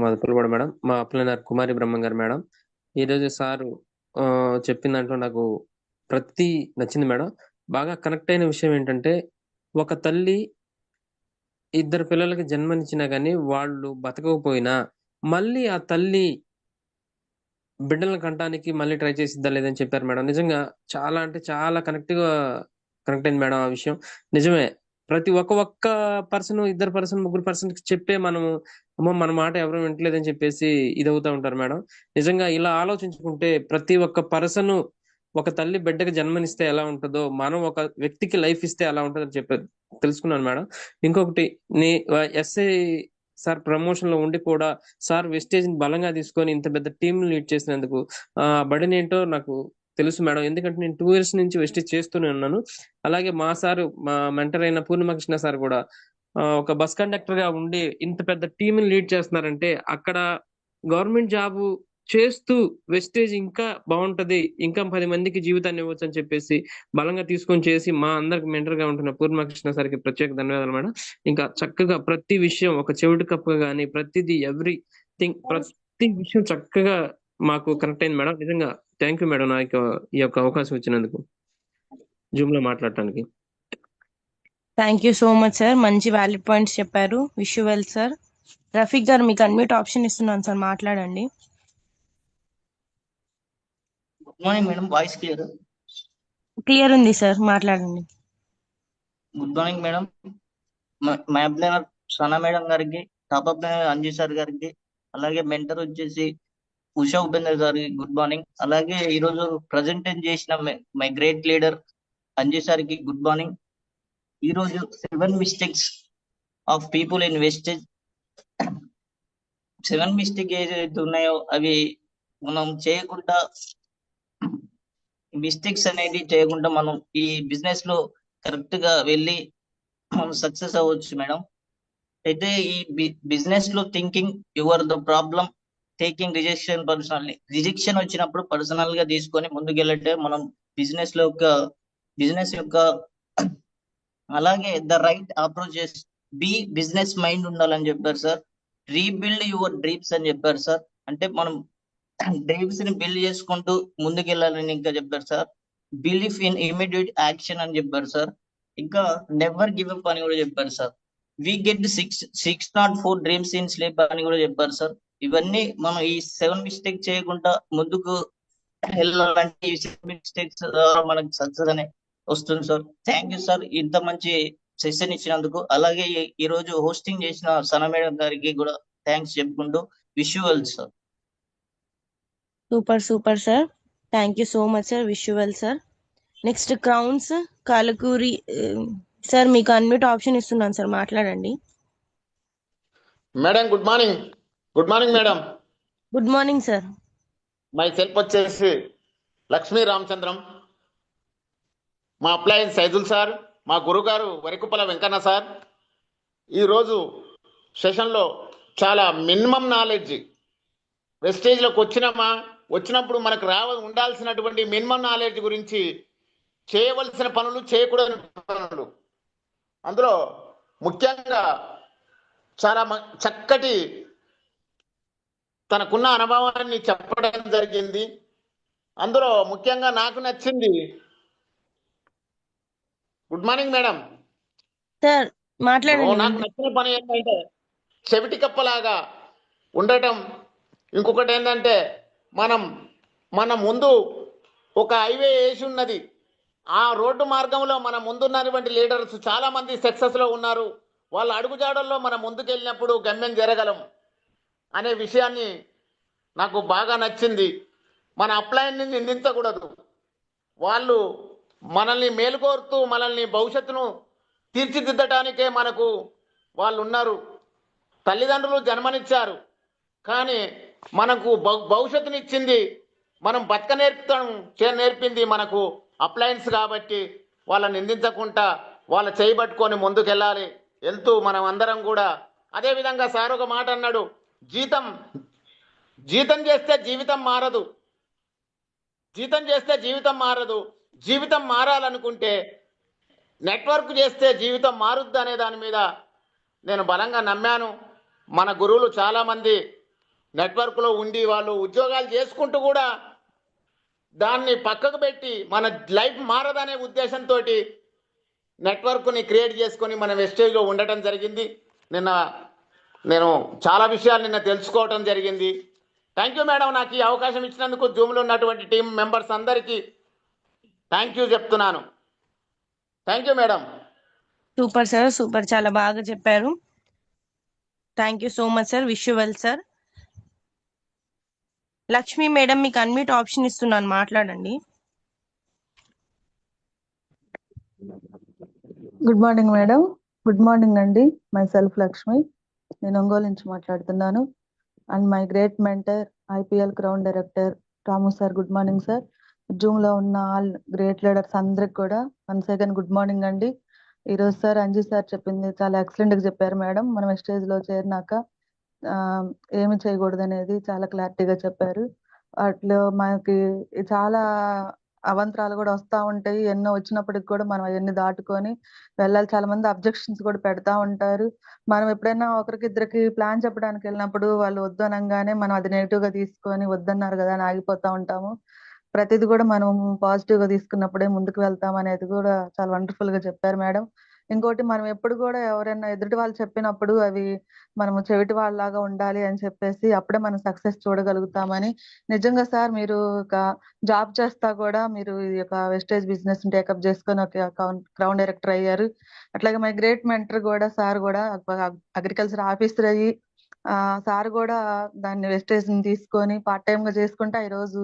మాది Pullavada madam. మా అప్లైనర్ కుమారి బ్రహ్మం గారు madam. ఈరోజు sir చెప్పిన దాంట్లో నాకు ప్రతి నచ్చింది మేడం. బాగా కనెక్ట్ అయిన విషయం ఏంటంటే, ఒక తల్లి ఇద్దరు పిల్లలకి జన్మనిచ్చినా కానీ వాళ్ళు బతకకపోయినా మళ్ళీ ఆ తల్లి బిడ్డలను కంటానికి మళ్ళీ ట్రై చేసిద్దా లేదని చెప్పారు మేడం. నిజంగా చాలా అంటే చాలా కనెక్ట్ అయింది మేడం ఆ విషయం. నిజమే, ప్రతి ఒక్క పర్సన్, ఇద్దరు పర్సన్, ముగ్గురు పర్సన్ చెప్పే మనము అమ్మో మన మాట ఎవరు వింటలేదని చెప్పేసి ఇది అవుతా ఉంటారు మేడం. నిజంగా ఇలా ఆలోచించుకుంటే ప్రతి ఒక్క పర్సన్ ఒక తల్లి బిడ్డకి జన్మనిస్తే ఎలా ఉంటుందో, మనం ఒక వ్యక్తికి లైఫ్ ఇస్తే ఎలా ఉంటుందని చెప్పి తెలుసుకున్నాను మేడం. ఇంకొకటి ఎస్ఐ సార్ ప్రమోషన్ లో ఉండి కూడా సార్ వెస్టేజ్ ని బలంగా తీసుకొని ఇంత పెద్ద టీం లీడ్ చేసినందుకు బడిని ఏంటో నాకు తెలుసు మేడం. ఎందుకంటే నేను 2 years నుంచి వెస్టేజ్ చేస్తూనే ఉన్నాను. అలాగే మా సారు, మా మెంటర్ అయిన పూర్ణిమకృష్ణ సార్ కూడా ఒక బస్ కండక్టర్ గా ఉండి ఇంత పెద్ద టీం లీడ్ చేస్తున్నారంటే అక్కడ గవర్నమెంట్ జాబ్ చేస్తూ వెస్టేజ్ ఇంకా బాగుంటది, ఇంకా 10 మందికి జీవితాన్ని ఇవ్వచ్చు అని చెప్పేసి బలంగా తీసుకొని చేసి మా అందరికి మెంటర్ గా ఉంటున్న పూర్ణకృష్ణ సార్కి ప్రత్యేక ధన్యవాదాలు మేడం. ఇంకా చక్కగా ప్రతి విషయం ఒక చెవిటి కప్ప గానీ ప్రతిదీ ఎవ్రీథింగ్ ప్రతి విషయం చక్కగా మాకు కనెక్ట్ అయింది మేడం. నిజంగా థ్యాంక్ యూ మేడం నాకు ఈ యొక్క అవకాశం ఇచ్చినందుకు జూమ్ లో మాట్లాడటానికి.
Thank you so much sir. మంచి వ్యాలిడ్ పాయింట్స్ చెప్పారు. Wish you well sir. Rafiq గారు, మీకు అన్మ్యూట్ ఆప్షన్ ఇస్తున్నాను సార్, మాట్లాడండి.
Good morning madam. Voice
clear ఉంది సార్, మాట్లాడండి.
Good morning madam. మా అప్లైనర్ సనా మేడం గారికి, టాప్ అప్లైనర్ అంజీ సార్ గారికి, అలాగే మెంటర్ వచ్చేసి ఉషా ఉపేందర్ గారికి గుడ్ మార్నింగ్. అలాగే ఈరోజు ప్రజెంటేషన్ చేసిన మై గ్రేట్ లీడర్ అంజీ సార్కి గుడ్ మార్నింగ్. ఈరోజు 7 mistakes of people in wastage, 7 mistake ఏదైతే ఉన్నాయో అవి మనం చేయకుండా మిస్టేక్స్ అనేది చేయకుండా మనం ఈ బిజినెస్ లో కరెక్ట్ గా వెళ్ళి మనం సక్సెస్ అవ్వచ్చు మేడం. అయితే ఈ బిజినెస్ లో thinking your the problem, taking rejection personally. Rejection వచ్చినప్పుడు పర్సనల్ గా తీసుకొని ముందుకెళ్ళటే మనం బిజినెస్ యొక్క అలాగే the right approaches, be business mind ఉండాలని చెప్పారు సార్. రీబిల్డ్ యువర్ డ్రీమ్స్ అని చెప్పారు సార్. అంటే మనం డ్రీమ్స్ ని బిల్డ్ చేసుకుంటూ ముందుకెళ్ళాలని ఇంకా చెప్పారు sir. Belief in immediate action అని చెప్పారు సార్. ఇంకా నెవర్ గివ్ అప్ అని కూడా చెప్పారు సార్. We get 604 dreams in sleep అని కూడా చెప్పారు సార్. ఇవన్నీ మనం ఈ 7 మిస్టేక్ చేయకుండా ముందుకు వెళ్ళాలంటే ఈ 7 మిస్టేక్స్ మనకు సక్సెస్ అనే వస్తుంది సార్. థ్యాంక్ యూ సార్ ఇంత మంచి సెషన్ ఇచ్చినందుకు. అలాగే ఈ రోజు హోస్టింగ్ చేసిన సనా మేడం గారికి కూడా థ్యాంక్స్ చెప్పుకుంటూ wish you well sir.
Super sir. Thank you so much sir. Wish you well sir. Next crowns Kalakuri sir, మీకు అన్మ్యూట్ ఆప్షన్ ఇస్తున్నాను సార్, మాట్లాడండి.
Madam good morning. Good morning madam.
Good morning sir.
Myself వచ్చేసి లక్ష్మీ రామచంద్రం, మా appliances Saidul sir, మా గురుగారు Varikuppala Venkanna sir. ఈరోజు సెషన్లో చాలా మినిమం నాలెడ్జ్ వెస్టేజ్లోకి వచ్చినప్పుడు మనకు ఉండాల్సినటువంటి మినిమం నాలెడ్జ్ గురించి, చేయవలసిన పనులు, చేయకూడని పనులు, అందులో ముఖ్యంగా చాలా చక్కటి తనకున్న అనుభవాన్ని చెప్పడం జరిగింది. అందులో ముఖ్యంగా నాకు నచ్చింది, గుడ్ మార్నింగ్ మేడం
సార్, మాట్లాడండి.
నాకు నచ్చిన పని ఏంటంటే చెవిటి కప్పలాగా ఉండటం. ఇంకొకటి ఏంటంటే మన ముందు ఒక హైవే వేసి ఉన్నది, ఆ రోడ్డు మార్గంలో మన ముందున్నటువంటి లీడర్స్ చాలా మంది సక్సెస్ లో ఉన్నారు. వాళ్ళ అడుగుజాడల్లో మనం ముందుకెళ్ళినప్పుడు గమ్యం జరగలం అనే విషయాన్ని నాకు బాగా నచ్చింది. మన అప్లైన్ని నిందించకూడదు, వాళ్ళు మనల్ని మేలుకోరుతూ మనల్ని భవిష్యత్తును తీర్చిదిద్దటానికే మనకు వాళ్ళు ఉన్నారు. తల్లిదండ్రులు జన్మనిచ్చారు, కానీ మనకు భవిష్యత్తునిచ్చింది, మనం బతక నేర్పింది మనకు అప్లయన్స్. కాబట్టి వాళ్ళని నిందించకుండా వాళ్ళ చేయబట్టుకొని ముందుకెళ్ళాలి. వెళ్తూ మనం అందరం కూడా అదేవిధంగా సార్ ఒక మాట అన్నాడు, జీతం చేస్తే జీవితం మారదు, జీవితం మారాలనుకుంటే నెట్వర్క్ చేస్తే జీవితం మారుద్ది అనే దాని మీద నేను బలంగా నమ్మాను. మన గురువులు చాలామంది నెట్వర్క్లో ఉండి వాళ్ళు ఉద్యోగాలు చేసుకుంటూ కూడా దాన్ని పక్కకు పెట్టి మన లైఫ్ మారదనే ఉద్దేశంతో నెట్వర్క్ని క్రియేట్ చేసుకొని మన వెస్టేజ్లో ఉండటం జరిగింది. నేను చాలా విషయాలు నిన్న తెలుసుకోవటం జరిగింది. థ్యాంక్ యూ మేడం, నాకు ఈ అవకాశం ఇచ్చినందుకు. జూమ్లో ఉన్నటువంటి టీం మెంబర్స్ అందరికీ థ్యాంక్ యూ చెప్తున్నాను. Thank you madam.
Super sir, super, చాలా బాగా చెప్పారు. Thank you so much sir. Wish you well sir. Lakshmi madam, మీకు అన్మ్యూట్ ఆప్షన్ ఇస్తున్నాను, మాట్లాడండి.
Good morning madam. Good morning అండి. మై సెల్ఫ్ లక్ష్మి, నేను ఒంగోలు నుంచి మాట్లాడుతున్నాను. And my great mentor IPL crown director Ramu sir, good morning sir. Zoom లో ఉన్న all great leaders అందరికి కూడా వన్స్ అగైన్ గుడ్ మార్నింగ్ అండి. ఈరోజు సార్ అంజీ సార్ చెప్పింది చాలా ఎక్సలెంట్ గా చెప్పారు మేడం. మనం స్టేజ్ లో చేరినాక ఏమి చేయకూడదు అనేది చాలా క్లారిటీగా చెప్పారు. వాటిలో మనకి చాలా అవంతరాలు కూడా వస్తూ ఉంటాయి. ఎన్నో వచ్చినప్పటికి కూడా మనం అవన్నీ దాటుకొని వెళ్ళాలి. చాలా మంది అబ్జెక్షన్స్ కూడా పెడతా ఉంటారు. మనం ఎప్పుడైనా ఒకరికి ఇద్దరికి ప్లాన్ చెప్పడానికి వెళ్ళినప్పుడు వాళ్ళు వద్దనంగానే మనం అది నెగిటివ్ గా తీసుకొని వద్దన్నారు కదా అని ఆగిపోతా ఉంటాము. ప్రతిది కూడా మనం పాజిటివ్ గా తీసుకున్నప్పుడే ముందుకు వెళ్తాం అనేది కూడా చాలా వండర్ఫుల్ గా చెప్పారు మేడం. ఇంకోటి, మనం ఎప్పుడు కూడా ఎవరైనా ఎదుటి వాళ్ళు చెప్పినప్పుడు అవి మనము చెవిటి వాళ్ళలాగా ఉండాలి అని చెప్పేసి అప్పుడే మనం సక్సెస్ చూడగలుగుతామని. నిజంగా సార్, మీరు ఒక జాబ్ చేస్తా కూడా మీరు ఈ యొక్క వెస్టేజ్ బిజినెస్ టేకప్ చేసుకొని ఒక క్రౌన్ డైరెక్టర్ అయ్యారు. అట్లాగే మై గ్రేట్ మెంటర్ కూడా సార్ కూడా అగ్రికల్చర్ ఆఫీసర్ అయ్యి సార్ కూడా దాన్ని వెస్టేజ్ ని తీసుకొని పార్ట్ టైమ్ గా చేసుకుంటా ఈరోజు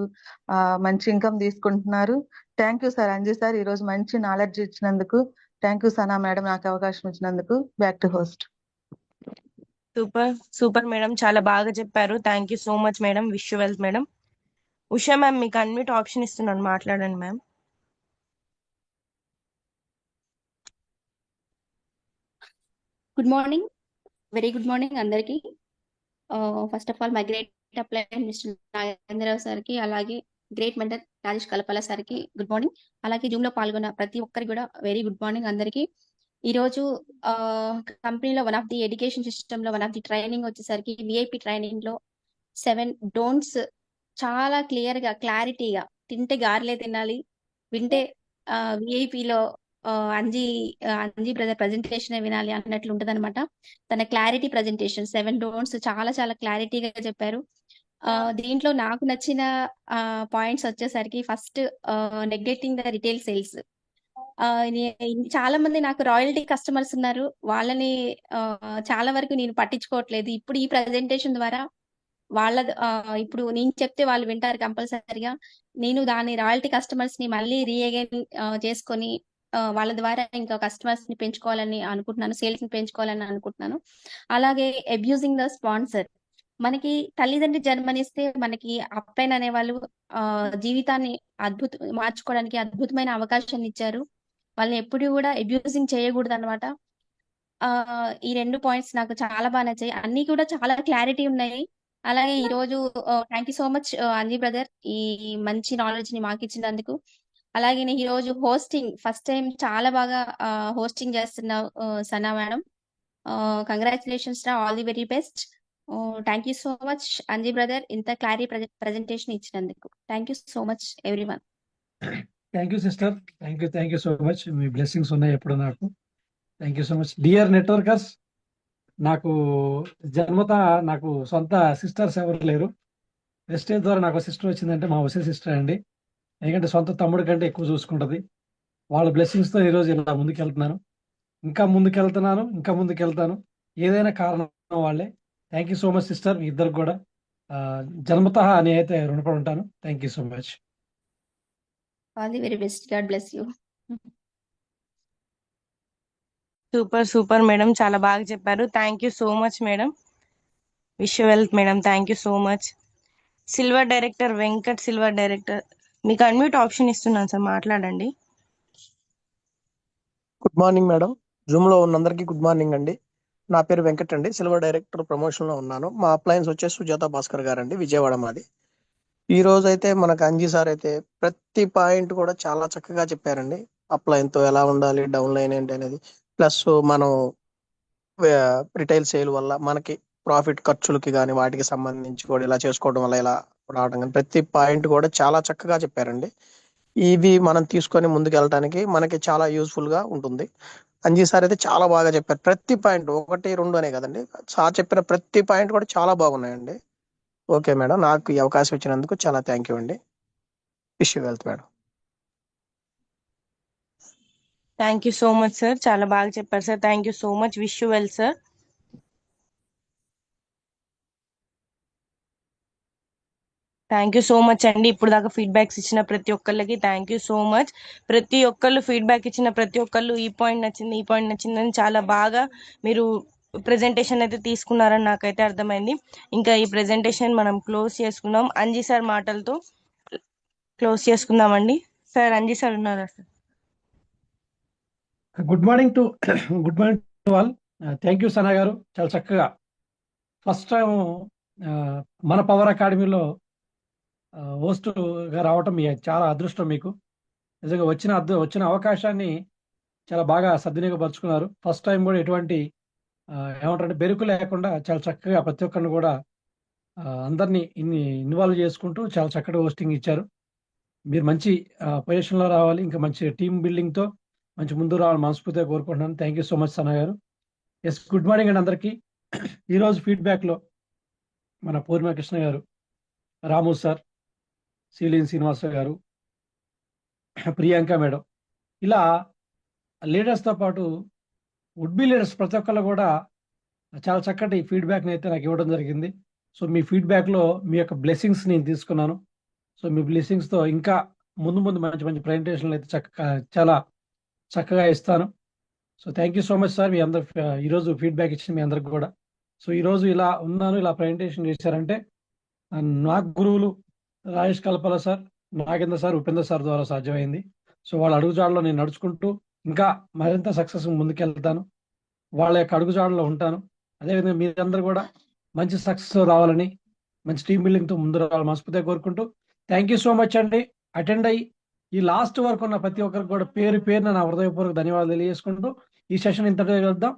మంచి ఇన్కమ్ తీసుకుంటున్నారు. Thank you sir Anji sir, ఈ రోజు మంచి నాలెడ్జ్ ఇచ్చినందుకు. థ్యాంక్ యూ సనా మేడం, నాకు అవకాశం ఇచ్చినందుకు. Back to host.
Super madam, చాలా బాగా చెప్పారు. Thank you so much madam. Wish you well madam. Usha ma'am మీకు అన్మ్యూట్ ఆప్షన్ ఇస్తున్నాను, మాట్లాడండి ma'am.
Good morning, very good morning అందరికి. First of all my great apply mister Nagendrarao సార్కి, అలాగే గ్రేట్ మెంటర్ రాజేష్ కలపల సార్కి గుడ్ మార్నింగ్. అలాగే జూమ్ లో పాల్గొన్న ప్రతి ఒక్కరికి కూడా వెరీ గుడ్ మార్నింగ్ అందరికి. ఈ రోజు కంపెనీలో one of the education system లో వన్ ఆఫ్ ది ట్రైనింగ్ వచ్చేసరికి విఐపి ట్రైనింగ్ లో 7 డోంట్స్ చాలా క్లియర్ గా క్లారిటీగా, తింటే గారెలే తినాలి, వింటే విఐపిలో అంజీ బ్రదర్ ప్రజెంటేషన్ వినాలి అన్నట్లు ఉంటది అనమాట. తన క్లారిటీ ప్రజెంటేషన్ 7 డోంట్స్ చాలా చాలా క్లారిటీగా చెప్పారు. దీంట్లో నాకు నచ్చిన పాయింట్స్ వచ్చేసరికి first neglecting the retail sales. చాలా మంది నాకు రాయల్టీ కస్టమర్స్ ఉన్నారు, వాళ్ళని చాలా వరకు నేను పట్టించుకోవట్లేదు. ఇప్పుడు ఈ ప్రజెంటేషన్ ద్వారా వాళ్ళ ఇప్పుడు నేను చెప్తే వాళ్ళు వింటారు కంపల్సరిగా. నేను దాని రాయల్టీ కస్టమర్స్ ని మళ్ళీ రీఅగైన్ చేసుకొని వాళ్ళ ద్వారా ఇంకా కస్టమర్స్ ని పెంచుకోవాలని అనుకుంటున్నాను, సేల్స్ ని పెంచుకోవాలని అనుకుంటున్నాను. అలాగే అబ్యూజింగ్ ద స్పాన్సర్. మనకి తల్లిదండ్రి జన్మనిస్తే మనకి అప్లైన్ అనే వాళ్ళు జీవితాన్ని మార్చుకోవడానికి అద్భుతమైన అవకాశాన్ని ఇచ్చారు. వాళ్ళని ఎప్పుడు కూడా అబ్యూజింగ్ చేయకూడదు అనమాట. ఈ 2 పాయింట్స్ నాకు చాలా బాగా నచ్చాయి. అన్ని కూడా చాలా క్లారిటీ ఉన్నాయి. అలాగే ఈ రోజు thank you so much Anji brother, ఈ మంచి నాలెడ్జ్ ని మాకు ఇచ్చినందుకు. అలాగే ఈ రోజు హోస్టింగ్ ఫస్ట్ టైం చాలా బాగా హోస్టింగ్ చేస్తున్న సనా మేడం, కంగ్రాచులేషన్స్ రా, all the very best. Thank you so much Anji brother, ఇంత క్లారిటీ ప్రజెంటేషన్ ఇచ్చినందుకు. Thank you so much everyone.
Thank you sister, thank you so much. మీ బ్లెస్సింగ్స్ ఉన్నాయి ఎప్పుడు నాకు. Thank you so much. Dear networkers, నాకు జన్మత నాకు సొంత సిస్టర్స్ ఎవరు లేరు. వెస్టేజ్ ద్వారా నాకు సిస్టర్ వచ్చిందంటే మా వసే సిస్టర్ అండి. ఎందుకంటే సొంత తమ్ముడి కంటే ఎక్కువ చూసుకుంటుంది. వాళ్ళ బ్లెస్సింగ్స్తో ఈరోజు ఇలా ముందుకెళ్తున్నాను, ఇంకా ముందుకెళ్తాను. ఏదైనా కారణం వాళ్ళే. Thank you so much sister, మీ ఇద్దరికి కూడా జన్మత నేనైతే రుణపడి ఉంటాను. Thank you so much.
All the very best, god bless you.
Super madam, చాలా బాగా చెప్పారు. Thank you so much madam. Wish you wealth madam, thank you so much. Silver director Venkat, silver director మీకు అన్మ్యూట్ ఆప్షన్ ఇస్తున్నాను sir, మాట్లాడండి.
Good morning madam, Zoom లో ఉన్న అందరికీ good morning అండి. నా పేరు వెంకట్ అండి, సిల్వర్ డైరెక్టర్ ప్రమోషన్ లో ఉన్నాను. మా అప్లయన్స్ వచ్చేసి సుజాత భాస్కర్ గారు అండి, విజయవాడ మాది. ఈ రోజు అయితే మనకు అంజీ సార్ అయితే ప్రతి పాయింట్ కూడా చాలా చక్కగా చెప్పారండి. అప్లైన్ తో ఎలా ఉండాలి, డౌన్ లైన్ ఏంటి అనేది, ప్లస్ మనం రిటైల్ సేల్ వల్ల మనకి ప్రాఫిట్ ఖర్చులకి కానీ వాటికి సంబంధించి కూడా ఇలా చేసుకోవడం వల్ల ఇలా రావడం కానీ ప్రతి పాయింట్ కూడా చాలా చక్కగా చెప్పారండి. ఇవి మనం తీసుకొని ముందుకు వెళ్ళడానికి మనకి చాలా యూస్ఫుల్ గా ఉంటుంది. అంజీ సార్ అయితే చాలా బాగా చెప్పారు. ప్రతి పాయింట్ 1, 2 అనే కదండి, సార్ చెప్పిన ప్రతి పాయింట్ కూడా చాలా బాగున్నాయండి. ఓకే మేడం, నాకు ఈ అవకాశం ఇచ్చినందుకు చాలా థ్యాంక్ యూ అండి. Wish you wealth madam.
Thank you so much sir, చాలా బాగా చెప్పారు sir. Thank you so much. Wish you well sir. Thank you so much అండి. ఇప్పుడు దాకా ఫీడ్బ్యాక్స్ ఇచ్చిన ప్రతి ఒక్కళ్ళకి థ్యాంక్ యూ సో మచ్. ప్రతి ఒక్కళ్ళు ఫీడ్బ్యాక్ ఇచ్చిన ప్రతి ఒక్కళ్ళు ఈ పాయింట్ నచ్చిందని చాలా బాగా మీరు ప్రెజెంటేషన్ అయితే తీసుకున్నారని నాకైతే అర్థమైంది. ఇంకా ఈ ప్రెజెంటేషన్ మనం క్లోజ్ చేసుకుందాం. అంజీ సార్ మాటలతో క్లోజ్ చేసుకుందామండి. సార్ అంజీ సార్ ఉన్నారా sir?
Good morning to all. Thank you Sana గారు, చాలా చక్కగా ఫస్ట్ టైం మన పవర్ అకాడమీలో హోస్ట్గా రావటం చాలా అదృష్టం మీకు. నిజంగా వచ్చిన అవకాశాన్ని చాలా బాగా సద్వినియోగపరుచుకున్నారు. ఫస్ట్ టైం కూడా ఎటువంటి ఏమంటారంటే బెరుకు లేకుండా చాలా చక్కగా ప్రతి ఒక్కరిని కూడా అందరినీ ఇన్వాల్వ్ చేసుకుంటూ చాలా చక్కటి హోస్టింగ్ ఇచ్చారు. మీరు మంచి పొజిషన్లో రావాలి, ఇంకా మంచి టీమ్ బిల్డింగ్తో మంచి ముందు రావాలని మనస్ఫూర్తిగా కోరుకుంటున్నాను. Thank you so much Sana గారు. ఎస్, గుడ్ మార్నింగ్ అండి అందరికీ. ఈరోజు ఫీడ్బ్యాక్లో మన పూర్ణ కృష్ణ గారు, రాము సార్, సీలిన్ శ్రీనివాసరావు గారు, ప్రియాంక మేడం, ఇలా లీడర్స్తో పాటు వుడ్ బి లీడర్స్ ప్రతి ఒక్కళ్ళు కూడా చాలా చక్కటి ఫీడ్బ్యాక్ని అయితే నాకు ఇవ్వడం జరిగింది. సో మీ ఫీడ్బ్యాక్లో మీ యొక్క బ్లెస్సింగ్స్ నేను తీసుకున్నాను. సో మీ బ్లెస్సింగ్స్తో ఇంకా ముందు మంచి ప్రజెంటేషన్లు అయితే చాలా చక్కగా ఇస్తాను. So thank you so much sir, మీ అందరు ఈరోజు ఫీడ్బ్యాక్ ఇచ్చిన మీ అందరికి కూడా. సో ఈరోజు ఇలా ఉన్నాను, ఇలా ప్రజెంటేషన్ చేశారంటే నా గురువులు Rajesh Kalpala sir, Nagendra sir, Upendra sir ద్వారా సాధ్యమైంది. సో వాళ్ళ అడుగుజాడలో నేను నడుచుకుంటూ ఇంకా మరింత సక్సెస్ ముందుకెళ్తాను. వాళ్ళ యొక్క అడుగుజాడలో ఉంటాను. అదేవిధంగా మీరందరూ కూడా మంచి సక్సెస్ రావాలని, మంచి టీం బిల్డింగ్తో ముందు రావాలని మనస్ఫూర్తిగా కోరుకుంటూ థ్యాంక్ యూ సో మచ్ అండి. అటెండ్ అయ్యి ఈ లాస్ట్ వరకు ఉన్న ప్రతి ఒక్కరికి కూడా పేరు పేరున నా హృదయపూర్వక ధన్యవాదాలు తెలియజేసుకుంటూ ఈ సెషన్ ఇంతటితో వెళ్దాం.